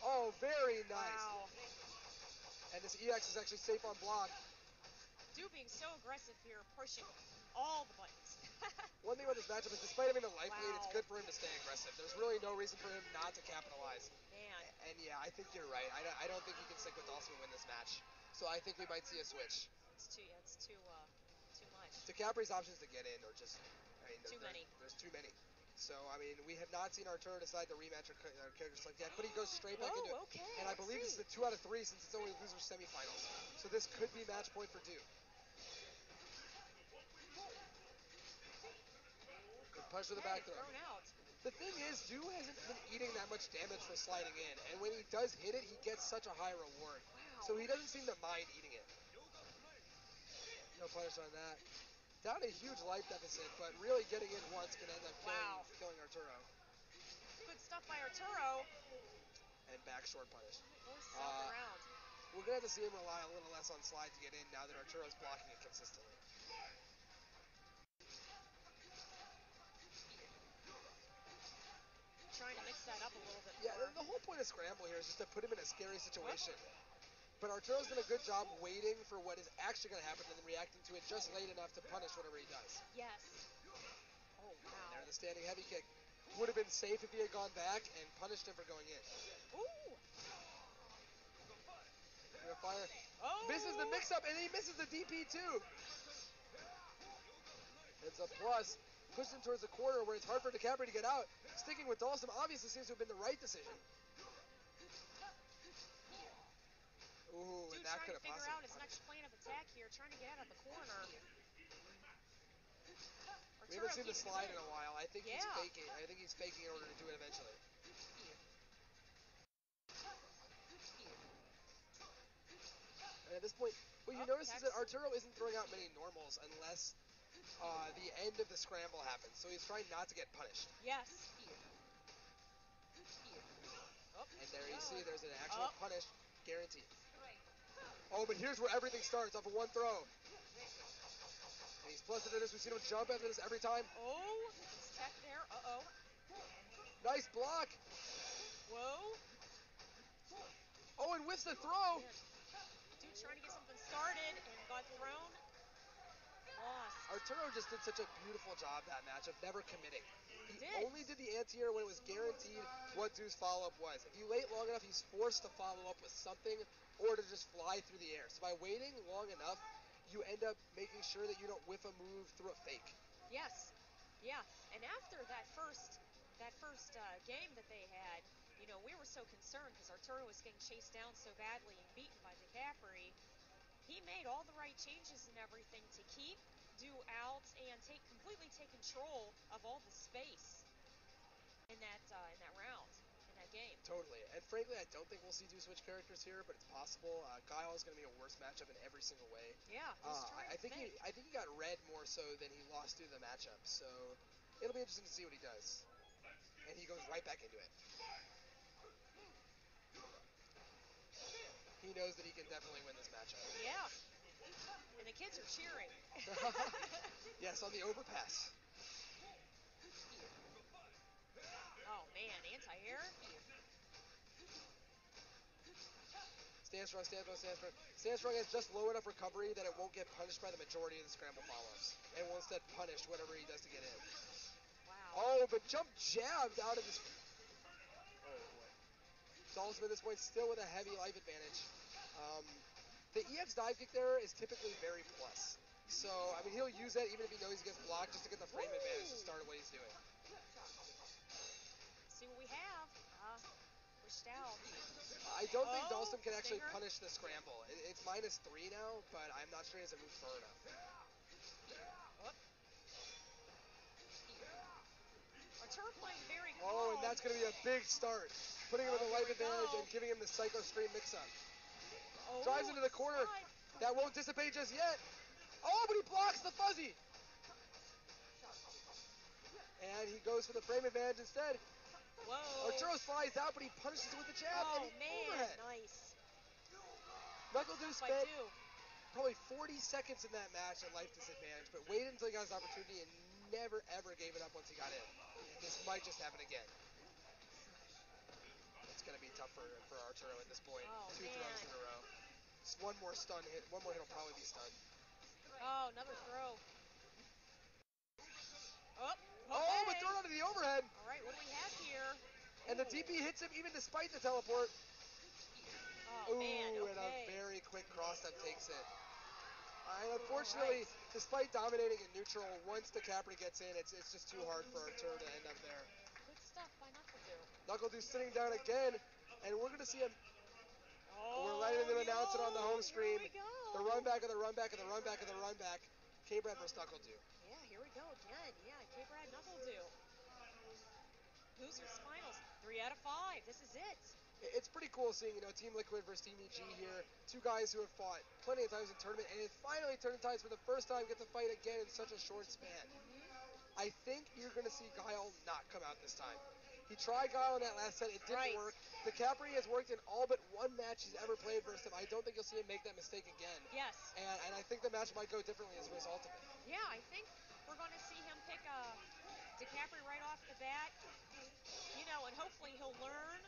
Oh, very nice. Wow. And this EX is actually safe on block. Du being so aggressive here, pushing all the buttons. One thing about this matchup is despite having the life lead, it's good for him to stay aggressive. There's really no reason for him not to capitalize. Man. And yeah, I think you're right. I don't think he can stick with Dawson and win this match. So I think we might see a switch. It's too much. DeCapri's options to get in are just, too many. There's too many. So, we have not seen Arturo decide to rematch our characters like that, but he goes straight back into it. Okay. And I believe this is a 2 out of 3 since it's only loser semifinals. So this could be match point for Du. Good punch with the back throw. The thing is, Du hasn't been eating that much damage for sliding in, and when he does hit it, he gets such a high reward. Wow. So he doesn't seem to mind eating it. No punish on that. Down a huge life deficit, but really getting in once can end up killing Arturo. Good stuff by Arturo. And back short punish. Around. We're going to have to see him rely a little less on slide to get in now that Arturo's blocking it consistently. Trying to mix that up a little bit Yeah, more. the whole point of scramble here is just to put him in a scary situation. But Arturo's done a good job waiting for what is actually going to happen and then reacting to it just late enough to punish whatever he does. Yes. Oh, wow. And there's the standing heavy kick. Would have been safe if he had gone back and punished him for going in. Ooh. Fire. Oh. Misses the mix-up, and he misses the DP too. It's a plus. Pushes him towards the corner where it's hard for DiCaprio to get out. Sticking with Dawson obviously seems to have been the right decision. Ooh, Dude, and that trying could to have figure possibly out his next plan of attack here, trying to get out of the corner. We haven't seen the slide in a while. I think he's Yeah. faking. I think he's faking in order to do it eventually. And at this point, what you notice is that Arturo isn't throwing out many normals unless the end of the scramble happens. So he's trying not to get punished. Yes. And there you see, there's an actual punish, guaranteed. Oh, but here's where everything starts, off of one throw. And he's plus into this. We've seen him jump after this every time. Oh, tech there. Uh-oh. Nice block. Whoa. Oh, and whiffs the throw. Man. Dude trying to get something started and got thrown. Lost. Arturo just did such a beautiful job that match of never committing. He did. only did the anti-air when it was guaranteed what Zoo's follow-up was. If you wait long enough, he's forced to follow up with something or to just fly through the air. So by waiting long enough, you end up making sure that you don't whiff a move through a fake. Yes. Yeah. And after that first game that they had, you know, we were so concerned because Arturo was getting chased down so badly and beaten by DiCaprio. He made all the right changes and everything to keep Do out and completely take control of all the space in that round, in that game. Totally. And frankly, I don't think we'll see Do switch characters here, but it's possible. Guile is going to be a worse matchup in every single way. Yeah. I think he got red more so than he lost through the matchup. So it'll be interesting to see what he does. And he goes right back into it. He knows that he can definitely win this matchup. Yeah. And the kids are cheering. Yes, on the overpass. Oh, man. Anti-air? Stand strong, stand strong, stand strong. Stand strong has just low enough recovery that it won't get punished by the majority of the scramble follow-ups. And will instead punish whatever he does to get in. Wow. Oh, but jump jabbed out of this. Oh, boy. Dawson at this point still with a heavy life advantage. The EX dive kick there is typically very plus. So, I mean, he'll use that even if he knows he gets blocked just to get the frame advantage to start what he's doing. See what we have. Pushed out. I don't think Dawson can actually stinger. punish the scramble. It's -3 now, but I'm not sure he has a move far enough. Arturo playing very calm. Oh, and that's going to be a big start. Putting him with a life advantage and giving him the Psycho Stream mix-up. Oh, Drives into the corner. slide. That won't dissipate just yet. Oh, but he blocks the fuzzy. And he goes for the frame advantage instead. Whoa. Arturo slides out, but he punishes it with the jab. Oh, and he overhead. Nice. Knuckle Dew spent probably 40 seconds in that match at life disadvantage, but waited until he got his opportunity and never, ever gave it up once he got in. And this might just happen again. It's going to be tough for Arturo at this point. Oh, 2 throws in a row. Just one more hit will probably be stunned. Oh, another throw. Oh, but thrown onto the overhead. All right, what do we have here? And the DP hits him even despite the teleport. Oh, man, and a very quick cross-up takes it. And unfortunately, despite dominating in neutral, once DiCaprio gets in, it's just too hard for Arturo to end up there. Good stuff by Knuckle Dew. Knuckle Dew sitting down again, and we're going to see him. We're letting them announce it on the home screen. Here we go. The run back of the run back of the run back of the run back. K-Brad versus Knuckle Dew. Yeah, here we go again. Yeah, K-Brad Knuckle Dew. Losers finals. 3 out of 5. This is it. It's pretty cool seeing, Team Liquid versus Team EG here. Two guys who have fought plenty of times in tournament, and it finally turned tides for the first time, get to fight again in such a short span. I think you're going to see Guile not come out this time. He tried Guile in that last set. It didn't Right. work. DiCaprio has worked in all but one match he's ever played versus him. I don't think you'll see him make that mistake again. Yes. And I think the match might go differently as a result of it. Yeah, I think we're going to see him pick DiCaprio right off the bat. You know, and hopefully he'll learn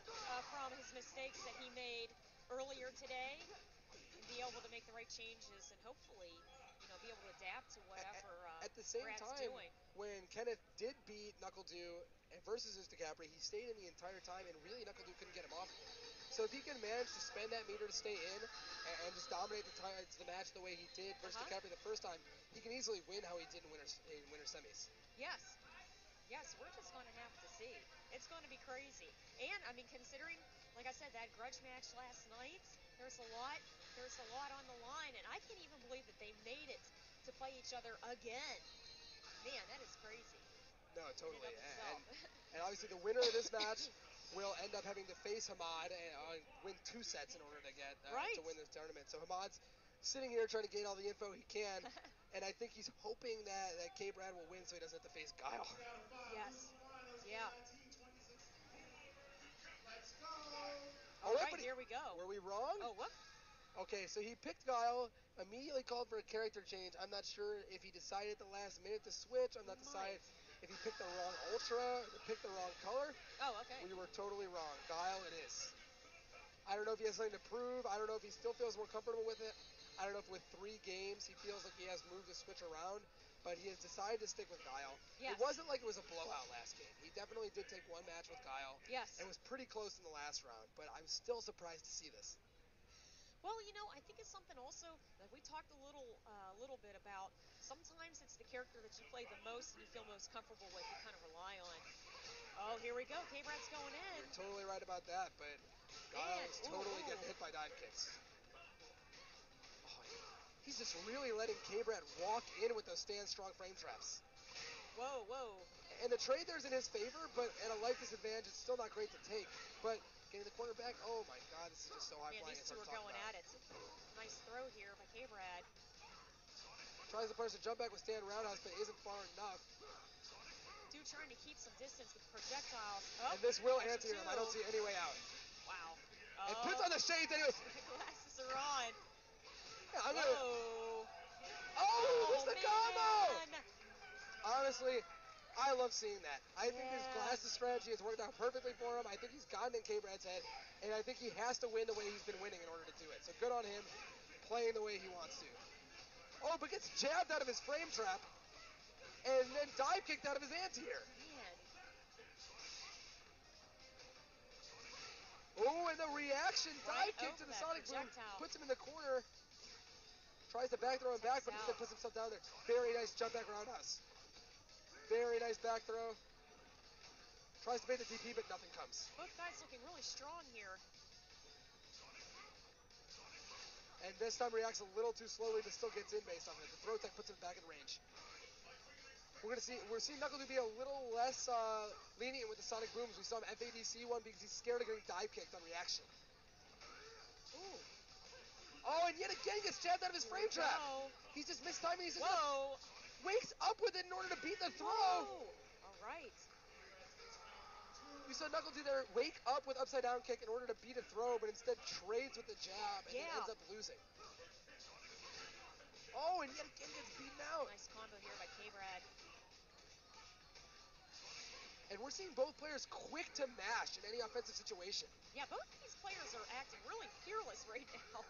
from his mistakes that he made earlier today and be able to make the right changes and hopefully, you know, be able to adapt to whatever at the same Brad's time, doing. when Kenneth did beat NuckleDu versus his DiCaprio, he stayed in the entire time, and really NuckleDu couldn't get him off of it. So if he can manage to spend that meter to stay in and just dominate the match the way he did versus DiCaprio the first time, he can easily win how he did in winter semis. Yes. Yes, we're just going to have to see. It's going to be crazy. And, I mean, considering, like I said, that grudge match last night, there's a lot on the line. And I can't even believe that they made it to play each other again. Man, that is crazy. No, totally. And and obviously the winner of this match will end up having to face Hamad and win 2 sets in order to get to win this tournament. So Hamad's sitting here trying to gain all the info he can. And I think he's hoping that K-Brad will win so he doesn't have to face Guile. Yes. Yeah. Let's go. All right, here we go. Were we wrong? Oh, whoop. Okay, so he picked Guile, immediately called for a character change. I'm not sure if he decided at the last minute to switch. I'm not decided if he picked the wrong Ultra, or picked the wrong color. Oh, okay. We were totally wrong. Guile it is. I don't know if he has something to prove. I don't know if he still feels more comfortable with it. I don't know if with 3 games he feels like he has moved to switch around, but he has decided to stick with Guile. Yes. It wasn't like it was a blowout last game. He definitely did take 1 match with Guile. Yes. And was pretty close in the last round, but I'm still surprised to see this. Well, you know, I think it's something also that we talked a little bit about. Sometimes it's the character that you play the most and you feel most comfortable with, you kind of rely on. Oh, here we go. K-Brad's going in. You're totally right about that, but Guile is totally getting hit by dive kicks. Oh, he's just really letting K-Brad walk in with those stand strong frame traps. Whoa, whoa. And the trade there's in his favor, but at a life disadvantage, it's still not great to take. But getting the corner back, oh my god, this is just so high flying. These two are going at it. Nice throw here by K-Brad. Tries to punish a jump back with stand roundhouse, but isn't far enough. Dude trying to keep some distance with projectiles. And this will answer him. I don't see any way out. Wow. And puts on the shades anyways. Glasses are on. Yeah, I'm Whoa. What's the combo? Honestly, I love seeing that. I think his glasses strategy has worked out perfectly for him. I think he's gotten in K-Brad's head, and I think he has to win the way he's been winning in order to do it. So good on him, playing the way he wants to. Oh, but gets jabbed out of his frame trap, and then dive kicked out of his anti-air. Oh, and the reaction dive kick to the Sonic Boom puts him in the corner. Tries to back throw him back, but instead puts himself down there. Very nice jump back roundhouse. Very nice back throw. Tries to bait the DP, but nothing comes. Both guys looking really strong here. And this time reacts a little too slowly, but still gets in based on it. The throw tech puts him back in range. We're seeing NuckleDu be a little less lenient with the Sonic Booms. We saw him FADC one because he's scared of getting dive kicked on reaction. Ooh. Oh, and yet again gets jabbed out of his frame trap. He's just mistiming. He's just wakes up with it in order to beat the throw. All right. You saw NuckleDu there wake up with upside down kick in order to beat a throw, but instead trades with the jab and then ends up losing. Oh, and yet again gets beaten out. Nice combo here by K-Brad. And we're seeing both players quick to mash in any offensive situation. Yeah, both of these players are acting really fearless right now.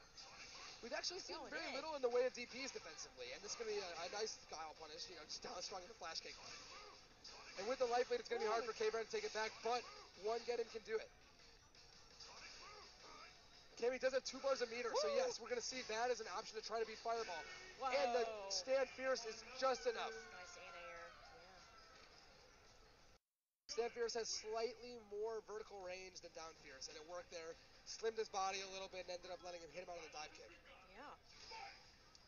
We've actually seen very little in the way of DPs defensively, and this is going to be a nice Guile punish, just down strong with the flash kick. And with the life lead, it's going to be hard for K-Brad to take it back, but one get in can do it. Cammy does have 2 bars a meter, so yes, we're going to see that as an option to try to beat Fireball. Whoa. And the stand fierce is just enough. Nice anti-air, Stand fierce has slightly more vertical range than down fierce, and it worked there. Slimmed his body a little bit and ended up letting him hit him out of the dive kick. Yeah.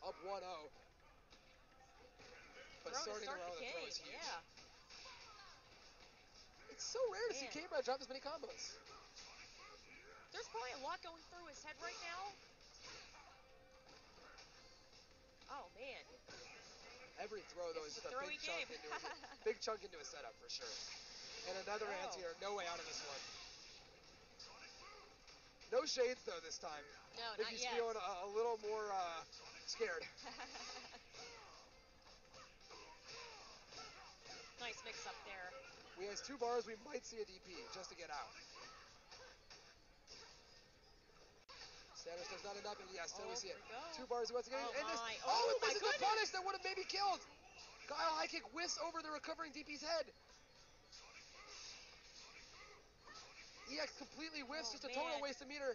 Up 1-0. But starting around with a throw is huge. Yeah. It's so rare to see K-Brad drop this many combos. There's probably a lot going through his head right now. Oh, man. Every throw, though, is just a big chunk into his setup, for sure. And another Oh. anti-air. No way out of this one. No shades, though, this time. No, I think not he's yet. feeling a little more scared. Nice mix up there. We has 2 bars. We might see a DP just to get out. Status does not enough, and yes, so we see it. 2 bars. He wants to get in. And this, my misses the goodness. punish that would have maybe killed. Guile high kick whiffs over the recovering DP's head. EX completely whiffs, just a total waste of meter.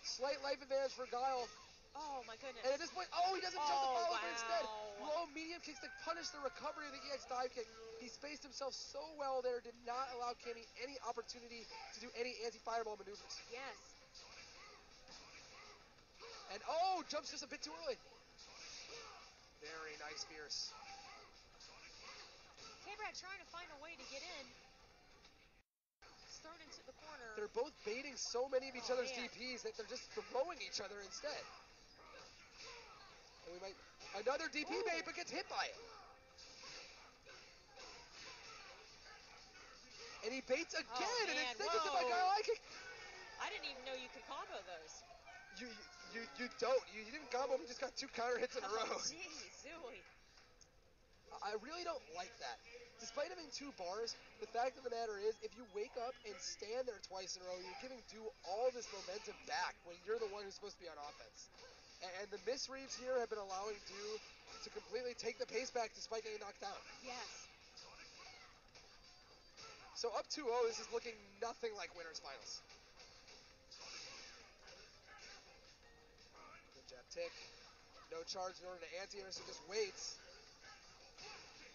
Slight life advantage for Guile. Oh my goodness. And at this point, he doesn't jump the follow-up, but instead, wow. low medium kicks to punish the recovery of the EX dive kick. He spaced himself so well there, did not allow Cammy any opportunity to do any anti-fireball maneuvers. Yes. And jumps just a bit too early. Very nice, Fierce. K-Brad trying to find a way to get in. He's thrown into the corner. They're both baiting so many of each other's man. DPs that they're just throwing each other instead. And we might... Another DP bait, but gets hit by it. And he baits again, and instead gets hit by Guile high kick. I didn't even know you could combo those. You don't. You didn't combo him, you just got 2 counter hits in a row. Jeez, zooey. I really don't like that. Despite having 2 bars, the fact of the matter is, if you wake up and stand there twice in a row, you're giving Dew all this momentum back when you're the one who's supposed to be on offense. And the misreads here have been allowing Dew to completely take the pace back despite getting knocked down. Yes. So up 2-0, this is looking nothing like winners finals. Good jab tick. No charge in order to anti-air, so just waits.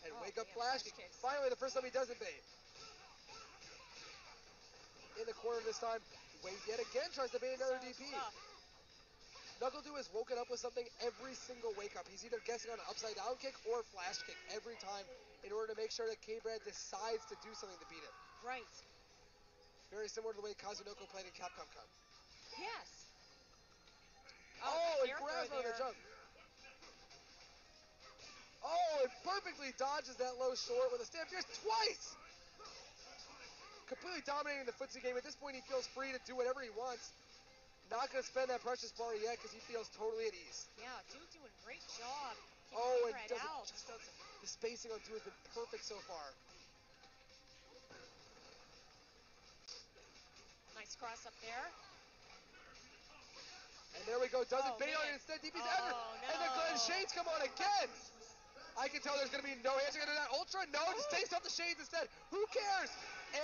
And wake up flash kick. Finally, the first time he doesn't bait. In the corner this time. Waits yet again, tries to bait another DP. Knuckle Dew has woken up with something every single wake up. He's either guessing on an upside down kick or flash kick every time in order to make sure that K-Brad decides to do something to beat him. Right. Very similar to the way Kazunoko played in Capcom Cup. Yes. And grabs on the jump. And perfectly dodges that low short with a stand fierce twice. Completely dominating the footsie game. At this point, he feels free to do whatever he wants. Not going to spend that precious bar yet because he feels totally at ease. Yeah, Dew doing a great job. And just doesn't. The spacing on Dew has been perfect so far. Nice cross up there. And there we go. Doesn't bait on it instead. DP's ever. No. And the Glenn Shades come on again. I can tell there's going to be no answer to that Ultra. No, just takes off the Shades instead. Who cares?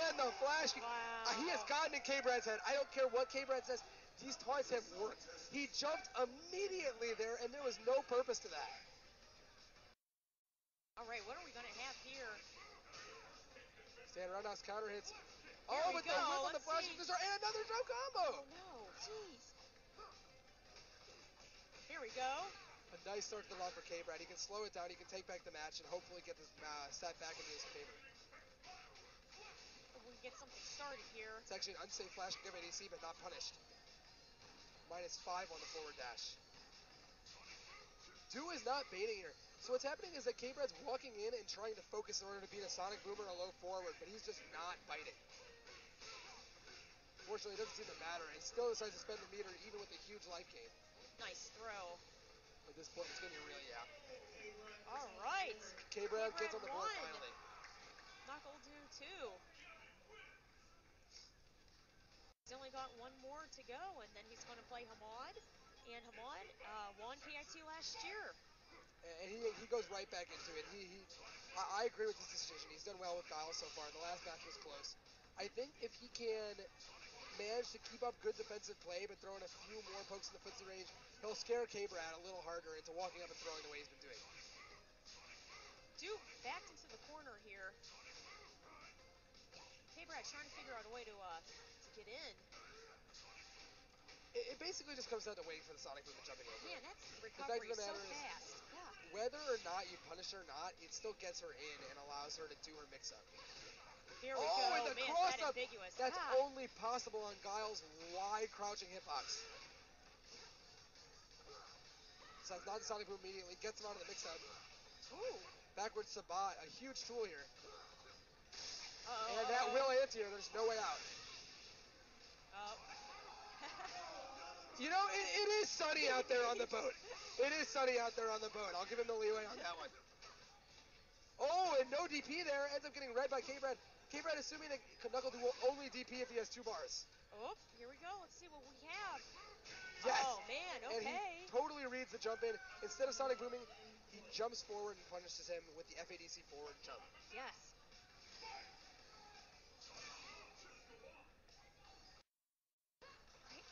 And the flash. Wow. He has gotten in K-Brad's head. I don't care what K-Brad says. These taunts have worked. He jumped immediately there, and there was no purpose to that. All right, what are we going to have here? Stand roundhouse counter hits. But the whip on the flash kick, and another jump combo. Oh, no. Jeez. Here we go. A nice start to the round for K-Brad. He can slow it down, he can take back the match, and hopefully get this set back into his favor. We get something started here. It's actually an unsafe flash kick of ADC, but not punished. -5 on the forward dash. Dew is not baiting here. So what's happening is that K-Brad's walking in and trying to focus in order to beat a Sonic Boom or a low forward, but he's just not biting. Fortunately, it doesn't seem to matter, and still decides to spend the meter even with a huge life gain. Nice throw. At this point, it's going to be really, All right. K-Brad gets on the board finally. Knuckle Dew 2. He's only got 1 more to go, and then he's going to play Hamad. And Hamad won KIT last year. And he goes right back into it. I agree with this decision. He's done well with Guile so far. The last match was close. I think if he can manage to keep up good defensive play, but throw in a few more pokes in the footsie range, he'll scare K-Brad a little harder into walking up and throwing the way he's been doing. Dew backed into the corner here. K-Brad trying to figure out a way to get in. It basically just comes down to waiting for the Sonic Boom and jumping over. Man, that's recovery so fast. Yeah. Whether or not you punish her or not, it still gets her in and allows her to do her mix-up. Here we go. And the Man, cross-up. ambiguous. That's only possible on Guile's wide crouching hitbox. Decides not to Sonic Boom immediately. Gets him out of the mix-up. Ooh. Backwards Sabat, a huge tool here. And that will anti-air. There's no way out. Oh. You know, it is sunny out there on the boat. It is sunny out there on the boat. I'll give him the leeway on that one. Oh, and no DP there. Ends up getting read by K-Brad. K-Brad assuming that Knuckle will only DP if he has 2 bars. Oh, here we go. Let's see what we have. Yes. Oh, man, okay. And he totally reads the jump in. Instead of Sonic Booming, he jumps forward and punishes him with the FADC forward jump. Yes.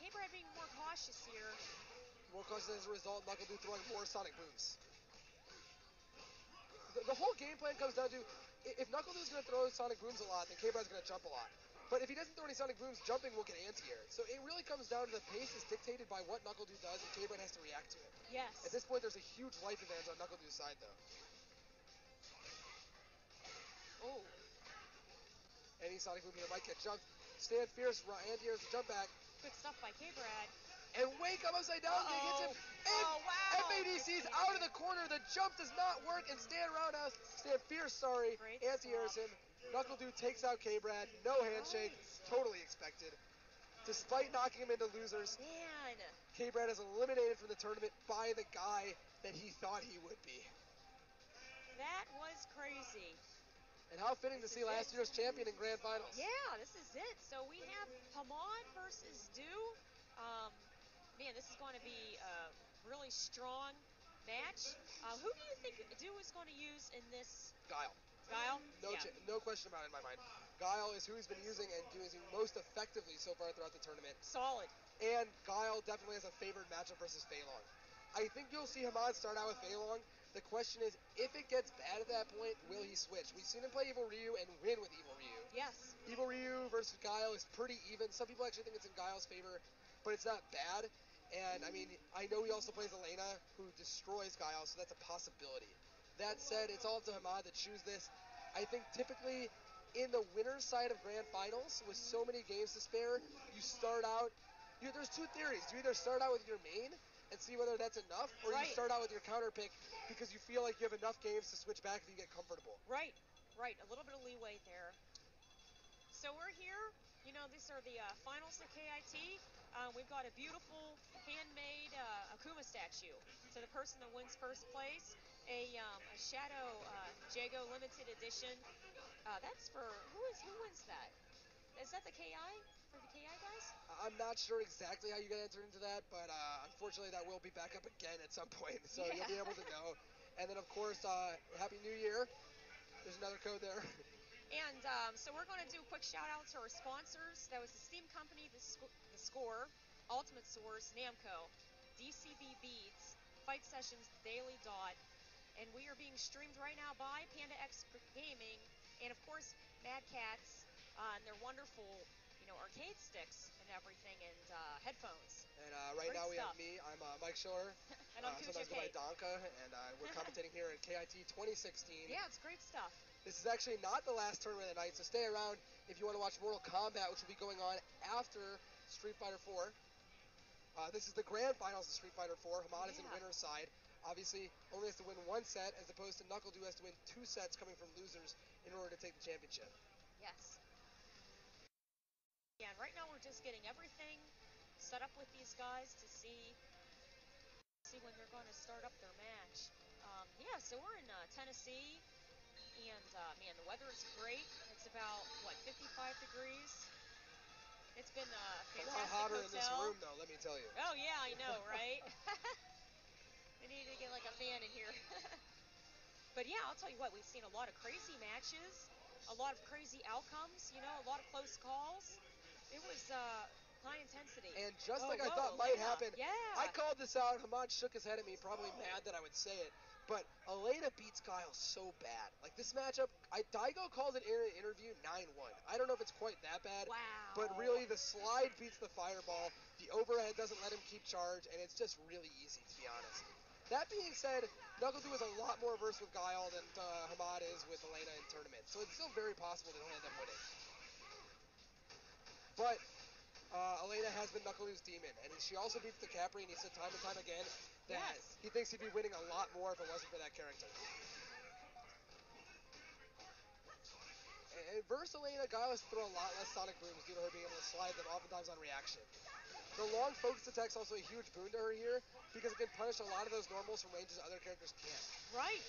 K-Brad being more cautious here. More cautious as a result, Knuckle throwing more Sonic Booms. The whole game plan comes down to, if Knuckle is going to throw Sonic Booms a lot, then K-Brad's going to jump a lot. But if he doesn't throw any Sonic Booms, jumping will get anti-air. So it really comes down to the pace is dictated by what Knuckle does, and K-Brad has to react to it. Yes. At this point, there's a huge life advantage on Knuckle side, though. Oh. Any Sonic Boom here might get jumped. Stand fierce, anti-airs the jump back. Good stuff by K-Brad. And wake up upside down, gets him. And wow. FADC's out of the corner. The jump does not work, and Stand Roundhouse, Stand Fierce, sorry, anti-airs him. Knuckle takes out K-Brad. No handshake. Right. Totally expected. Despite knocking him into losers, man, K-Brad is eliminated from the tournament by the guy that he thought he would be. That was crazy. And how fitting to see last year's champion in Grand Finals. Yeah, this is it. So we have Hamad versus Du. Man, this is going to be a really strong match. Who do you think Du is going to use in this? Guile. Guile? No question about it in my mind. Guile is who he's been using and doing most effectively so far throughout the tournament. Solid. And Guile definitely has a favored matchup versus Fei Long. I think you'll see Hamad start out with Fei Long. The question is, if it gets bad at that point, will he switch? We've seen him play Evil Ryu and win with Evil Ryu. Yes. Evil Ryu versus Guile is pretty even. Some people actually think it's in Guile's favor, but it's not bad. And, I mean, I know he also plays Elena, who destroys Guile, so that's a possibility. That said, it's all up to Hamad to choose this. I think typically in the winner's side of Grand Finals, with so many games to spare, you start out... there's 2 theories. You either start out with your main and see whether that's enough, or you start out with your counter pick because you feel like you have enough games to switch back if you get comfortable. Right. A little bit of leeway there. So we're here. These are the finals of KIT. We've got a beautiful handmade Akuma statue. So the person that wins first place, a Shadow Jago limited edition. That's for who wins that? Is that the KI for the KI guys? I'm not sure exactly how you get entered into that, but unfortunately that will be back up again at some point, so you'll be able to know. And then, of course, Happy New Year. There's another code there. And so we're going to do a quick shout-out to our sponsors. That was the Steam Company, the Score, Ultimate Source, Namco, DCB Beats, Fight Sessions, Daily Dot, and we are being streamed right now by Panda X Gaming, and, of course, Mad Cats, and their wonderful arcade sticks and everything, and headphones. And right now we have me. I'm Mike Schiller. And I'm sometimes go by Donka, and we're commentating here at KIT 2016. Yeah, it's great stuff. This is actually not the last tournament of the night, so stay around if you want to watch Mortal Kombat, which will be going on after Street Fighter 4. This is the grand finals of Street Fighter 4. Hamad is in winner's side. Obviously, only has to win 1 set, as opposed to Knuckle has to win 2 sets coming from losers in order to take the championship. Yes. Yeah, and right now we're just getting everything set up with these guys to see when they're going to start up their match. Yeah, so we're in Tennessee, and man, the weather is great. It's about 55 degrees. It's been a fantastic lot hotter hotel. in this room, though. Let me tell you. Oh yeah, I know, right? We need to get like a fan in here. But yeah, I'll tell you what, we've seen a lot of crazy matches, a lot of crazy outcomes. A lot of close calls. It was high intensity. And just like I thought might happen, yeah. I called this out. Hamad shook his head at me, probably mad that I would say it. But Elena beats Guile so bad. Like, this matchup, Daigo called it in an interview 9-1. I don't know if it's quite that bad. Wow. But really, the slide beats the fireball. The overhead doesn't let him keep charge, and it's just really easy, to be honest. That being said, Knuckle is a lot more versed with Guile than Hamad is with Elena in tournaments. So it's still very possible that he'll end up winning. But Elena has been Knuckle-U's demon, and she also beats the Capri, and he said time and time again that he thinks he'd be winning a lot more if it wasn't for that character. And versus Elena, Guile has to throw a lot less Sonic Booms due to her being able to slide them oftentimes on reaction. The long focus attack is also a huge boon to her here because it can punish a lot of those normals from ranges other characters can't. Right.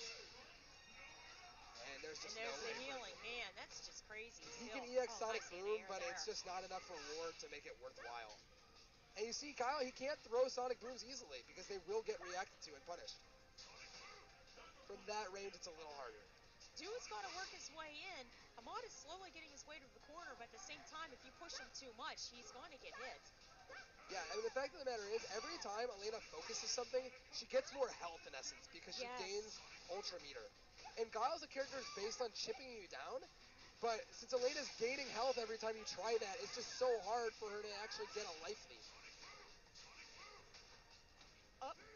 And there's just there's no the way healing. Man, that's just crazy. He Still. can EX Sonic nice Boom, but it's just not enough reward to make it worthwhile. And you see, Guile, he can't throw Sonic Booms easily because they will get reacted to and punished. From that range, it's a little harder. Dude's got to work his way in. Ahmad is slowly getting his way to the corner, but at the same time, if you push him too much, he's going to get hit. Yeah, I mean, the fact of the matter is, every time Elena focuses something, she gets more health, in essence, because she gains Ultra Meter. And Guile's a character is based on chipping you down, but since Elena's gaining health every time you try that, it's just so hard for her to actually get a life lead.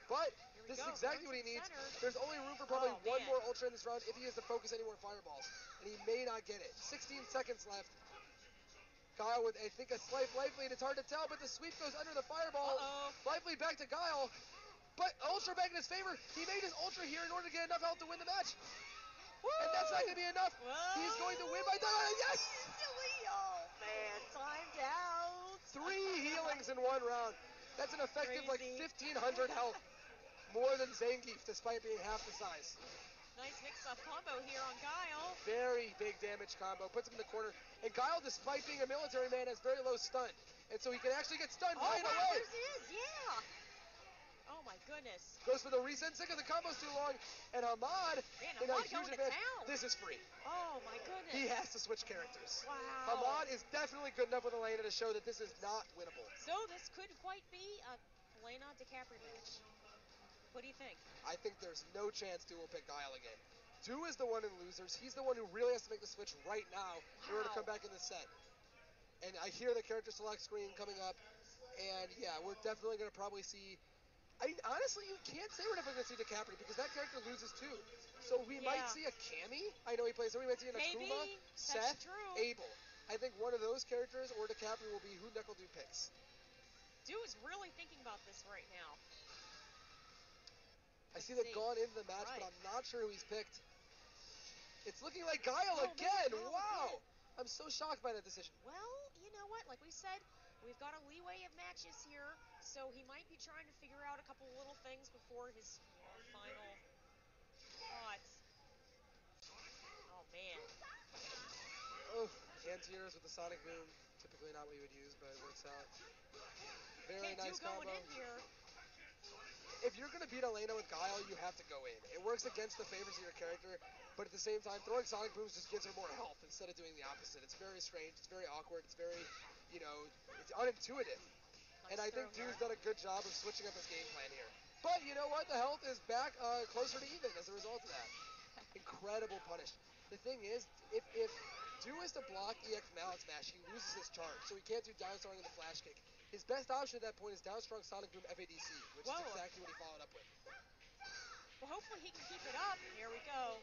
But this is exactly what he needs. There's only room for probably one more Ultra in this round if he has to focus any more fireballs. And he may not get it. 16 seconds left. Guile with, I think, a slight life lead. It's hard to tell, but the sweep goes under the fireball. Life lead back to Guile. But Ultra back in his favor. He made his Ultra here in order to get enough health to win the match. Woo! And that's not going to be enough. Whoa! He's going to win by time. Yes! Oh, man, timed out. 3 healings in one round. That's an effective, like, 1,500 health. More than Zangief, despite being half the size. Nice mix-up combo here on Guile. Very big damage combo. Puts him in the corner. And Guile, despite being a military man, has very low stun. And so he can actually get stunned right away. There's his, yeah. Oh, my goodness. Goes for the reset. Sick of the combo's too long. And Ahmad, in a huge advantage. This is free. Oh, my goodness. He has to switch characters. Wow. Ahmad is definitely good enough with Elena to show that this is not winnable. So this could quite be a Elena DiCaprio match. What do you think? I think there's no chance Du will pick Guile again. Du is the one in losers. He's the one who really has to make the switch right now in order to come back in the set. And I hear the character select screen coming up. And yeah, we're definitely going to probably see... I mean, honestly, you can't say we're definitely going to see DiCaprio because that character loses too. So we might see a Cammy. I know he plays. So we might see an Akuma, Seth, Abel. I think one of those characters or DiCaprio will be who NuckleDu picks. Du is really thinking about this right now. I see that gone into the match, but I'm not sure who he's picked. It's looking like Guile again. Wow. I'm so shocked by that decision. Well, you know what? Like we said, we've got a leeway of matches here, so he might be trying to figure out a couple little things before his final thoughts. Oh, man. Oh, anti-airs with the Sonic Boom. Typically not what you would use, but it works out. Very nice combo. Going in here. If you're going to beat Elena with Guile, you have to go in. It works against the favors of your character, but at the same time, throwing Sonic Booms just gives her more health instead of doing the opposite. It's very strange. It's very awkward. It's very, it's unintuitive. And I think Du's done a good job of switching up his game plan here. But you know what? The health is back closer to even as a result of that. Incredible punish. The thing is, if Du is to block EX Mallet Smash, he loses his charge, so he can't do down strong in the flash kick. His best option at that point is down strong Sonic Boom FADC, which is exactly what he followed up with. Well, hopefully he can keep it up. Here we go.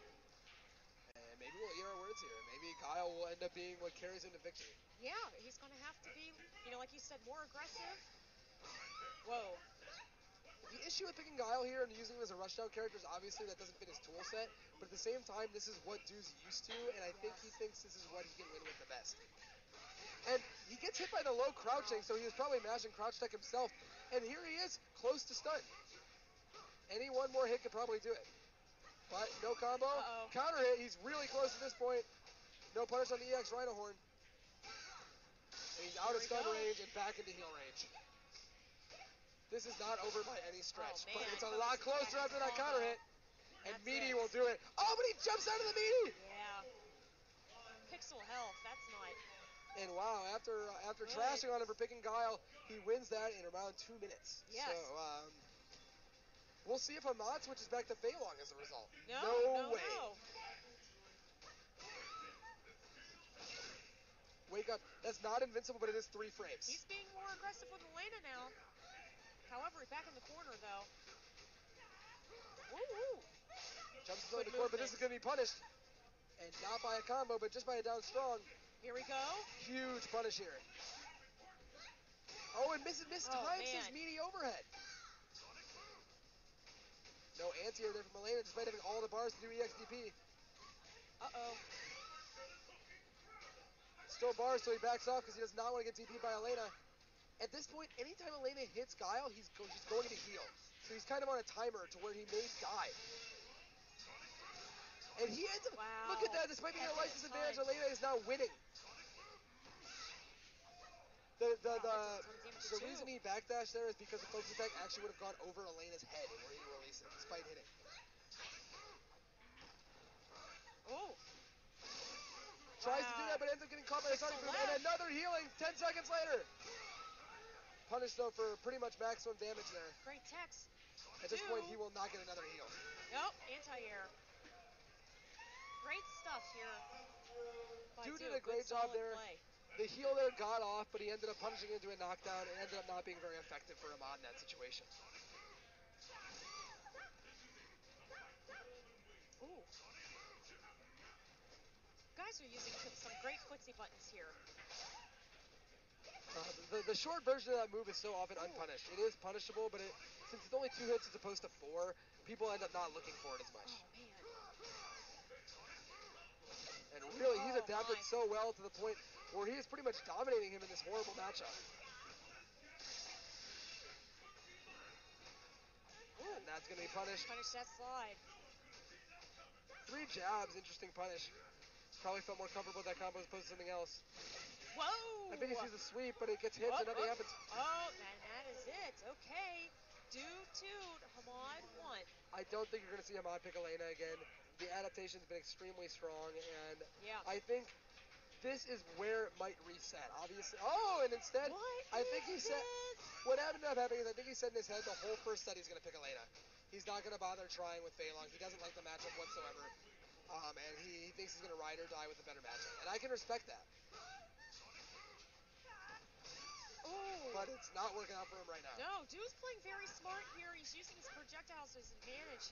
And maybe we'll hear our words here. Maybe Guile will end up being what carries him to victory. Yeah, he's going to have to be, like you said, more aggressive. Whoa. The issue with picking Guile here and using him as a rushdown character is obviously that doesn't fit his tool set, but at the same time, this is what Du's used to, and I think he thinks this is what he can win with the best. And he gets hit by the low crouching, so he was probably mashing crouch tech himself. And here he is, close to stun. Any one more hit could probably do it. But no combo. Counter hit, he's really close at this point. No punish on the EX Rhino Horn. And he's out of stun range and back into heal range. This is not over by any stretch, but it's a lot closer after that counter hit. And Meaty will do it. Oh, but he jumps out of the Meaty! Yeah. Pixel health, that's not... And wow, after trashing on him for picking Guile, he wins that in around 2 minutes. Yes. So, we'll see if Ahmad switches back to Fei Long as a result. No way. No. Wake up. That's not invincible, but it is 3 frames. He's being more aggressive with Elena now. However, back in the corner, though. Woo! Jumps into the corner, but this is going to be punished. And not by a combo, but just by a down strong. Here we go. Huge punish here. Oh, and mistimes his meaty overhead. No anti-air there from Elena, despite having all the bars to do EXDP. Uh-oh. stone bar, so he backs off because he does not want to get TP'd by Elena. At this point, anytime Elena hits Guile, she's going to heal. So he's kind of on a timer to where he may die. And he ends up, Wow. look at that, despite being a life disadvantage, Elena is now winning. The reason he backdashed there is because the focus attack actually would have gone over Elena's head where he didn't release it, despite hitting. Oh. Tries to do that, but ends up getting caught by the starting boom. And another healing 10 seconds later. Punished, though, for pretty much maximum damage there. Great text. At this point, he will not get another heal. Nope, anti-air. Great stuff here. Dude did a great job there. Play. The heal there got off, but he ended up punishing into a knockdown. It ended up not being very effective for Ahmad in that situation. Ooh. Guys are using some great footsie buttons here. The short version of that move is so often unpunished. It is punishable, but since it's only 2 hits as opposed to 4, people end up not looking for it as much. Oh, man. And really, he's adapted so well to the point where he is pretty much dominating him in this horrible matchup. Ooh. And that's going to be punished. Punish that slide. 3 jabs, interesting punish. Probably felt more comfortable with that combo as opposed to something else. Whoa! I bet he sees a sweep, but it gets hits and nothing happens. Oh, that is it. Okay. Hamad won. I don't think you're going to see Ahmad pick Elena again. The adaptation's been extremely strong, and I think this is where it might reset, obviously. Oh, and instead, what ended up happening is I think he said in his head the whole first set he's going to pick Elena. He's not going to bother trying with Fei Long. He doesn't like the matchup whatsoever, and he thinks he's going to ride or die with a better matchup, and I can respect that. Ooh. But it's not working out for him right now. No, Dude's playing very smart here. He's using his projectiles to his advantage.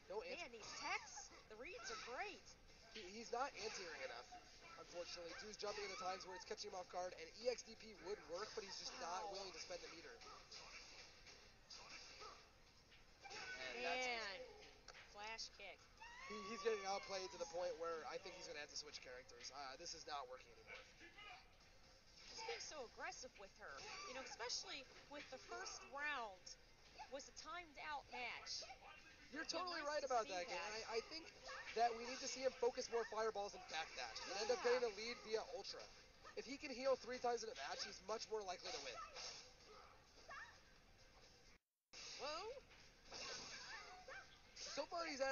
Man, these techs, the reads are great. He's not anti-airing enough, unfortunately. Dude's jumping into times where it's catching him off guard, and EXDP would work, but he's just not willing to spend the meter. And flash kick. He's getting outplayed to the point where I think he's going to have to switch characters. This is not working anymore. He's being so aggressive with her, especially with the first round was a timed out match. You're totally right about that, Kate. And I think that we need to see him focus more fireballs and backdash and end up getting a lead via Ultra. If he can heal 3 times in a match, he's much more likely to win. Whoa. So far, he's a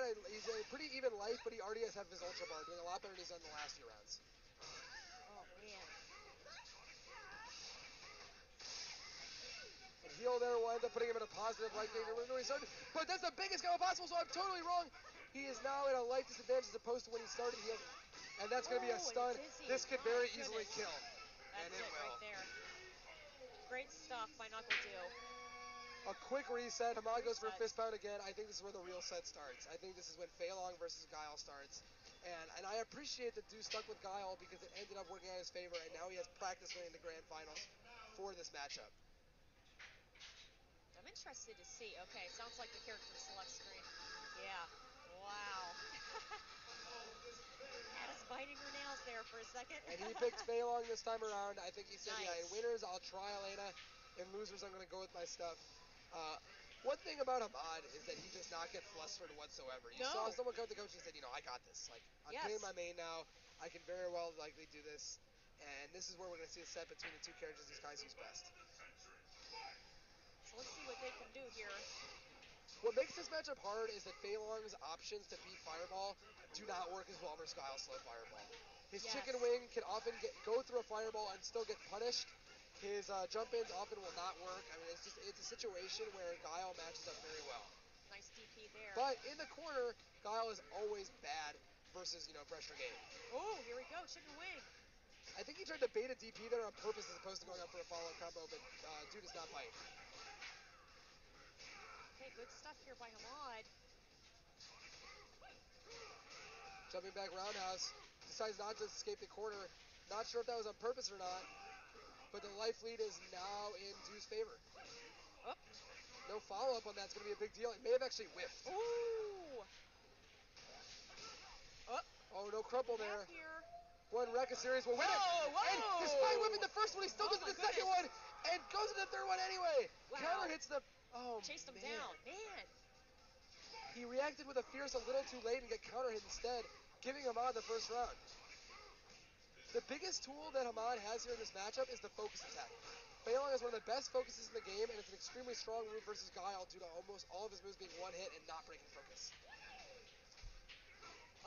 pretty even life, but he already has half his Ultra bar, doing a lot better than he's done in the last few rounds. Oh, man. The heal there will end up putting him in a positive life danger. But that's the biggest combo possible, so I'm totally wrong. He is now in a life disadvantage as opposed to when he started healing. And that's going to be a stun. This could very easily kill. That's it right there. Great stuff by Knuckle Dew. A quick reset. Hamad goes for a fist pound again. I think this is where the real set starts. I think this is when Fei Long versus Guile starts. And I appreciate that Dew stuck with Guile because it ended up working out in his favor, and now he has practice going into grand finals for this matchup. I'm interested to see. Okay, sounds like the character select screen. Yeah. Wow. Hannah's biting her nails there for a second. And he picked Fei Long this time around. I think he said, nice. Yeah, in winners, I'll try Elena. In losers, I'm going to go with my stuff. One thing about Ahmad is that he does not get flustered whatsoever. You saw someone come to the coach and said, I got this. Like, I'm playing my main now. I can very well likely do this. And this is where we're going to see a set between the 2 characters these guys use best. So let's see what they can do here. What makes this matchup hard is that Fei Long's options to beat Fireball do not work as well versus Guile's slow Fireball. His chicken wing can often go through a Fireball and still get punished. His jump-ins often will not work. I mean, it's a situation where Guile matches up very well. Nice DP there. But in the corner, Guile is always bad versus, pressure game. Oh, here we go, chicken wing. I think he tried to bait a DP there on purpose as opposed to going up for a follow-up combo, but Dude does not bite. Okay, good stuff here by Hamad. Jumping back roundhouse. Decides not to escape the corner. Not sure if that was on purpose or not. But the life lead is now in Dew's favor. Oh. No follow-up on that's going to be a big deal. It may have actually whiffed. Ooh. Oh, no crumple there. One Rekka series will win it. And despite whipping the first one, he still goes to the second one and goes to the third one anyway. Wow. Counter hits the... Oh, chased him down. Man. He reacted with a fierce a little too late and get counter hit instead, giving Hamad the first round. The biggest tool that Hamad has here in this matchup is the focus attack. Fei Long is one of the best focuses in the game, and it's an extremely strong move versus Guile due to almost all of his moves being one hit and not breaking focus.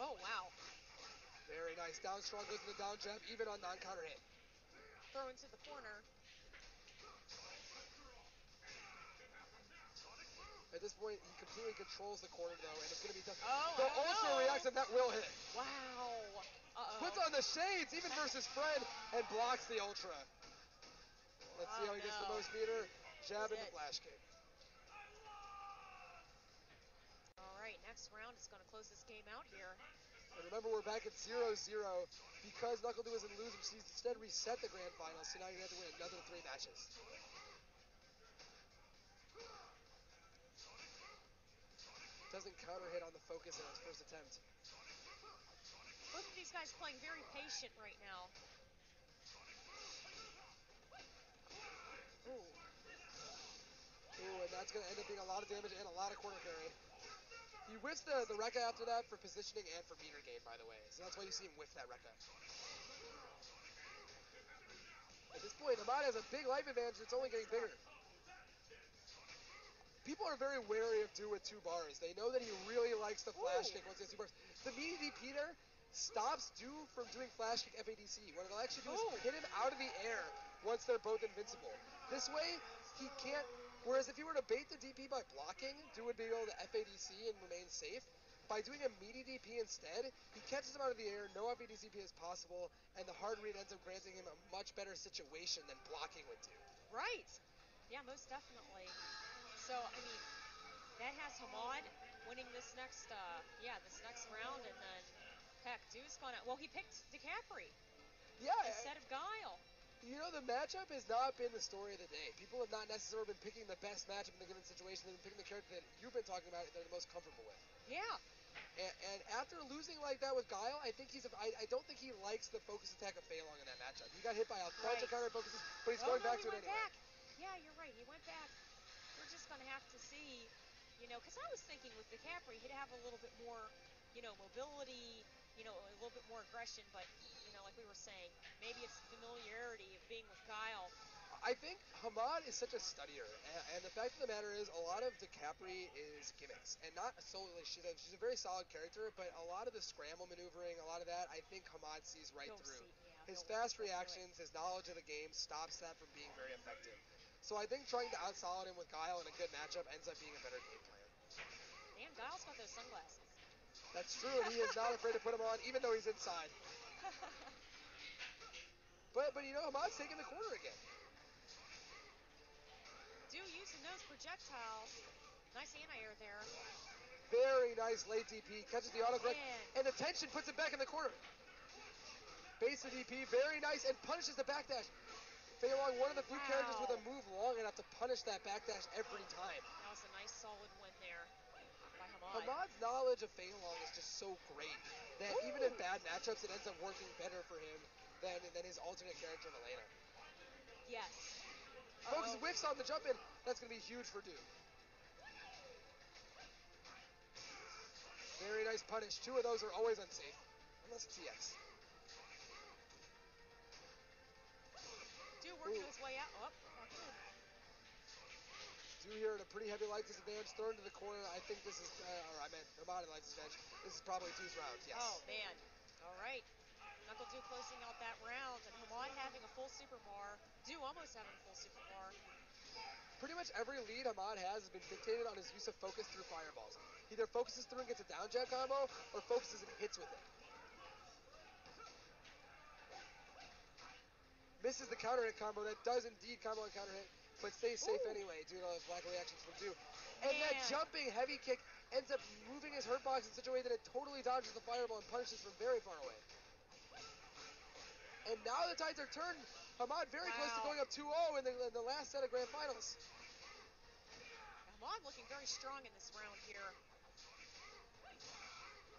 Oh, wow. Very nice. Down strong goes to the down jab, even on non-counter hit. Throw into the corner. At this point, he completely controls the corner, though, and it's going to be tough. Oh, the ultra reacts, and that will hit. Wow. Uh-oh. Puts on the shades, even versus Fred, and blocks the ultra. Let's see how he gets the most meter. Jab into flash kick. All right, next round is going to close this game out here. And remember, we're back at 0-0 because NkleDu isn't losing. She's instead reset the grand finals, so now you're going to have to win another 3 matches. Doesn't counter hit on the focus in his first attempt. Both of these guys playing very patient right now. Ooh. Ooh, and that's going to end up being a lot of damage and a lot of corner carry. He whiffs the Rekka after that for positioning and for meter gain, by the way. So that's why you see him whiff that Rekka. At this point, Hamad has a big life advantage. It's only getting bigger. People are very wary of Du with 2 bars. They know that he really likes the flash kick once he has 2 bars. The meaty DP there stops Du from doing flash kick FADC. What it'll actually do is hit him out of the air once they're both invincible. This way, he can't... Whereas if he were to bait the DP by blocking, Du would be able to FADC and remain safe. By doing a meaty DP instead, he catches him out of the air, no FADCP is possible, and the hard read ends up granting him a much better situation than blocking would do. Right. Yeah, most definitely. So, I mean, that has Hamad winning this next round, and then, heck, Du's gonna... Well, he picked DiCaprio instead of Guile. You know, the matchup has not been the story of the day. People have not necessarily been picking the best matchup in the given situation. They've been picking the character that you've been talking about that they're the most comfortable with. Yeah. And after losing like that with Guile, I think I don't think he likes the focus attack of Fei Long in that matchup. He got hit by a bunch of counter focuses, but he's going back to it anyway. Yeah, you're right. He went back. We're just going to have to see, because I was thinking with DiCaprio, he'd have a little bit more, mobility, a little bit more aggression, but, like we were saying, maybe it's the familiarity of being with Guile. I think Hamad is such a studier, and the fact of the matter is a lot of DiCaprio is gimmicks, and not solely, she's a very solid character, but a lot of the scramble maneuvering, a lot of that, I think Hamad sees right through. His fast reactions, his knowledge of the game stops that from being very effective. So I think trying to out-solid him with Guile in a good matchup ends up being a better game plan. And Guile's got those sunglasses. That's true, and he is not afraid to put them on, even though he's inside. But Hamad's taking the corner again. Du using those projectiles. Nice anti-air there. Very nice late DP. Catches the autocorrect, and the tension puts it back in the corner. Base the DP, very nice, and punishes the backdash. Fei Long, one of the few characters with a move long enough to punish that backdash every time. That was a nice solid win there by Hamad. Hamad's knowledge of Fei Long is just so great that even in bad matchups, it ends up working better for him than his alternate character of Elena. Yes. Focus whiffs on the jump in. That's going to be huge for Du. Very nice punish. 2 of those are always unsafe, unless it's EX. Du working his way out. Oh, back in. Du here at a pretty heavy light disadvantage, thrown to the corner. I think this is, Hamad at light disadvantage. This is probably Du's round, yes. Oh, man. All right. NkleDu closing out that round, and Hamad having a full super bar. Du almost having a full super bar. Pretty much every lead Hamad has been dictated on his use of focus through fireballs. He either focuses through and gets a down jab combo, or focuses and hits with it. Misses the counter hit combo. That does indeed combo and counter hit, but stays safe anyway due to lack of reactions from Du. And that jumping heavy kick ends up moving his hurt box in such a way that it totally dodges the fireball and punishes from very far away. And now the tides are turned. Hamad very close to going up 2-0 in the last set of grand finals. Hamad looking very strong in this round here.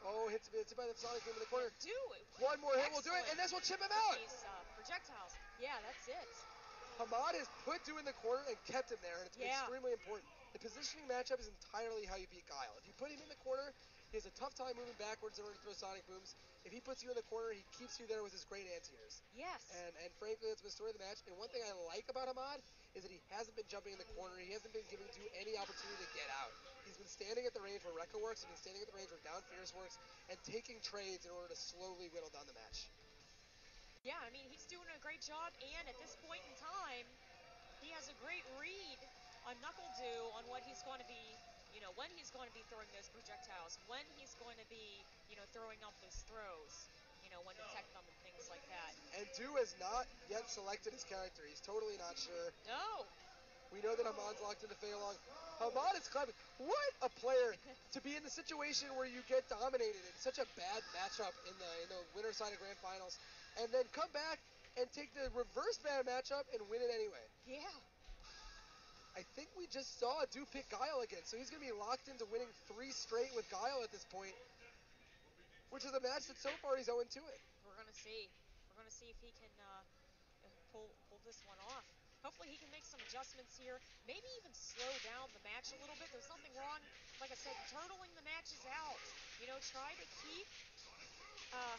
Oh, hits by the Sonic Boom in the corner. Do it. One more hit will do it, and this will chip him out. These projectiles. Yeah, that's it. Hamad has put Du in the corner and kept him there, and it's extremely important. The positioning matchup is entirely how you beat Guile. If you put him in the corner, he has a tough time moving backwards in order to throw Sonic Booms. If he puts you in the corner, he keeps you there with his great anti-airs. Yes. And frankly, that's been the story of the match. And one thing I like about Hamad is that he hasn't been jumping in the corner. He hasn't been giving Du any opportunity to get out. He's been standing at the range where Rekka works. He's been standing at the range where Down Fierce works, and taking trades in order to slowly whittle down the match. Yeah, I mean, he's doing a great job, and at this point in time, he has a great read on NuckleDu on what he's going to be, when he's going to be throwing those projectiles, when he's going to be, throwing up those throws, when to tech them and things like that. And Du has not yet selected his character. He's totally not sure. No. We know that Hamad's locked into Fei Long. Hamad is climbing. What a player to be in the situation where you get dominated in such a bad matchup in the winner side of Grand Finals, and then come back and take the reverse bad matchup and win it anyway. Yeah. I think we just saw Du pick Guile again, so he's going to be locked into winning 3 straight with Guile at this point, which is a match that so far he's 0-2 it. We're going to see. We're going to see if he can pull this one off. Hopefully he can make some adjustments here. Maybe even slow down the match a little bit. There's nothing wrong, like I said, turtling the matches out. Try to keep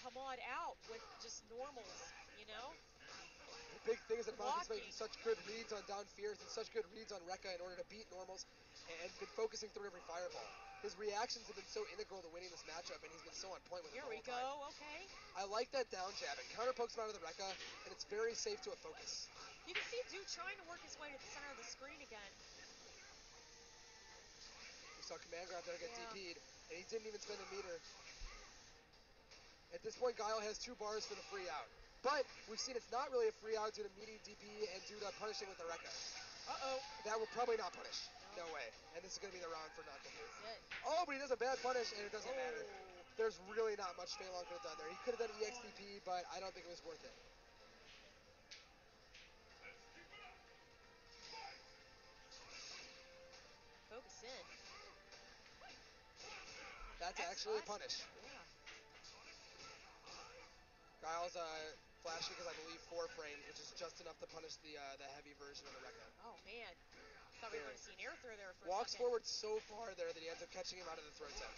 Hamad out with just normals, The big thing is that Hamad's making such good reads on Down Fierce and such good reads on Rekka in order to beat normals, and been focusing through every fireball. His reactions have been so integral to winning this matchup, and he's been so on point with it the whole time. Here we go, okay. I like that down jab. It counter pokes him out of the Rekka, and it's very safe to a focus. You can see Du trying to work his way to the center of the screen again. We saw command grab there get DP'd, and he didn't even spend a meter. At this point, Guile has 2 bars for the free out. But we've seen it's not really a free out due to meaty DP and due to punishing with the Rekka. Uh-oh. That will probably not punish. No way. And this is going to be the round for NuckleDu. That's it. Oh, but he does a bad punish, and it doesn't matter. There's really not much Fei Long could have done there. He could have done EXDP, but I don't think it was worth it. Focus in. That's actually a punish. Yeah. Guile's flashing because I believe 4 frames, which is just enough to punish the heavy version of the Rekka. Oh, man. Thought we were going to see an air throw there for Walks a second. forward so far there that he ends up catching him out of the throw tech.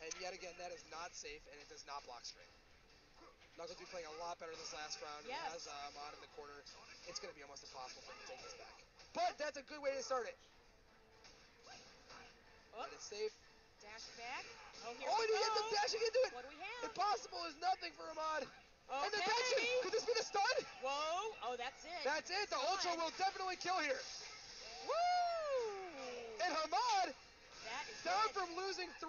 And yet again, that is not safe, and it does not block straight. NuckleDu playing a lot better this last round. Yes. He has Mod in the corner. It's going to be almost impossible for him to take this back. But that's a good way to start it. That is safe. Dash back. Oh, and he ends up dashing into it. What do we have? Impossible is nothing for Hamad. Okay. And the tension. Could this be the stun? Whoa. Oh, that's it. That's it. The Ultra will definitely kill here. Woo! And Hamad, down it. from losing 3-1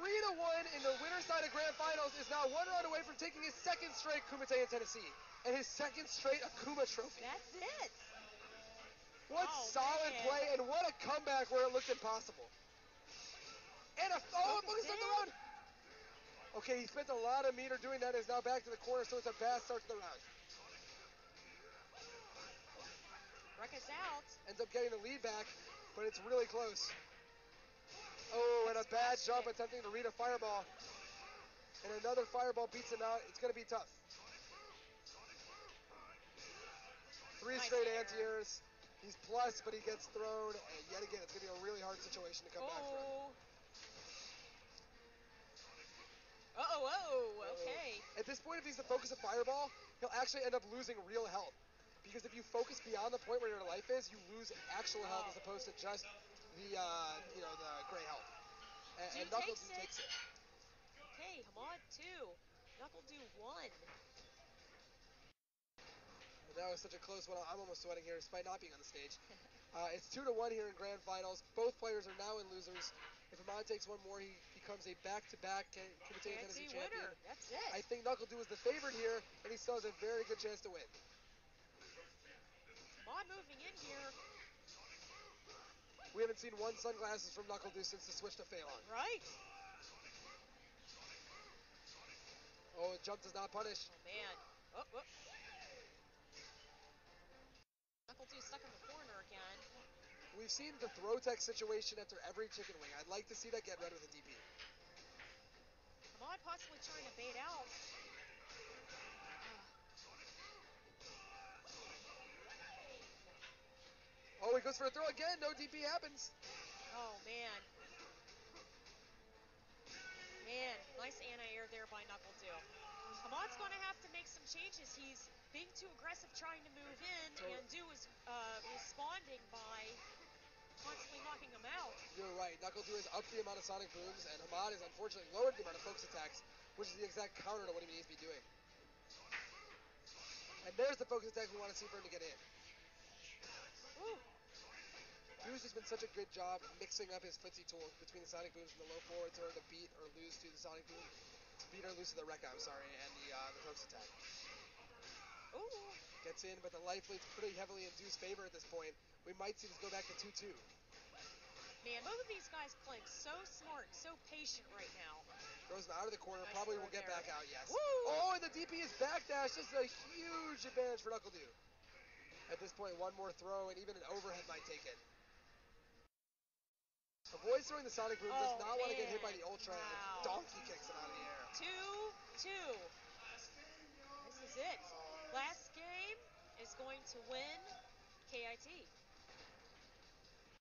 in the winner's side of Grand Finals, is now 1 round away from taking his 2nd straight kumite in Tennessee. And his 2nd straight Akuma trophy. That's it. What solid play, and what a comeback where it looked impossible. And focus on the round. Okay, he spent a lot of meter doing that, is now back to the corner, so it's a bad start to the round. Rekka's out. Ends up getting the lead back, but it's really close. Oh, and a bad jump attempting to read a fireball. And another fireball beats him out. It's going to be tough. 3 straight anti-airs. He's plus, but he gets thrown. And yet again, it's going to be a really hard situation to come back from. Okay. At this point, if he's to focus a fireball, he'll actually end up losing real health. Because if you focus beyond the point where your life is, you lose actual health as opposed to just the gray health. And NuckleDu takes it. Okay, Hamad 2, NuckleDu 1. That was such a close one. I'm almost sweating here despite not being on the stage. It's 2-1 here in Grand Finals. Both players are now in losers. If Hamad takes one more, he becomes a back-to-back Kumite Tennessee champion. That's it. I think NuckleDu is the favorite here, and he still has a very good chance to win. Hamad moving in here. We haven't seen 1 sunglasses from NuckleDu since the switch to Fei Long. Right. Oh, the jump does not punish. Oh, man. NuckleDu stuck in the corner again. We've seen the throw tech situation after every chicken wing. I'd like to see that get rid of the DP. Hamad possibly trying to bait out. Oh, he goes for a throw again. No DP happens. Oh, man. Man, nice anti-air there by NuckleDo. Hamad's going to have to make some changes. He's being too aggressive trying to move in, and Do is responding by constantly knocking him out. You're right. NuckleDo has upped the amount of sonic booms, and Hamad has unfortunately lowered the amount of focus attacks, which is the exact counter to what he needs to be doing. And there's the focus attack we want to see for him to get in. Ooh. Drew's just been such a good job mixing up his footsie tools between the sonic booms and the low forward throw to beat or lose to the sonic boom. To beat or lose to the Rekka, I'm sorry, and the focus attack. Ooh. Gets in, but the life lead's pretty heavily in Drew's favor at this point. We might see this go back to 2-2. Man, both of these guys playing so smart, so patient right now. Throws him out of the corner, Nice probably will get there. back out, yes. Woo! Oh, and the DP is backdash. This is a huge advantage for NuckleDo. At this point, one more throw, and even an overhead might take it. Avoids throwing the sonic boom, does not want to get hit by the ultra, and donkey kicks him out of the air. 2-2. This is it. Last game is going to win KIT.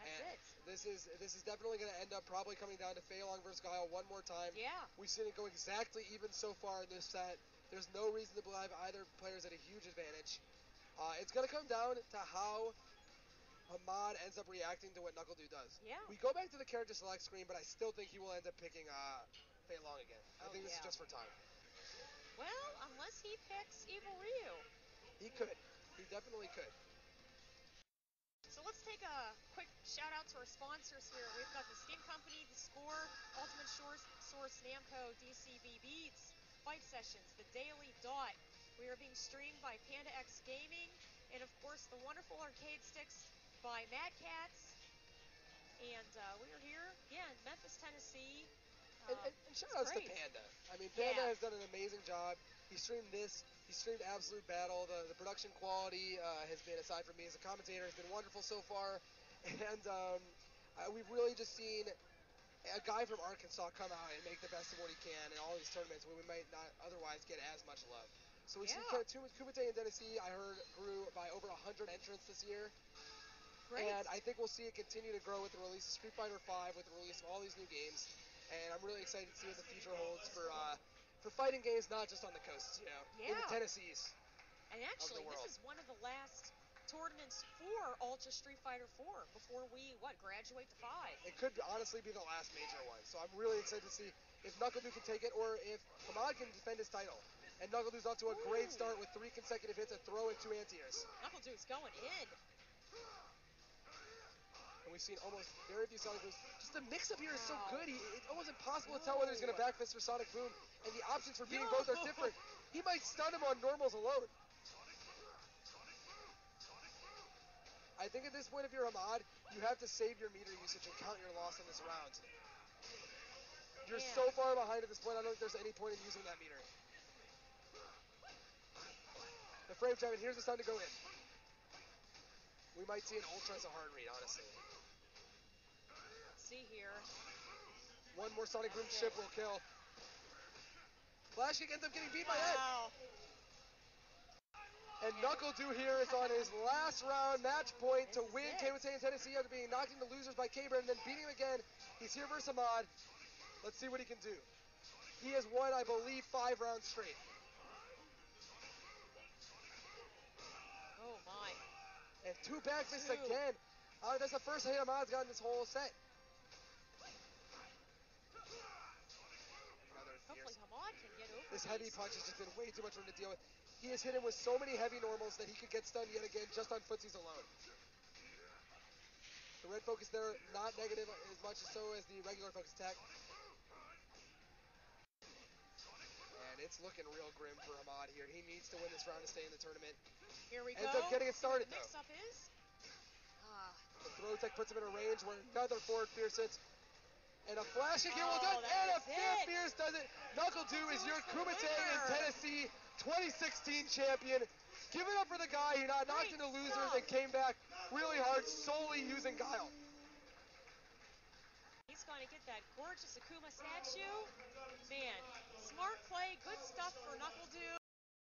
That's it. This is definitely going to end up probably coming down to Feilong versus Guile one more time. Yeah. We've seen it go exactly even so far in this set. There's no reason to believe either player's at a huge advantage. It's going to come down to how Hamad ends up reacting to what NuckleDo does. Yeah. We go back to the character select screen, but I still think he will end up picking Feilong again. I think this is just for time. Well, unless he picks Evil Ryu. He could. He definitely could. So let's take a quick shout out to our sponsors here. We've got the Steam Company, The Score, Ultimate Source, Namco, DCB Beats, Fight Sessions, The Daily Dot. We are being streamed by Panda X Gaming, and of course the wonderful arcade sticks by Mad Cats. And we are here, yeah, in Memphis, Tennessee. And shout outs to Panda. I mean, Panda has done an amazing job. He streamed this. He streamed Absolute Battle. The production quality has been, aside from me as a commentator, has been wonderful so far. And we've really just seen a guy from Arkansas come out and make the best of what he can in all these tournaments where we might not otherwise get as much love. So we've seen Kumite in Tennessee, I heard, grew by over 100 entrants this year. Great. And I think we'll see it continue to grow with the release of Street Fighter V, with the release of all these new games. And I'm really excited to see what the future holds for fighting games, not just on the coasts, you know, in the Tennessees. And actually, this is one of the last tournaments for Ultra Street Fighter 4 before we, graduate to 5. It could honestly be the last major one. So I'm really excited to see if NuckleDo can take it or if Hamad can defend his title. And NuckleDo's off to a great start with 3 consecutive hits, a throw, and 2 anti-airs. NuckleDo's going in. And we've seen almost very few Sonic Booms. Just the mix-up here is so good. It's almost impossible to tell whether he's going to back fist or Sonic Boom. And the options for beating both are different. He might stun him on normals alone. I think at this point, if you're Hamad, you have to save your meter usage and count your loss on this round. You're so far behind at this point, I don't think there's any point in using that meter. The frame time, and here's the time to go in. We might see an Ultra as a hard read, honestly. Let's see here. One more Sonic Boom chip will kill. Flash kick ends up getting beat by Ed. And NuckleDo here is on his last round match point to win Kumite in Tennessee after being knocked into losers by K-Bird and then beating him again. He's here versus Hamad. Let's see what he can do. He has won, I believe, 5 rounds straight. Oh my. And 2 back fists again. That's the first hit Hamad's gotten this whole set. Hopefully Hamad can get over this heavy punch has just been way too much for him to deal with. He has hit him with so many heavy normals that he could get stunned yet again just on footsies alone. The red focus there, not negative as much as so as the regular focus attack. And it's looking real grim for Hamad here. He needs to win this round to stay in the tournament. Here we Ends go. up getting it started, the mix-up is? The throw tech puts him in a range where another forward fierce hits. And a flashing kick will do it, and a fierce does it. NuckleDo is your Kumite in Tennessee 2016 champion. Give it up for the guy who got knocked into losers and came back really hard, solely using Guile. He's going to get that gorgeous Akuma statue. Man, Smart play